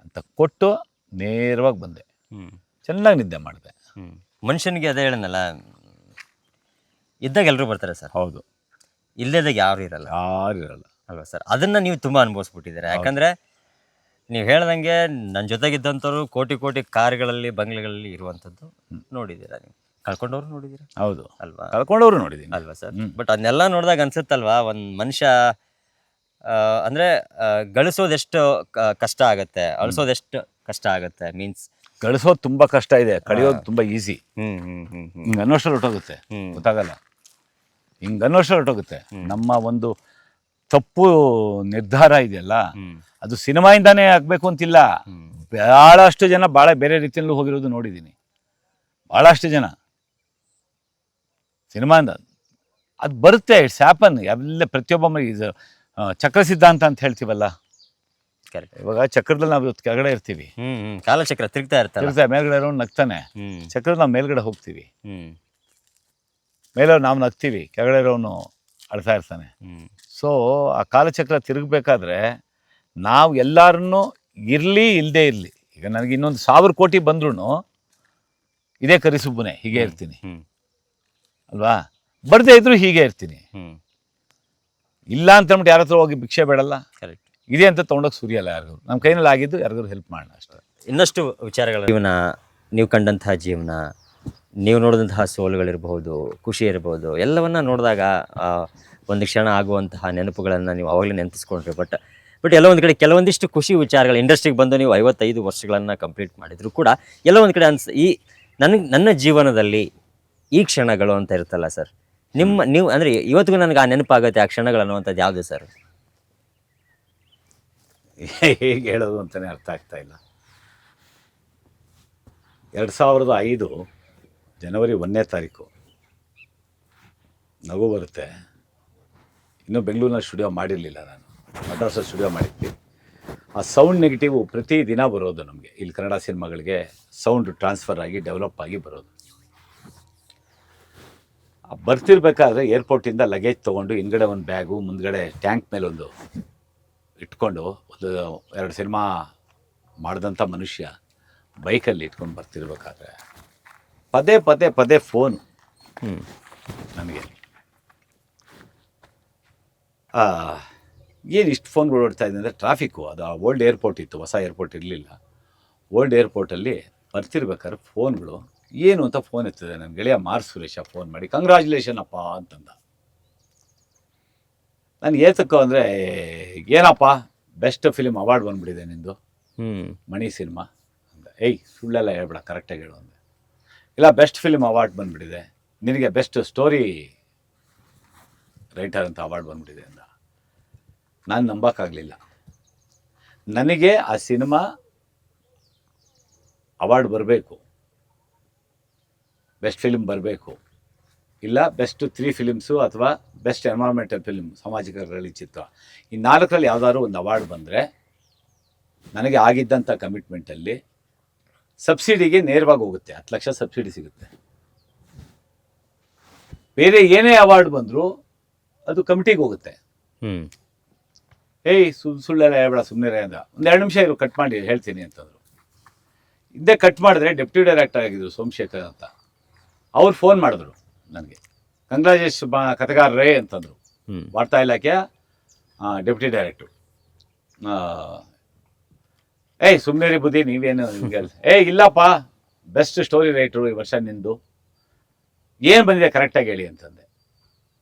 ಅಂತ ಕೊಟ್ಟು ನೇರವಾಗಿ ಬಂದೆ. ಚೆನ್ನಾಗಿ ನಿದ್ದೆ ಮಾಡಿದೆ. ಮನುಷ್ಯನಿಗೆ ಅದೇ ಹೇಳನಲ್ಲ, ಇದ್ದಾಗ ಎಲ್ಲರೂ ಬರ್ತಾರೆ ಸರ್. ಹೌದು. ಇಲ್ಲದಾಗ ಯಾರು ಇರಲ್ಲ ಅಲ್ವಾ ಸರ್? ಅದನ್ನು ನೀವು ತುಂಬ ಅನುಭವಿಸ್ಬಿಟ್ಟಿದ್ದೀರಾ. ಯಾಕಂದರೆ ನೀವು ಹೇಳ್ದಂಗೆ ನನ್ನ ಜೊತೆಗಿದ್ದಂಥವ್ರು ಕೋಟಿ ಕಾರ್ಗಳಲ್ಲಿ ಬಂಗ್ಲೆಗಳಲ್ಲಿ ಇರುವಂಥದ್ದು ನೋಡಿದ್ದೀರಾ, ನೀವು ಕಳ್ಕೊಂಡವ್ರು ನೋಡಿದ್ದೀರಾ. ಹೌದು ಅಲ್ವಾ? ಕಳ್ಕೊಂಡವ್ರು ನೋಡಿದ್ದೀನಿ ಅಲ್ವಾ ಸರ್? ಬಟ್ ಅದನ್ನೆಲ್ಲ ನೋಡಿದಾಗ ಅನ್ಸುತ್ತಲ್ವಾ, ಒಂದು ಮನುಷ್ಯ ಅಂದರೆ ಗಳಿಸೋದೆಷ್ಟು ಕಷ್ಟ ಆಗುತ್ತೆ, ಅಳಿಸೋದೆಷ್ಟು ಕಷ್ಟ ಆಗುತ್ತೆ. ಮೀನ್ಸ್ ಗಳಿಸೋದು ತುಂಬ ಕಷ್ಟ ಇದೆ, ಕಳಿಯೋದು ತುಂಬ ಈಸಿ. ಹಿಂಗೆ ಅನ್ನೋಷ್ಟರಲ್ಲಿ ಹೊರಟೋಗುತ್ತೆ, ಗೊತ್ತಾಗಲ್ಲ. ಹಿಂಗೆ ಅನ್ನೋಷ್ಟರಲ್ಲಿ ಹೊರಟೋಗುತ್ತೆ. ನಮ್ಮ ಒಂದು ತಪ್ಪು ನಿರ್ಧಾರ ಇದೆಯಲ್ಲ, ಅದು ಸಿನಿಮಾಯಿಂದಾನೇ ಆಗಬೇಕು ಅಂತಿಲ್ಲ. ಭಾಳಷ್ಟು ಜನ ಭಾಳ ಬೇರೆ ರೀತಿಯಲ್ಲೂ ಹೋಗಿರೋದು ನೋಡಿದ್ದೀನಿ. ಭಾಳಷ್ಟು ಜನ ಸಿನಿಮಾಯಿಂದ ಅದು ಬರುತ್ತೆ. It's happen. ಎಲ್ಲ ಪ್ರತಿಯೊಬ್ಬ ಇದು ಚಕ್ರ ಸಿದ್ಧಾಂತ ಅಂತ ಹೇಳ್ತೀವಲ್ಲ. ಕರೆಕ್ಟ್. ಇವಾಗ ಚಕ್ರದಲ್ಲಿ ನಾವು ಕೆಳಗಡೆ ಇರ್ತೀವಿ, ಕಾಲಚಕ್ರ ತಿರುಗ್ತಾ ಇರ್ತಾರೆ, ಮೇಲ್ಗಡೆ ಇರೋನು ನಗ್ತಾನೆ. ಚಕ್ರದ ನಾವು ಮೇಲ್ಗಡೆ ಹೋಗ್ತೀವಿ, ಮೇಲವ್ರು ನಾವು ನಗ್ತೀವಿ, ಕೆಳಗಡೆ ಇರೋನು ಅಳ್ತಾ ಇರ್ತಾನೆ. ಸೊ ಆ ಕಾಲಚಕ್ರ ತಿರುಗಬೇಕಾದ್ರೆ ನಾವು ಎಲ್ಲರನ್ನೂ ಇರಲಿ ಇಲ್ಲದೆ ಇರಲಿ, ಈಗ ನನಗೆ ಇನ್ನೊಂದು 1000 ಕೋಟಿ ಬಂದ್ರೂ ಇದೇ ಕರಿಸುಬ್ಬನೇ ಹೀಗೆ ಇರ್ತೀನಿ ಅಲ್ವಾ, ಬರ್ದೇ ಇದ್ರೂ ಹೀಗೆ ಇರ್ತೀನಿ. ಇಲ್ಲ ಅಂತ ಅಂದ್ಬಿಟ್ಟು ಯಾರ ಹತ್ರ ಹೋಗಿ ಭಿಕ್ಷೆ ಬೇಡಲ್ಲ. ಕರೆಕ್ಟ್. ಇದೆ ಅಂತ ತೊಗೊಂಡೋಗಿ ಸುರಿಯಲ್ಲ ಯಾರಿಗೂ. ನಮ್ಮ ಕೈನಲ್ಲಿ ಆಗಿದ್ದು ಯಾರಿಗೂ ಹೆಲ್ಪ್ ಮಾಡೋಣ ಅಷ್ಟೇ. ಇನ್ನಷ್ಟು ವಿಚಾರಗಳ ಜೀವನ, ನೀವು ಕಂಡಂತಹ ಜೀವನ, ನೀವು ನೋಡಿದಂತಹ ಸೋಲುಗಳಿರ್ಬೋದು, ಖುಷಿ ಇರ್ಬೋದು, ಎಲ್ಲವನ್ನ ನೋಡಿದಾಗ ಒಂದು ಕ್ಷಣ ಆಗುವಂತಹ ನೆನಪುಗಳನ್ನು ನೀವು ಅವಾಗಲೇ ನೆನಪಿಸ್ಕೊಂಡ್ರಿ. ಬಟ್ ಬಟ್ ಎಲ್ಲ ಒಂದು ಕಡೆ ಕೆಲವೊಂದಿಷ್ಟು ಖುಷಿ ವಿಚಾರಗಳು ಇಂಡಸ್ಟ್ರಿಗೆ ಬಂದು ನೀವು 55 ವರ್ಷಗಳನ್ನು ಕಂಪ್ಲೀಟ್ ಮಾಡಿದ್ರು ಕೂಡ ಎಲ್ಲ ಒಂದು ಕಡೆ ಈ ನನ್ನ ಜೀವನದಲ್ಲಿ ಈ ಕ್ಷಣಗಳು ಅಂತ ಇರುತ್ತಲ್ಲ ಸರ್, ನೀವು ಅಂದರೆ ಇವತ್ತಿಗೂ ನನಗೆ ಆ ನೆನಪಾಗುತ್ತೆ ಆ ಕ್ಷಣಗಳು ಅನ್ನುವಂಥದ್ದು ಯಾವುದು ಸರ್? ಹೇಗೆ ಹೇಳೋದು ಅಂತಲೇ ಅರ್ಥ ಆಗ್ತಾ ಇಲ್ಲ. 2005 ಜನವರಿ 1ನೇ ತಾರೀಕು ನಗು ಬರುತ್ತೆ. ಇನ್ನೂ ಬೆಂಗಳೂರಿನ ಸ್ಟುಡಿಯೋ ಮಾಡಿರಲಿಲ್ಲ, ನಾನು ಮಡ್ರಾಸ್ ಸ್ಟುಡಿಯೋ ಮಾಡಿದ್ವಿ. ಆ ಸೌಂಡ್ ನೆಗೆಟಿವ್ ಪ್ರತಿ ದಿನ ಬರೋದು ನಮಗೆ ಇಲ್ಲಿ ಕನ್ನಡ ಸಿನಿಮಾಗಳಿಗೆ. ಸೌಂಡ್ ಟ್ರಾನ್ಸ್ಫರ್ ಆಗಿ ಡೆವಲಪ್ ಆಗಿ ಬರೋದು. ಬರ್ತಿರ್ಬೇಕಾದ್ರೆ ಏರ್ಪೋರ್ಟಿಂದ ಲಗೇಜ್ ತೊಗೊಂಡು ಹಿಂದ್ಗಡೆ ಒಂದು ಬ್ಯಾಗು, ಮುಂದ್ಗಡೆ ಟ್ಯಾಂಕ್ ಮೇಲೆ ಒಂದು ಇಟ್ಕೊಂಡು, ಒಂದು 2 ಸಿನಿಮಾ ಮಾಡಿದಂಥ ಮನುಷ್ಯ ಬೈಕಲ್ಲಿ ಇಟ್ಕೊಂಡು ಬರ್ತಿರ್ಬೇಕಾದ್ರೆ ಪದೇ ಪದೇ ಪದೇ ಫೋನು ನನಗೆ. ಏನು ಇಷ್ಟು ಫೋನ್ಗಳು ಓಡ್ತಾ ಇದೆ ಅಂದರೆ ಟ್ರಾಫಿಕ್ಕು. ಅದು ಓಲ್ಡ್ ಏರ್ಪೋರ್ಟ್ ಇತ್ತು, ಹೊಸ ಏರ್ಪೋರ್ಟ್ ಇರಲಿಲ್ಲ. ಓಲ್ಡ್ ಏರ್ಪೋರ್ಟಲ್ಲಿ ಬರ್ತಿರ್ಬೇಕಾದ್ರೆ ಫೋನ್ಗಳು ಏನು ಅಂತ ಫೋನ್ ಎತ್ತಿದೆ ನನ್ನ ಗೆಳೆಯ ಮಾರ್ ಸುರೇಶ ಫೋನ್ ಮಾಡಿ, ಕಂಗ್ರ್ಯಾಚುಲೇಷನ್ ಅಪ್ಪ ಅಂತಂದ. ನಾನು ಏತಕ್ಕೋ ಅಂದರೆ, ಏನಪ್ಪ ಬೆಸ್ಟ್ ಫಿಲಿಮ್ ಅವಾರ್ಡ್ ಬಂದುಬಿಟ್ಟಿದೆ ನಿಂದು ಮಣಿ ಸಿನಿಮಾ ಅಂದ. ಸುಳ್ಳೆಲ್ಲ ಹೇಳ್ಬೇಡ, ಕರೆಕ್ಟಾಗಿ ಹೇಳು ಅಂದೆ. ಇಲ್ಲ, ಬೆಸ್ಟ್ ಫಿಲಿಮ್ ಅವಾರ್ಡ್ ಬಂದುಬಿಟ್ಟಿದೆ, ನಿನಗೆ ಬೆಸ್ಟ್ ಸ್ಟೋರಿ ರೈಟರ್ ಅಂತ ಅವಾರ್ಡ್ ಬಂದುಬಿಟ್ಟಿದೆ ಅಂದ. ನಾನು ನಂಬೋಕ್ಕಾಗಲಿಲ್ಲ. ನನಗೆ ಆ ಸಿನಿಮಾ ಅವಾರ್ಡ್ ಬರಬೇಕು, ಬೆಸ್ಟ್ ಫಿಲ್ಮ್ ಬರಬೇಕು, ಇಲ್ಲ ಬೆಸ್ಟ್ 3 ಫಿಲಿಮ್ಸು ಅಥವಾ ಬೆಸ್ಟ್ ಎನ್ವೈರ್ಮೆಂಟಲ್ ಫಿಲ್ಮ್, ಸಾಮಾಜಿಕ ಚಿತ್ರ, ಈ 4ರಲ್ಲಿ ಯಾವುದಾದ್ರು ಒಂದು ಅವಾರ್ಡ್ ಬಂದರೆ ನನಗೆ ಆಗಿದ್ದಂಥ ಕಮಿಟ್ಮೆಂಟಲ್ಲಿ ಸಬ್ಸಿಡಿಗೆ ನೇರವಾಗಿ ಹೋಗುತ್ತೆ. 10 ಲಕ್ಷ ಸಬ್ಸಿಡಿ ಸಿಗುತ್ತೆ. ಬೇರೆ ಏನೇ ಅವಾರ್ಡ್ ಬಂದರೂ ಅದು ಕಮಿಟಿಗೆ ಹೋಗುತ್ತೆ. ಸುಳ್ಳೆಲ್ಲ ಹೇಳ್ಬೇಡ, ಸುಮ್ಮನೆ ಅಂದ. ಒಂದು 2 ನಿಮಿಷ ಇರು, ಕಟ್ ಮಾಡಿ ಹೇಳ್ತೀನಿ ಅಂತಂದರು. ಇದ್ದೇ ಕಟ್ ಮಾಡಿದ್ರೆ ಡೆಪ್ಟಿ ಡೈರೆಕ್ಟರ್ ಆಗಿದ್ರು ಸೋಮಶೇಖರ್ ಅಂತ. ಅವ್ರು ಫೋನ್ ಮಾಡಿದ್ರು ನನಗೆ, ಕಂಗ್ರಾಚುಲೇಷನ್ ಕಥೆಗಾರರೇ ಅಂತಂದರು. ವಾರ್ತಾ ಇಲಾಖೆಯ ಡೆಪ್ಟಿ ಡೈರೆಕ್ಟ್ರು. ಸುಮ್ಮನೆ ಬುದ್ಧಿ, ನೀವೇನು ಹಿಂಗೆ? ಇಲ್ಲಪ್ಪ, ಬೆಸ್ಟ್ ಸ್ಟೋರಿ ರೈಟ್ರು ಈ ವರ್ಷ ನಿಂದು, ಏನು ಬಂದಿದೆ ಕರೆಕ್ಟಾಗಿ ಹೇಳಿ ಅಂತಂದೆ.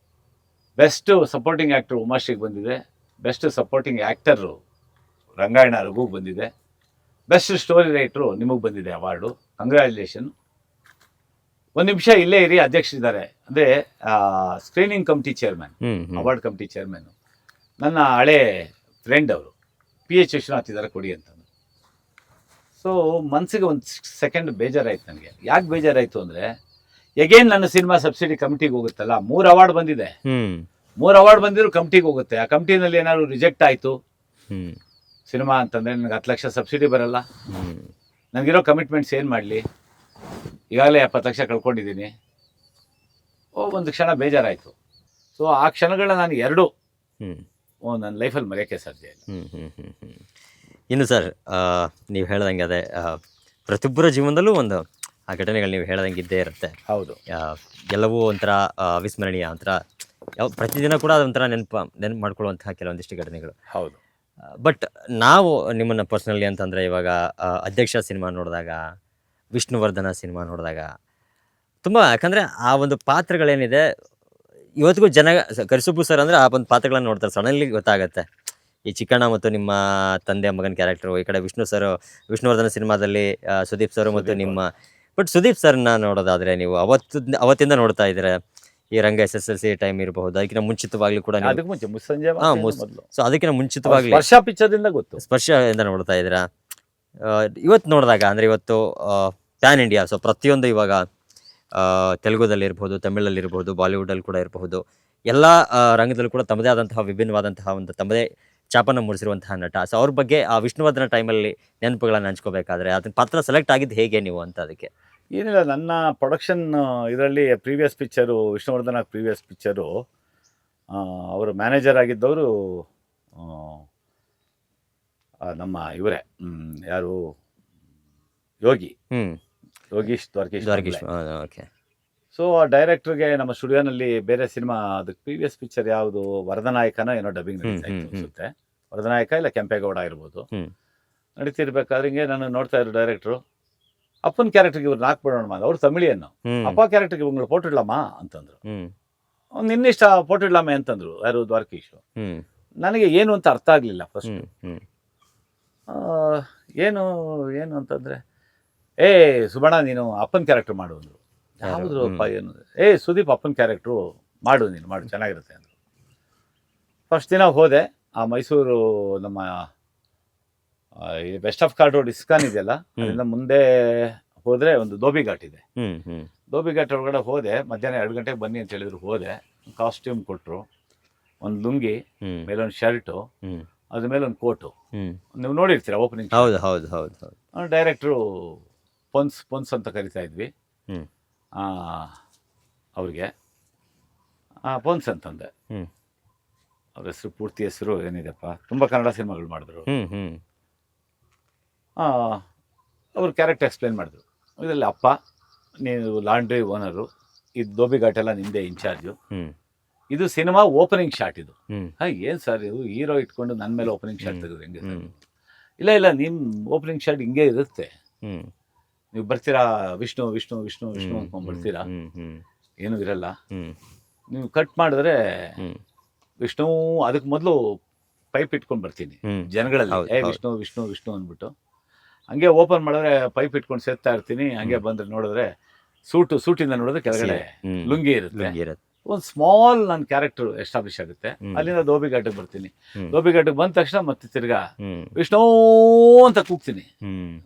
ಬೆಸ್ಟ್ ಸಪೋರ್ಟಿಂಗ್ ಆ್ಯಕ್ಟ್ರು ಉಮಾಶ್ರೀಗೆ ಬಂದಿದೆ, ಬೆಸ್ಟ್ ಸಪೋರ್ಟಿಂಗ್ ಆ್ಯಕ್ಟರು ರಂಗಾಯಣ ರಘುಗೆ ಬಂದಿದೆ, ಬೆಸ್ಟ್ ಸ್ಟೋರಿ ರೈಟ್ರು ನಿಮಗೆ ಬಂದಿದೆ ಅವಾರ್ಡು, ಕಂಗ್ರ್ಯಾಚುಲೇಷನ್. 1 ನಿಮಿಷ ಇಲ್ಲೇ ಇರಿ, ಅಧ್ಯಕ್ಷರಿದ್ದಾರೆ ಅಂದರೆ screening committee chairman, award committee chairman, ನನ್ನ ಹಳೆ ಫ್ರೆಂಡ್ ಅವರು, PH ವಿಶ್ವನಾಥ್ ಇದ್ದಾರೆ, ಕೊಡಿ ಅಂತಂದು. ಸೊ ಮನಸ್ಸಿಗೆ ಒಂದು ಸೆಕೆಂಡ್ ಬೇಜಾರಾಯ್ತು ನನಗೆ. ಯಾಕೆ ಬೇಜಾರಾಯಿತು ಅಂದರೆ, ಎಗೇನ್ ನನ್ನ ಸಿನಿಮಾ ಸಬ್ಸಿಡಿ ಕಮಿಟಿಗೆ ಹೋಗುತ್ತಲ್ಲ. 3 ಅವಾರ್ಡ್ ಬಂದಿದೆ, 3 ಅವಾರ್ಡ್ ಬಂದಿದ್ರು ಕಮಿಟಿಗೆ ಹೋಗುತ್ತೆ. ಆ ಕಮಿಟಿನಲ್ಲಿ ಏನಾದ್ರು ರಿಜೆಕ್ಟ್ ಆಯಿತು ಸಿನಿಮಾ ಅಂತಂದರೆ ನನಗೆ 10 ಲಕ್ಷ ಸಬ್ಸಿಡಿ ಬರಲ್ಲ. ನನಗಿರೋ ಕಮಿಟ್ಮೆಂಟ್ಸ್ ಏನು ಮಾಡಲಿ? ಈಗಾಗಲೇ 70 ಲಕ್ಷ ಕಳ್ಕೊಂಡಿದ್ದೀನಿ. ಒಂದು ಕ್ಷಣ ಬೇಜಾರಾಯಿತು. ಸೊ ಆ ಕ್ಷಣಗಳನ್ನ ನಾನು 2 ನನ್ನ ಲೈಫಲ್ಲಿ ಮರೆಯೋಕ್ಕೆ ಸಾಧ್ಯ ಇಲ್ಲ. ಇನ್ನು ಸರ್, ನೀವು ಹೇಳ್ದಂಗೆ ಅದೇ ಪ್ರತಿಯೊಬ್ಬರ ಜೀವನದಲ್ಲೂ ಒಂದು ಆ ಘಟನೆಗಳು ನೀವು ಹೇಳ್ದಂಗೆ ಇದ್ದೇ ಇರುತ್ತೆ. ಹೌದು, ಎಲ್ಲವೂ ಒಂಥರ ಅವಿಸ್ಮರಣೀಯ, ಒಂಥರ ಪ್ರತಿದಿನ ಕೂಡ ಅದೊಂಥರ ನೆನಪು ಮಾಡ್ಕೊಳ್ಳುವಂತಹ ಕೆಲವೊಂದಿಷ್ಟು ಘಟನೆಗಳು. ಹೌದು. ಬಟ್ ನಾವು ನಿಮ್ಮನ್ನು ಪರ್ಸ್ನಲಿ ಅಂತಂದರೆ, ಇವಾಗ ಅಧ್ಯಕ್ಷ ಸಿನಿಮಾ ನೋಡಿದಾಗ, ವಿಷ್ಣುವರ್ಧನ ಸಿನಿಮಾ ನೋಡಿದಾಗ ತುಂಬ, ಯಾಕಂದರೆ ಆ ಒಂದು ಪಾತ್ರಗಳೇನಿದೆ ಇವತ್ತಿಗೂ ಜನ, ಕರಿಸುಬ್ಬು ಸರ್ ಅಂದರೆ ಆ ಒಂದು ಪಾತ್ರಗಳನ್ನು ನೋಡ್ತಾರೆ, ಸಡನ್ಲಿ ಗೊತ್ತಾಗುತ್ತೆ. ಈ ಚಿಕ್ಕಣ್ಣ ಮತ್ತು ನಿಮ್ಮ ತಂದೆ ಮಗನ ಕ್ಯಾರೆಕ್ಟರು, ಈ ಕಡೆ ವಿಷ್ಣುವರ್ಧನ ಸಿನಿಮಾದಲ್ಲಿ ಸುದೀಪ್ ಸರ್ ಮತ್ತು ನಿಮ್ಮ. ಬಟ್ ಸುದೀಪ್ ಸರ್ನ ನೋಡೋದಾದರೆ, ನೀವು ಅವತ್ತಿಂದ ನೋಡ್ತಾ ಇದ್ದೀರಾ. ಈ ರಂಗ SSLC ಟೈಮ್ ಇರಬಹುದು, ಅದಕ್ಕಿಂತ ಮುಂಚಿತವಾಗ್ಲೂ ಕೂಡ ಅದಕ್ಕೆ ಮುಂಚೆ ಮುಸ್ಸಂಜೆ ಸೊ ಅದಕ್ಕಿಂತ ಮುಂಚಿತವಾಗ್ಲಿ ಸ್ಪರ್ಶ ಪಿಕ್ಚರ್ದಿಂದ ಗೊತ್ತು, ಸ್ಪರ್ಶದಿಂದ ನೋಡ್ತಾ ಇದ್ದೀರಾ. ಇವತ್ತು ನೋಡಿದಾಗ ಅಂದರೆ, ಇವತ್ತು ಪ್ಯಾನ್ ಇಂಡಿಯಾ, ಸೊ ಪ್ರತಿಯೊಂದು ಇವಾಗ ತೆಲುಗುದಲ್ಲಿರ್ಬೋದು, ತಮಿಳಲ್ಲಿರ್ಬೋದು, ಬಾಲಿವುಡಲ್ಲಿ ಕೂಡ ಇರಬಹುದು, ಎಲ್ಲ ರಂಗದಲ್ಲೂ ಕೂಡ ತಮ್ಮದೇ ಆದಂತಹ ವಿಭಿನ್ನವಾದಂತಹ ಒಂದು ತಮ್ಮದೇ ಛಾಪನ್ನು ಮೂಡಿಸಿರುವಂತಹ ನಟ. ಸೊ ಅವ್ರ ಬಗ್ಗೆ ಆ ವಿಷ್ಣುವರ್ಧನ ಟೈಮಲ್ಲಿ ನೆನಪುಗಳನ್ನು ಹಂಚ್ಕೋಬೇಕಾದ್ರೆ ಅದನ್ನ ಪಾತ್ರ ಸೆಲೆಕ್ಟ್ ಆಗಿದ್ದು ಹೇಗೆ ನೀವು ಅಂತ? ಅದಕ್ಕೆ ಏನಿಲ್ಲ, ನನ್ನ ಪ್ರೊಡಕ್ಷನ್ ಇದರಲ್ಲಿ previous picture, Vishnuvardhana previous picture, ಅವರು ಮ್ಯಾನೇಜರ್ ಆಗಿದ್ದವರು ನಮ್ಮ ಇವರೇ, ಯಾರು, ಯೋಗೀಶ್ ದ್ವಾರಕೀಶ್. ಓಕೆ. ಸೊ ಆ ಡೈರೆಕ್ಟ್ರಿಗೆ ನಮ್ಮ ಸ್ಟುಡಿಯೋನಲ್ಲಿ ಬೇರೆ ಸಿನಿಮಾ, ಅದಕ್ಕೆ ಪ್ರೀವಿಯಸ್ ಪಿಕ್ಚರ್ ಯಾವುದು, ವರದನಾಯಕನ ಏನೋ ಡಬ್ಬಿಂಗ್ ಅನಿಸುತ್ತೆ, ವರದನಾಯಕ ಇಲ್ಲ ಕೆಂಪೇಗೌಡ ಇರ್ಬೋದು. ನಡೀತಿರ್ಬೇಕಾದ್ರೆ ಹಿಂಗೆ ನಾನು ನೋಡ್ತಾ ಇದ್ರು ಡೈರೆಕ್ಟ್ರು, ಅಪ್ಪನ ಕ್ಯಾರೆಕ್ಟರ್ಗೆ ಇವ್ರನ್ನ ಹಾಕ್ಬಿಡೋಣ, ಅವ್ರು ತಮಿಳಿಯನ್ನು, ಅಪ್ಪ ಕ್ಯಾರೆಕ್ಟರ್ಗೆ ಇವ್ಗಳು ಫೋಟೋ ಇಡ್ಲಮ್ಮ ಅಂತಂದ್ರು. ನಿನ್ನಿಷ್ಟ ಫೋಟೋ ಇಡ್ಲಾಮೆ ಅಂತಂದ್ರು ಯಾರು, ದ್ವಾರಕೀಶು. ನನಗೆ ಏನು ಅಂತ ಅರ್ಥ ಆಗಲಿಲ್ಲ ಫಸ್ಟ್. ಹ್ಮ್ ಏನು ಏನು ಅಂತಂದರೆ, ಏ ಸುಬಣ್ಣ ನೀನು ಅಪ್ಪನ ಕ್ಯಾರೆಕ್ಟರ್ ಮಾಡು ಅಂದರು. ಯಾವುದು ಅಪ್ಪ ಏನು? ಸುದೀಪ್ ಅಪ್ಪನ ಕ್ಯಾರೆಕ್ಟ್ರು ಮಾಡು, ನೀನು ಮಾಡು, ಚೆನ್ನಾಗಿರುತ್ತೆ ಅಂದರು. ಫಸ್ಟ್ ದಿನ ಹೋದೆ. ಆ ಮೈಸೂರು ನಮ್ಮ ಈ west of chord road ISKCON ಇದೆಯಲ್ಲ, ಅದರಿಂದ ಮುಂದೆ ಹೋದರೆ ಒಂದು ಧೋಬಿ ಘಾಟ್ ಇದೆ. ಧೋಬಿ ಘಾಟ್ ಒಳಗಡೆ ಹೋದೆ. ಮಧ್ಯಾಹ್ನ 2 ಗಂಟೆಗೆ ಬನ್ನಿ ಅಂತ ಹೇಳಿದ್ರು. ಹೋದೆ. ಕಾಸ್ಟ್ಯೂಮ್ ಕೊಟ್ಟರು, ಒಂದು ಲುಂಗಿ, ಮೇಲೊಂದು ಶರ್ಟು, ಅದ್ರ ಮೇಲೆ ಒಂದು ಕೋಟು. ನೀವು ನೋಡಿರ್ತೀರ ಓಪನಿಂಗ್. ಹೌದು ಹೌದು ಹೌದು ಹೌದು. ಡೈರೆಕ್ಟ್ರು ಪೊನ್ಸ್ ಅಂತ ಕರಿತಾ ಇದ್ವಿ ಅವ್ರಿಗೆ. ಪೊನ್ಸ್ ಅಂತಂದೆ. ಅವ್ರ ಹೆಸರು, ಪೂರ್ತಿ ಹೆಸರು ಏನಿದೆಪ್ಪ, ತುಂಬ ಕನ್ನಡ ಸಿನಿಮಾಗಳು ಮಾಡಿದ್ರು. ಅವ್ರ ಕ್ಯಾರೆಕ್ಟರ್ ಎಕ್ಸ್ಪ್ಲೇನ್ ಮಾಡಿದ್ರು. ಇದರಲ್ಲಿ ಅಪ್ಪ, ನೀನು ಲಾಂಡ್ರಿ ಓನರು, ಇದು ಧೋಬಿ ಘಾಟೆಲ್ಲ ನಿಂದೆ ಇನ್ಚಾರ್ಜು, ಇದು ಸಿನಿಮಾ ಓಪನಿಂಗ್ ಶಾಟ್. ಇದು ಏನು ಸರ್ ಇದು ಹೀರೋ ಇಟ್ಕೊಂಡು ನನ್ನ ಮೇಲೆ ಓಪನಿಂಗ್ ಶಾಟ್ ತೆಗೆದು ಹೆಂಗೆ ಸರ್? ಇಲ್ಲ ನಿಮ್ಮ ಓಪನಿಂಗ್ ಶಾಟ್ ಹಿಂಗೆ ಇರುತ್ತೆ. ನೀವು ಬರ್ತೀರಾ ವಿಷ್ಣು ವಿಷ್ಣು ವಿಷ್ಣು ವಿಷ್ಣು ಅಂದ್ಕೊಂಡು ಬರ್ತೀರಾ, ಏನೂ ಇರಲ್ಲ. ನೀವು ಕಟ್ ಮಾಡಿದ್ರೆ ವಿಷ್ಣು, ಅದಕ್ಕೆ ಮೊದಲು ಪೈಪ್ ಇಟ್ಕೊಂಡು ಬರ್ತೀನಿ ಜನಗಳಲ್ಲಿ, ವಿಷ್ಣು ವಿಷ್ಣು ವಿಷ್ಣು ಅಂದ್ಬಿಟ್ಟು. ಹಂಗೆ ಓಪನ್ ಮಾಡಿದ್ರೆ ಪೈಪ್ ಇಟ್ಕೊಂಡು ಸೇರ್ತಾ ಇರ್ತೀನಿ. ಹಂಗೆ ಬಂದ್ರೆ ನೋಡಿದ್ರೆ ಸೂಟಿಂದ ನೋಡಿದ್ರೆ ಕೆಳಗಡೆ ಲುಂಗಿ ಇರುತ್ತೆ. ಒಂದು ಸ್ಮಾಲ್ ನನ್ನ ಕ್ಯಾರೆಕ್ಟರ್ ಎಸ್ಟಾಬ್ಲಿಷ್ ಆಗುತ್ತೆ. ಅಲ್ಲಿಂದ ಧೋಬಿ ಘಾಟಿಗೆ ಬರ್ತೀನಿ. ಧೋಬಿ ಘಾಟಿಗೆ ಬಂದ ತಕ್ಷಣ ಮತ್ತೆ ತಿರ್ಗಾ ವಿಷ್ಣು ಅಂತ ಕೂಗ್ತೀನಿ.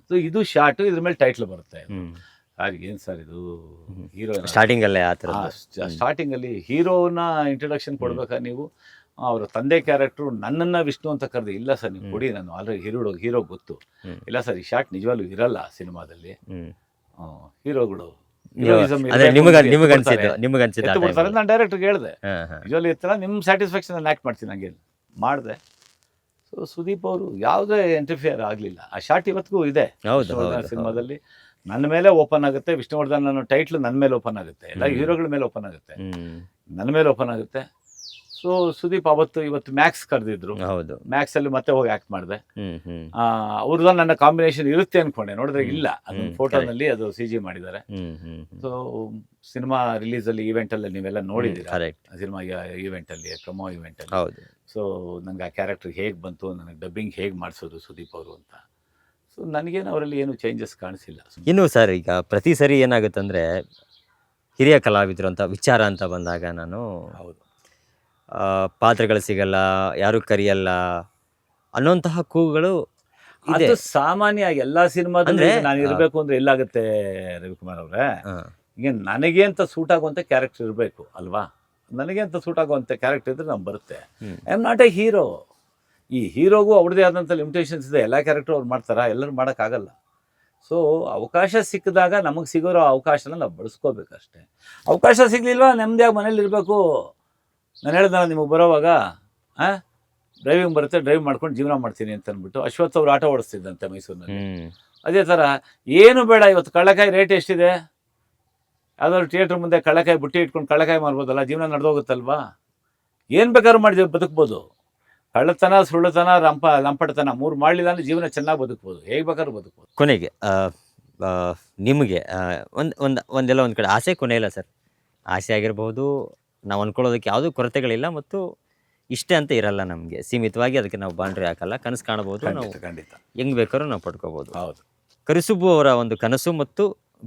ಸೊ ಇದು ಶಾರ್ಟ್, ಇದ್ರ ಮೇಲೆ ಟೈಟ್ಲ್ ಬರುತ್ತೆ. ಸರ್ ಏನು ಸರ್ ಇದು ಹೀರೋ ಸ್ಟಾರ್ಟಿಂಗ್ ಅಲ್ಲಿ ಹೀರೋನ ಇಂಟ್ರೊಡಕ್ಷನ್ ಕೊಡ್ಬೇಕಾ ನೀವು? ಅವರ ತಂದೆ ಕ್ಯಾರೆಕ್ಟ್ರು ನನ್ನನ್ನು ವಿಷ್ಣು ಅಂತ ಕರೆದು, ಇಲ್ಲ ಸರ್ ನೀವು ಕೊಡಿ, ನಾನು ಆಲ್ರೆಡಿ ಹೀರೋ ಗೊತ್ತು. ಇಲ್ಲ ಸರ್, ಈ ಶಾರ್ಟ್ ನಿಜವಾಗ್ಲೂ ಇರಲ್ಲ ಸಿನಿಮಾದಲ್ಲಿ. ಹೀರೋಗಳು ನಾನು ಡೈರೆಕ್ಟರ್ಗೆ ಹೇಳಿದೆ, ನಿಜವಾಗ್ಲೂ ಇರ್ತಾರ, ನಿಮ್ಮ ಸ್ಯಾಟಿಸ್ಫ್ಯಾಕ್ಷನ್ ನಾನು ಆ್ಯಕ್ಟ್ ಮಾಡ್ತೀನಿ. ಹಂಗೆ ಮಾಡಿದೆ. ಸೊ ಸುದೀಪ್ ಅವರು ಯಾವುದೇ ಇಂಟರ್ಫಿಯರ್ ಆಗಲಿಲ್ಲ. ಆ ಶಾರ್ಟ್ ಇವತ್ತಿಗೂ ಇದೆ ಸಿನಿಮಾದಲ್ಲಿ. ನನ್ನ ಮೇಲೆ ಓಪನ್ ಆಗುತ್ತೆ, ವಿಷ್ಣುವರ್ಧನ್ ಅನ್ನೋ ಟೈಟ್ಲು ನನ್ನ ಮೇಲೆ ಓಪನ್ ಆಗುತ್ತೆ, ಎಲ್ಲ ಹೀರೋಗಳ ಮೇಲೆ ಓಪನ್ ಆಗುತ್ತೆ, ನನ್ನ ಮೇಲೆ ಓಪನ್ ಆಗುತ್ತೆ. ಸೊ ಸುದೀಪ್ ಇವತ್ತು ಮ್ಯಾಕ್ಸ್ ಕರೆದಿದ್ರು. ಮ್ಯಾಕ್ಸ್ ಅಲ್ಲಿ ಮತ್ತೆ ಹೋಗಿ ಆಕ್ಟ್ ಮಾಡಿದೆ. ಅವ್ರದ್ದು ನನ್ನ ಕಾಂಬಿನೇಷನ್ ಇರುತ್ತೆ ಅನ್ಕೊಂಡೆ, ನೋಡಿದ್ರೆ ಇಲ್ಲ. ಅದೊಂದು ಫೋಟೋನಲ್ಲಿ ಅದು CG ಮಾಡಿದ್ದಾರೆ. ಸೊ ಸಿನಿಮಾ ರಿಲೀಸ್ ಅಲ್ಲಿ ಈವೆಂಟ್ ಅಲ್ಲಿ ನೀವೆಲ್ಲ ನೋಡಿದ್ದೀರಾ, ಸಿನಿಮಾ ಈವೆಂಟ್ ಅಲ್ಲಿ, ಪ್ರಮೋ ಈವೆಂಟ್ ಅಲ್ಲಿ. ಸೊ ನಂಗೆ ಆ ಕ್ಯಾರೆಕ್ಟರ್ ಹೇಗೆ ಬಂತು, ನನಗೆ ಡಬ್ಬಿಂಗ್ ಹೇಗೆ ಮಾಡಿಸೋದು ಸುದೀಪ್ ಅವರು ಅಂತ. ಸೊ ನನಗೇನು ಅವರಲ್ಲಿ ಏನು ಚೇಂಜಸ್ ಕಾಣಿಸಿಲ್ಲ. ಇನ್ನು ಸರ್, ಈಗ ಪ್ರತಿ ಸರಿ ಏನಾಗುತ್ತಂದ್ರೆ, ಹಿರಿಯ ಕಲಾವಿದರು ಅಂತ ವಿಚಾರ ಅಂತ ಬಂದಾಗ ನಾನು ಪಾತ್ರಗಳು ಸಿಗಲ್ಲ, ಯಾರು ಕರಿಯಲ್ಲ ಅನ್ನೋಂತಹ ಕೂಗುಗಳು ಅದು ಸಾಮಾನ್ಯ ಎಲ್ಲಾ ಸಿನಿಮಾದಲ್ಲಿ. ನಾನು ಇರಬೇಕು ಅಂದ್ರೆ ಎಲ್ಲಾಗುತ್ತೆ ರವಿಕುಮಾರ್ ಅವ್ರೆ? ಈಗ ನನಗೆ ಅಂತ ಸೂಟ್ ಆಗುವಂತ ಕ್ಯಾರೆಕ್ಟರ್ ಇರಬೇಕು ಅಲ್ವಾ? ನನಗೆ ಅಂತ ಸೂಟ್ ಆಗುವಂತ ಕ್ಯಾರೆಕ್ಟರ್ ಇದ್ರೆ ನಮ್ಗೆ ಬರುತ್ತೆ. I am not A hero. ಈ ಹೀರೋಗೂ ಅವ್ರದ್ದೇ ಆದಂಥ ಲಿಮಿಟೇಷನ್ಸ್ ಇದೆ. ಎಲ್ಲ ಕ್ಯಾರೆಕ್ಟರ್ ಅವ್ರು ಮಾಡ್ತಾರಾ? ಎಲ್ಲರೂ ಮಾಡೋಕ್ಕಾಗಲ್ಲ. ಸೊ ಅವಕಾಶ ಸಿಕ್ಕಿದಾಗ ನಮಗೆ ಸಿಗೋರೋ ಅವಕಾಶನ ನಾವು ಬಳಸ್ಕೋಬೇಕಷ್ಟೆ. ಅವಕಾಶ ಸಿಗಲಿಲ್ವಾ, ನೆಮ್ಮದಿಯಾಗಿ ಮನೇಲಿ ಇರಬೇಕು. ನಾನು ಹೇಳಿದ್ನಲ್ಲ ನಿಮಗೆ ಬರೋವಾಗ, ಡ್ರೈವಿಂಗ್ ಬರುತ್ತೆ, ಡ್ರೈವ್ ಮಾಡ್ಕೊಂಡು ಜೀವನ ಮಾಡ್ತೀನಿ ಅಂತ ಅಂದ್ಬಿಟ್ಟು ಅಶ್ವಥ್ ಅವ್ರು ಆಟೋ ಓಡಿಸ್ತಿದ್ದಂತೆ ಮೈಸೂರಿನಲ್ಲಿ. ಅದೇ ಥರ ಏನು ಬೇಡ, ಇವತ್ತು ಕಳ್ಳಕಾಯಿ ರೇಟ್ ಎಷ್ಟಿದೆ? ಯಾವ್ದಾದ್ರು ಥಿಯೇಟ್ರ್ ಮುಂದೆ ಕಳ್ಳಕಾಯಿ ಬುಟ್ಟಿ ಇಟ್ಕೊಂಡು ಕಳ್ಳಕಾಯಿ ಮಾಡ್ಬೋದಲ್ಲ, ಜೀವನ ನಡೆದೋಗುತ್ತಲ್ವಾ? ಏನು ಬೇಕಾದ್ರೂ ಮಾಡಿದ್ದೀವಿ, ಬದುಕ್ಬೋದು. ಕಳ್ಳತನ, ಸುಳ್ಳುತನ, ಲಂಪಟತನ 3 ಮಾಡಲಿಲ್ಲ ಅಂದರೆ ಜೀವನ ಚೆನ್ನಾಗಿ ಬದುಕ್ಬೋದು, ಹೇಗೆ ಬೇಕಾದ್ರೂ ಬದುಕ್ಬೋದು. ಕೊನೆಗೆ ನಿಮಗೆ ಒಂದೆಲ್ಲ ಒಂದು ಕಡೆ ಆಸೆ ಕೊನೆ ಇಲ್ಲ ಸರ್. ಆಸೆ ಆಗಿರ್ಬೋದು, ನಾವು ಅಂದ್ಕೊಳ್ಳೋದಕ್ಕೆ ಯಾವುದೂ ಕೊರತೆಗಳಿಲ್ಲ, ಮತ್ತು ಇಷ್ಟೇ ಅಂತ ಇರಲ್ಲ ನಮಗೆ. ಸೀಮಿತವಾಗಿ ಅದಕ್ಕೆ ನಾವು ಬಾಂಡ್ರಿ ಹಾಕಲ್ಲ. ಕನಸು ಕಾಣಬಹುದು, ನಾವು ಖಂಡಿತ ಹೆಂಗೆ ಬೇಕಾದ್ರೂ ನಾವು ಪಡ್ಕೋಬೋದು. ಹೌದು. ಕರಿಸುಬ್ಬು ಅವರ ಒಂದು ಕನಸು ಮತ್ತು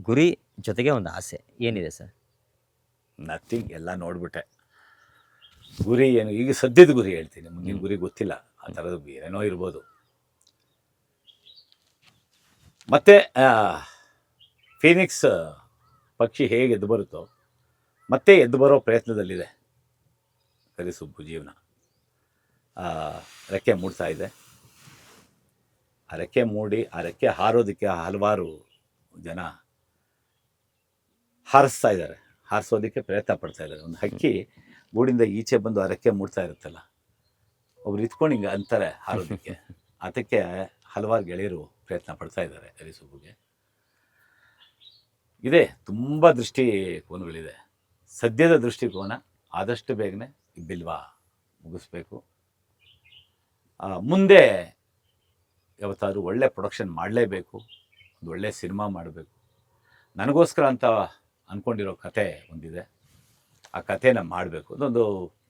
ಗುರಿ ಜೊತೆಗೆ ಒಂದು ಆಸೆ ಏನಿದೆ ಸರ್? ನಥಿಂಗ್, ಎಲ್ಲ ನೋಡ್ಬಿಟ್ಟೆ. ಗುರಿ ಏನು, ಈಗ ಸದ್ಯದ ಗುರಿ ಹೇಳ್ತೀನಿ, ಮುಂದಿನ ಗುರಿ ಗೊತ್ತಿಲ್ಲ. ಆ ಥರದ್ದು ಏನೋ ಇರ್ಬೋದು. ಮತ್ತೆ ಫೀನಿಕ್ಸ್ ಪಕ್ಷಿ ಹೇಗೆ ಎದ್ದು ಬರುತ್ತೋ ಮತ್ತೆ ಎದ್ದು ಬರೋ ಪ್ರಯತ್ನದಲ್ಲಿದೆ ಕರಿಸುಬ್ಬು ಜೀವನ. ರೆಕ್ಕೆ ಮೂಡ್ತಾ ಇದೆ. ಆ ರೆಕ್ಕೆ ಮೂಡಿ ಆ ರೆಕ್ಕೆ ಹಾರೋದಕ್ಕೆ ಹಲವಾರು ಜನ ಹಾರಿಸ್ತಾ ಇದ್ದಾರೆ, ಹಾರಿಸೋದಕ್ಕೆ ಪ್ರಯತ್ನ ಪಡ್ತಾ ಇದ್ದಾರೆ. ಒಂದು ಹಕ್ಕಿ ಗೂಡಿಂದ ಈಚೆ ಬಂದು ಆ ರೆಕ್ಕೆ ಮೂಡ್ತಾ ಇರುತ್ತಲ್ಲ, ಒಬ್ರು ಇತ್ಕೊಂಡು ಹಿಂಗೆ ಅಂತಾರೆ ಹಾರೋದಕ್ಕೆ. ಅದಕ್ಕೆ ಹಲವಾರು ಗೆಳೆಯರು ಪ್ರಯತ್ನ ಪಡ್ತಾ ಇದ್ದಾರೆ ಕರಿಸುಬ್ಬುಗೆ. ಇದೆ, ತುಂಬ ದೃಷ್ಟಿಕೋನಗಳಿದೆ. ಸದ್ಯದ ದೃಷ್ಟಿಕೋನ ಆದಷ್ಟು ಬೇಗನೆ ಈ ಬಿಲ್ವ ಮುಗಿಸ್ಬೇಕು. ಮುಂದೆ ಯಾವತ್ತಾದ್ರೂ ಒಳ್ಳೆ ಪ್ರೊಡಕ್ಷನ್ ಮಾಡಲೇಬೇಕು, ಒಂದು ಒಳ್ಳೆ ಸಿನಿಮಾ ಮಾಡಬೇಕು. ನನಗೋಸ್ಕರ ಅಂತ ಅಂದ್ಕೊಂಡಿರೋ ಕತೆ ಒಂದಿದೆ, ಆ ಕಥೆನ ಮಾಡಬೇಕು. ಅದೊಂದು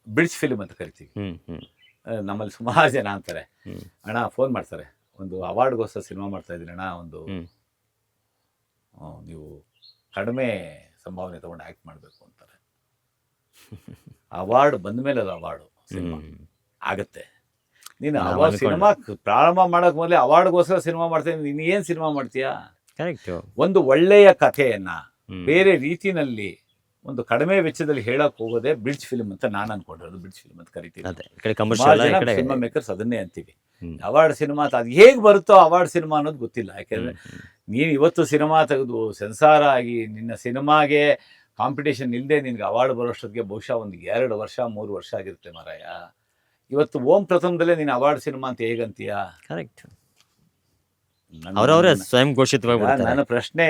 ಬ್ರಿಡ್ಜ್ ಫಿಲ್ಮ್ ಅಂತ ಕರಿತೀವಿ. ನಮ್ಮಲ್ಲಿ ಸುಮಾರು ಜನ ಅಂತಾರೆ, ಹ್ಮ್. ಅಣ್ಣ ಫೋನ್ ಮಾಡ್ತಾರೆ, ಒಂದು ಅವಾರ್ಡ್ಗೋಸ್ಕರ ಸಿನಿಮಾ ಮಾಡ್ತಾ ಇದ್ದೀನಿ ಅಣ್ಣ, ಒಂದು ಹ್ಮ್. ನೀವು ಕಡಿಮೆ ಸಂಭಾವನೆ ತೊಗೊಂಡು ಆ್ಯಕ್ಟ್ ಮಾಡಬೇಕು ಅಂತಾರೆ. ಅವಾರ್ಡ್ ಬಂದ ಮೇಲೆ ಅದು ಅವಾರ್ಡು ಸಿನಿಮಾ ಆಗುತ್ತೆ. ನೀನು ನಾವ್ ಅವಾರ್ಡ್ ಅನ್ಕೊಂಡೆ. ಸಿನಿಮಾ ಪ್ರಾರಂಭ ಮಾಡೋಕೆ ಮೊದಲೇ ಅವಾರ್ಡ್ಗೋಸ್ಕರ ಸಿನಿಮಾ ಮಾಡ್ತೀನಿ, ನೀನು ಏನು ಸಿನಿಮಾ ಮಾಡ್ತೀಯಾ? ಕರೆಕ್ಟ್. ಒಂದು ಒಳ್ಳೆಯ ಕಥೆಯನ್ನು ಬೇರೆ ರೀತಿನಲ್ಲಿ ಒಂದು ಕಡಿಮೆ ವೆಚ್ಚದಲ್ಲಿ ಹೇಳಕ್ ಹೋಗೋದೇ ಬ್ರಿಡ್ಜ್ ಫಿಲ್ಮ್ ಅಂತ ನಾನು ಅನ್ಕೊಂಡಿರೋದು. ಬ್ರಿಡ್ಜ್ ಫಿಲ್ಮ್ ಅಂತ ಕರಿತೀವಿ. ಅದೇ ಈ ಕಡೆ ಕಮರ್ಷಿಯಲ್, ಈ ಕಡೆ ಸಿನಿಮಾ ಮೇಕರ್ಸ್ ಅದನ್ನೇ ಅಂತೀವಿ. ಹ್ಮ್. ಅವಾರ್ಡ್ ಸಿನಿಮಾ ಅದು ಹೇಗೆ ಬರುತ್ತೋ ಅವಾರ್ಡ್ ಸಿನಿಮಾ ಅನ್ನೋದು ಗೊತ್ತಿಲ್ಲ. ಯಾಕೆಂದ್ರೆ ನೀನು ಇವತ್ತು ಸಿನಿಮಾ ತೆಗೆದು ಸೆನ್ಸಾರ್ ಆಗಿ ನಿನ್ನ ಸಿನಿಮಾಗೆ ಕಾಂಪಿಟೇಷನ್ ಇಲ್ಲದೆ ನಿನ್ಗೆ ಅವಾರ್ಡ್ ಬರೋಷ್ಟೊತ್ತಿಗೆ ಬಹುಶಃ ಒಂದು 2 ವರ್ಷ 3 ವರ್ಷ ಆಗಿರುತ್ತೆ ಮಾರಾಯ. ಇವತ್ತು ಓಂ ಪ್ರಥಮದಲ್ಲೇ ನೀನು ಅವಾರ್ಡ್ ಸಿನಿಮಾ ಅಂತ ಹೇಗಂತೀಯ? ಕರೆಕ್ಟ್. ಅವರವರೇ ಸ್ವಯಂ ಘೋಷಿತವಾಗಿ ನನ್ನ ಪ್ರಶ್ನೆ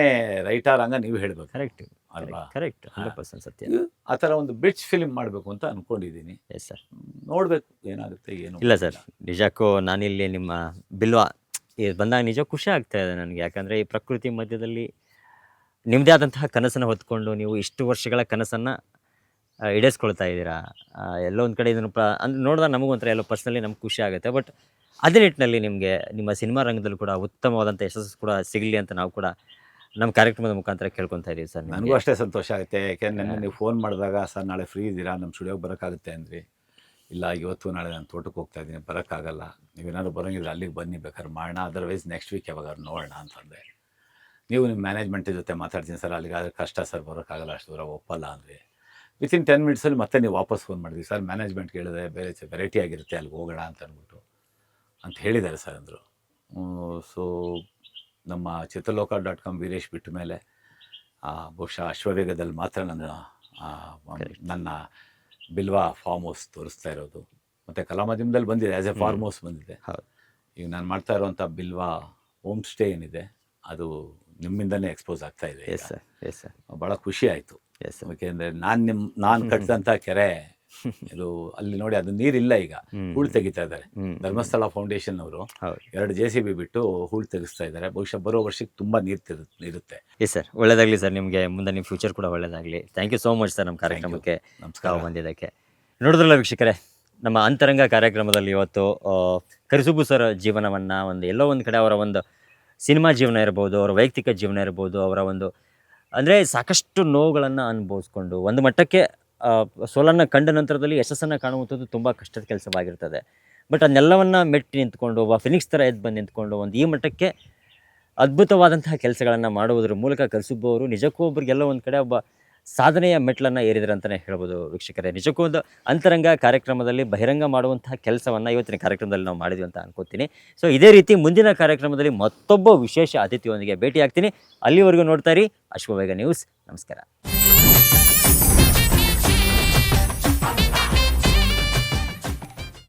ರೈಟರ್ ಹಂಗ ನೀವು ಹೇಳ್ಬೇಕು ಕರೆಕ್ಟ್ ಅಲ್ವಾ? ಕರೆಕ್ಟ್ 100% ಸತ್ಯ. ಆ ಥರ ಒಂದು ಬ್ರಿಡ್ಜ್ ಫಿಲ್ಮ್ ಮಾಡಬೇಕು ಅಂತ ಅನ್ಕೊಂಡಿದ್ದೀನಿ. Yes sir. ನೋಡ್ಬೇಕು ಏನಾಗುತ್ತೆ ಏನು. ಇಲ್ಲ ಸರ್, ನಿಜಕ್ಕೂ ನಾನಿಲ್ಲಿ ನಿಮ್ಮ ಬಿಲ್ವಾ ಇದು ಬಂದಾಗ ನಿಜ ಖುಷಿ ಆಗ್ತಾ ಇದೆ ನನಗೆ. ಯಾಕಂದರೆ ಈ ಪ್ರಕೃತಿ ಮಧ್ಯದಲ್ಲಿ ನಿಮ್ಮದೇ ಆದಂತಹ ಕನಸನ್ನು ಹೊತ್ಕೊಂಡು ನೀವು ಇಷ್ಟು ವರ್ಷಗಳ ಕನಸನ್ನು ಈಡೇರಿಸ್ಕೊಳ್ತಾ ಇದ್ದೀರಾ. ಎಲ್ಲೋ ಒಂದು ಕಡೆ ಇದನ್ನು ಅಂದ್ರೆ ನೋಡಿದಾಗ ನಮಗೊಂಥರ ಎಲ್ಲೋ ಪರ್ಸ್ನಲಿ ನಮ್ಗೆ ಖುಷಿ ಆಗುತ್ತೆ. ಬಟ್ ಅದೇ ನಿಟ್ಟಿನಲ್ಲಿ ನಿಮಗೆ ನಿಮ್ಮ ಸಿನಿಮಾ ರಂಗದಲ್ಲೂ ಕೂಡ ಉತ್ತಮವಾದಂಥ ಯಶಸ್ಸು ಕೂಡ ಸಿಗಲಿ ಅಂತ ನಾವು ಕೂಡ ನಮ್ಮ ಕಾರ್ಯಕ್ರಮದ ಮುಖಾಂತರ ಕೇಳ್ಕೊತಾ ಇದ್ದೀವಿ ಸರ್. ನನಗೂ ಅಷ್ಟೇ ಸಂತೋಷ ಆಗುತ್ತೆ. ಯಾಕೆಂದರೆ ನೀವು ಫೋನ್ ಮಾಡಿದಾಗ ಸರ್ ನಾಳೆ ಫ್ರೀ ಇದ್ದೀರಾ, ನಮ್ಮ ಸ್ಟುಡಿಯೋಗೆ ಬರೋಕ್ಕಾಗುತ್ತೆ ಅಂದ್ರಿ. ಇಲ್ಲ ಇವತ್ತು ನಾಳೆ ನಾನು ತೋಟಕ್ಕೆ ಹೋಗ್ತಾ ಇದ್ದೀನಿ, ಬರೋಕ್ಕಾಗಲ್ಲ, ನೀವೇನಾದ್ರು ಬರೋಂಗಿದ್ರೆ ಅಲ್ಲಿಗೆ ಬನ್ನಿ, ಬೇಕಾದ್ರೆ ಮಾಡೋಣ, ಅದರ್ವೈಸ್ ನೆಕ್ಸ್ಟ್ ವೀಕ್ ಯಾವಾಗಾದ್ರು ನೋಡೋಣ ಅಂತಂದೆ. ನೀವು ನಿಮ್ಮ ಮ್ಯಾನೇಜ್ಮೆಂಟ್ ಜೊತೆ ಮಾತಾಡ್ತೀನಿ ಸರ್, ಅಲ್ಲಿಗಾದ್ರೆ ಕಷ್ಟ ಸರ್, ಬರೋಕ್ಕಾಗಲ್ಲ, ಅಷ್ಟು ದೂರ ಒಪ್ಪಲ್ಲ ಅಂದರೆ ವಿತಿನ್ 10 ಮಿನಿಟ್ಸಲ್ಲಿ ಮತ್ತೆ ನೀವು ವಾಪಸ್ ಫೋನ್ ಮಾಡಿದ್ವಿ ಸರ್, ಮ್ಯಾನೇಜ್ಮೆಂಟ್ ಕೇಳಿದ್ರೆ ಬೇರೆ ವೆರೈಟಿ ಆಗಿರುತ್ತೆ, ಅಲ್ಲಿಗೆ ಹೋಗೋಣ ಅಂತ ಅಂದ್ಬಿಟ್ಟು ಅಂತ ಹೇಳಿದ್ದಾರೆ ಸರ್ ಅಂದರು. ಸೊ ನಮ್ಮ ಚಿತ್ರಲೋಕ.com ವೀರೇಶ್ ಬಿಟ್ಟ ಮೇಲೆ ಬಹುಶಃ ಅಶ್ವವೇಗದಲ್ಲಿ ಮಾತ್ರ ನನ್ನ ಬಿಲ್ವಾ ಫಾರ್ಮ್ ಹೌಸ್ ತೋರಿಸ್ತಾ ಇರೋದು. ಮತ್ತು ಕಲಾಮಾಧ್ಯಮದಲ್ಲಿ ಬಂದಿದೆ, ಆ್ಯಸ್ ಎ ಫಾರ್ಮ್ ಹೌಸ್ ಬಂದಿದೆ. ಈಗ ನಾನು ಮಾಡ್ತಾ ಇರೋವಂಥ ಬಿಲ್ವಾ ಹೋಮ್ ಸ್ಟೇ ಏನಿದೆ ಅದು ನಿಮ್ಮಿಂದನೇ ಎಕ್ಸ್ಪೋಸ್ ಆಗ್ತಾ ಇದೆ. Yes sir. Yes sir. ಭಾಳ ಖುಷಿ ಆಯಿತು. Yes sir. ಯಾಕೆಂದರೆ ನಾನು ಕಟ್ಟಿದಂಥ ಕೆರೆ ಇದು ಅಲ್ಲಿ ನೋಡಿ, ಅದು ನೀರಿಲ್ಲ, ಈಗ ಹೂಳು ತೆಗಿತಾ ಇದ್ದಾರೆ. ಧರ್ಮಸ್ಥಳ ಫೌಂಡೇಶನ್ ಅವರು 2 JCB ಬಿಟ್ಟು ಹೂಳು ತೆಗಿಸ್ತಾ ಇದ್ದಾರೆ. ಬಹುಶಃ ಬರೋ ವರ್ಷಕ್ಕೆ ತುಂಬ ನೀರುತ್ತೆ. ಎಸ್ ಸರ್, ಒಳ್ಳೇದಾಗಲಿ ಸರ್, ನಿಮಗೆ ಮುಂದೆ ನಿಮ್ಮ ಫ್ಯೂಚರ್ ಕೂಡ ಒಳ್ಳೇದಾಗಲಿ. Thank you so much sir ನಮ್ಮ ಕಾರ್ಯಕ್ರಮಕ್ಕೆ ನಮಸ್ಕಾರ ಬಂದಿದ್ದಕ್ಕೆ. ನೋಡಿದ್ರಲ್ಲ ವೀಕ್ಷಕರೇ, ನಮ್ಮ ಅಂತರಂಗ ಕಾರ್ಯಕ್ರಮದಲ್ಲಿ ಇವತ್ತು ಕರಿಸುಬ್ಬು ಸರ್ ಜೀವನವನ್ನು ಒಂದು ಎಲ್ಲೋ ಒಂದು ಕಡೆ ಅವರ ಒಂದು ಸಿನಿಮಾ ಜೀವನ ಇರ್ಬೋದು, ಅವರ ವೈಯಕ್ತಿಕ ಜೀವನ ಇರ್ಬೋದು, ಅವರ ಒಂದು ಅಂದರೆ ಸಾಕಷ್ಟು ನೋವುಗಳನ್ನು ಅನುಭವಿಸ್ಕೊಂಡು ಒಂದು ಮಟ್ಟಕ್ಕೆ ಸೋಲನ್ನು ಕಂಡ ನಂತರದಲ್ಲಿ ಯಶಸ್ಸನ್ನು ಕಾಣುವಂಥದ್ದು ತುಂಬ ಕಷ್ಟದ ಕೆಲಸವಾಗಿರ್ತದೆ. ಬಟ್ ಅದನ್ನೆಲ್ಲವನ್ನು ಮೆಟ್ಟಿ ನಿಂತ್ಕೊಂಡು ಒಬ್ಬ ಫಿನಿಕ್ಸ್ ಥರ ಎದ್ದು ಬಂದು ನಿಂತ್ಕೊಂಡು ಒಂದು ಈ ಮಟ್ಟಕ್ಕೆ ಅದ್ಭುತವಾದಂತಹ ಕೆಲಸಗಳನ್ನು ಮಾಡುವುದರ ಮೂಲಕ ಕರಿಸುಬ್ಬು ಅವರು ನಿಜಕ್ಕೂ ಒಬ್ಬರಿಗೆಲ್ಲ ಒಂದು ಕಡೆ ಒಬ್ಬ ಸಾಧನೆಯ ಮೆಟ್ಲನ್ನು ಏರಿದ್ರು ಅಂತಲೇ ಹೇಳ್ಬೋದು ವೀಕ್ಷಕರೇ. ನಿಜಕ್ಕೂ ಒಂದು ಅಂತರಂಗ ಕಾರ್ಯಕ್ರಮದಲ್ಲಿ ಬಹಿರಂಗ ಮಾಡುವಂತಹ ಕೆಲಸವನ್ನು ಇವತ್ತಿನ ಕಾರ್ಯಕ್ರಮದಲ್ಲಿ ನಾವು ಮಾಡಿದ್ವಿ ಅಂತ ಅನ್ಕೋತೀನಿ. ಸೊ ಇದೇ ರೀತಿ ಮುಂದಿನ ಕಾರ್ಯಕ್ರಮದಲ್ಲಿ ಮತ್ತೊಬ್ಬ ವಿಶೇಷ ಅತಿಥಿಯೊಂದಿಗೆ ಭೇಟಿ ಆಗ್ತೀನಿ. ಅಲ್ಲಿವರೆಗೂ ನೋಡ್ತಾ ಇರಿ ಅಶ್ವವೇಗ ನ್ಯೂಸ್. ನಮಸ್ಕಾರ.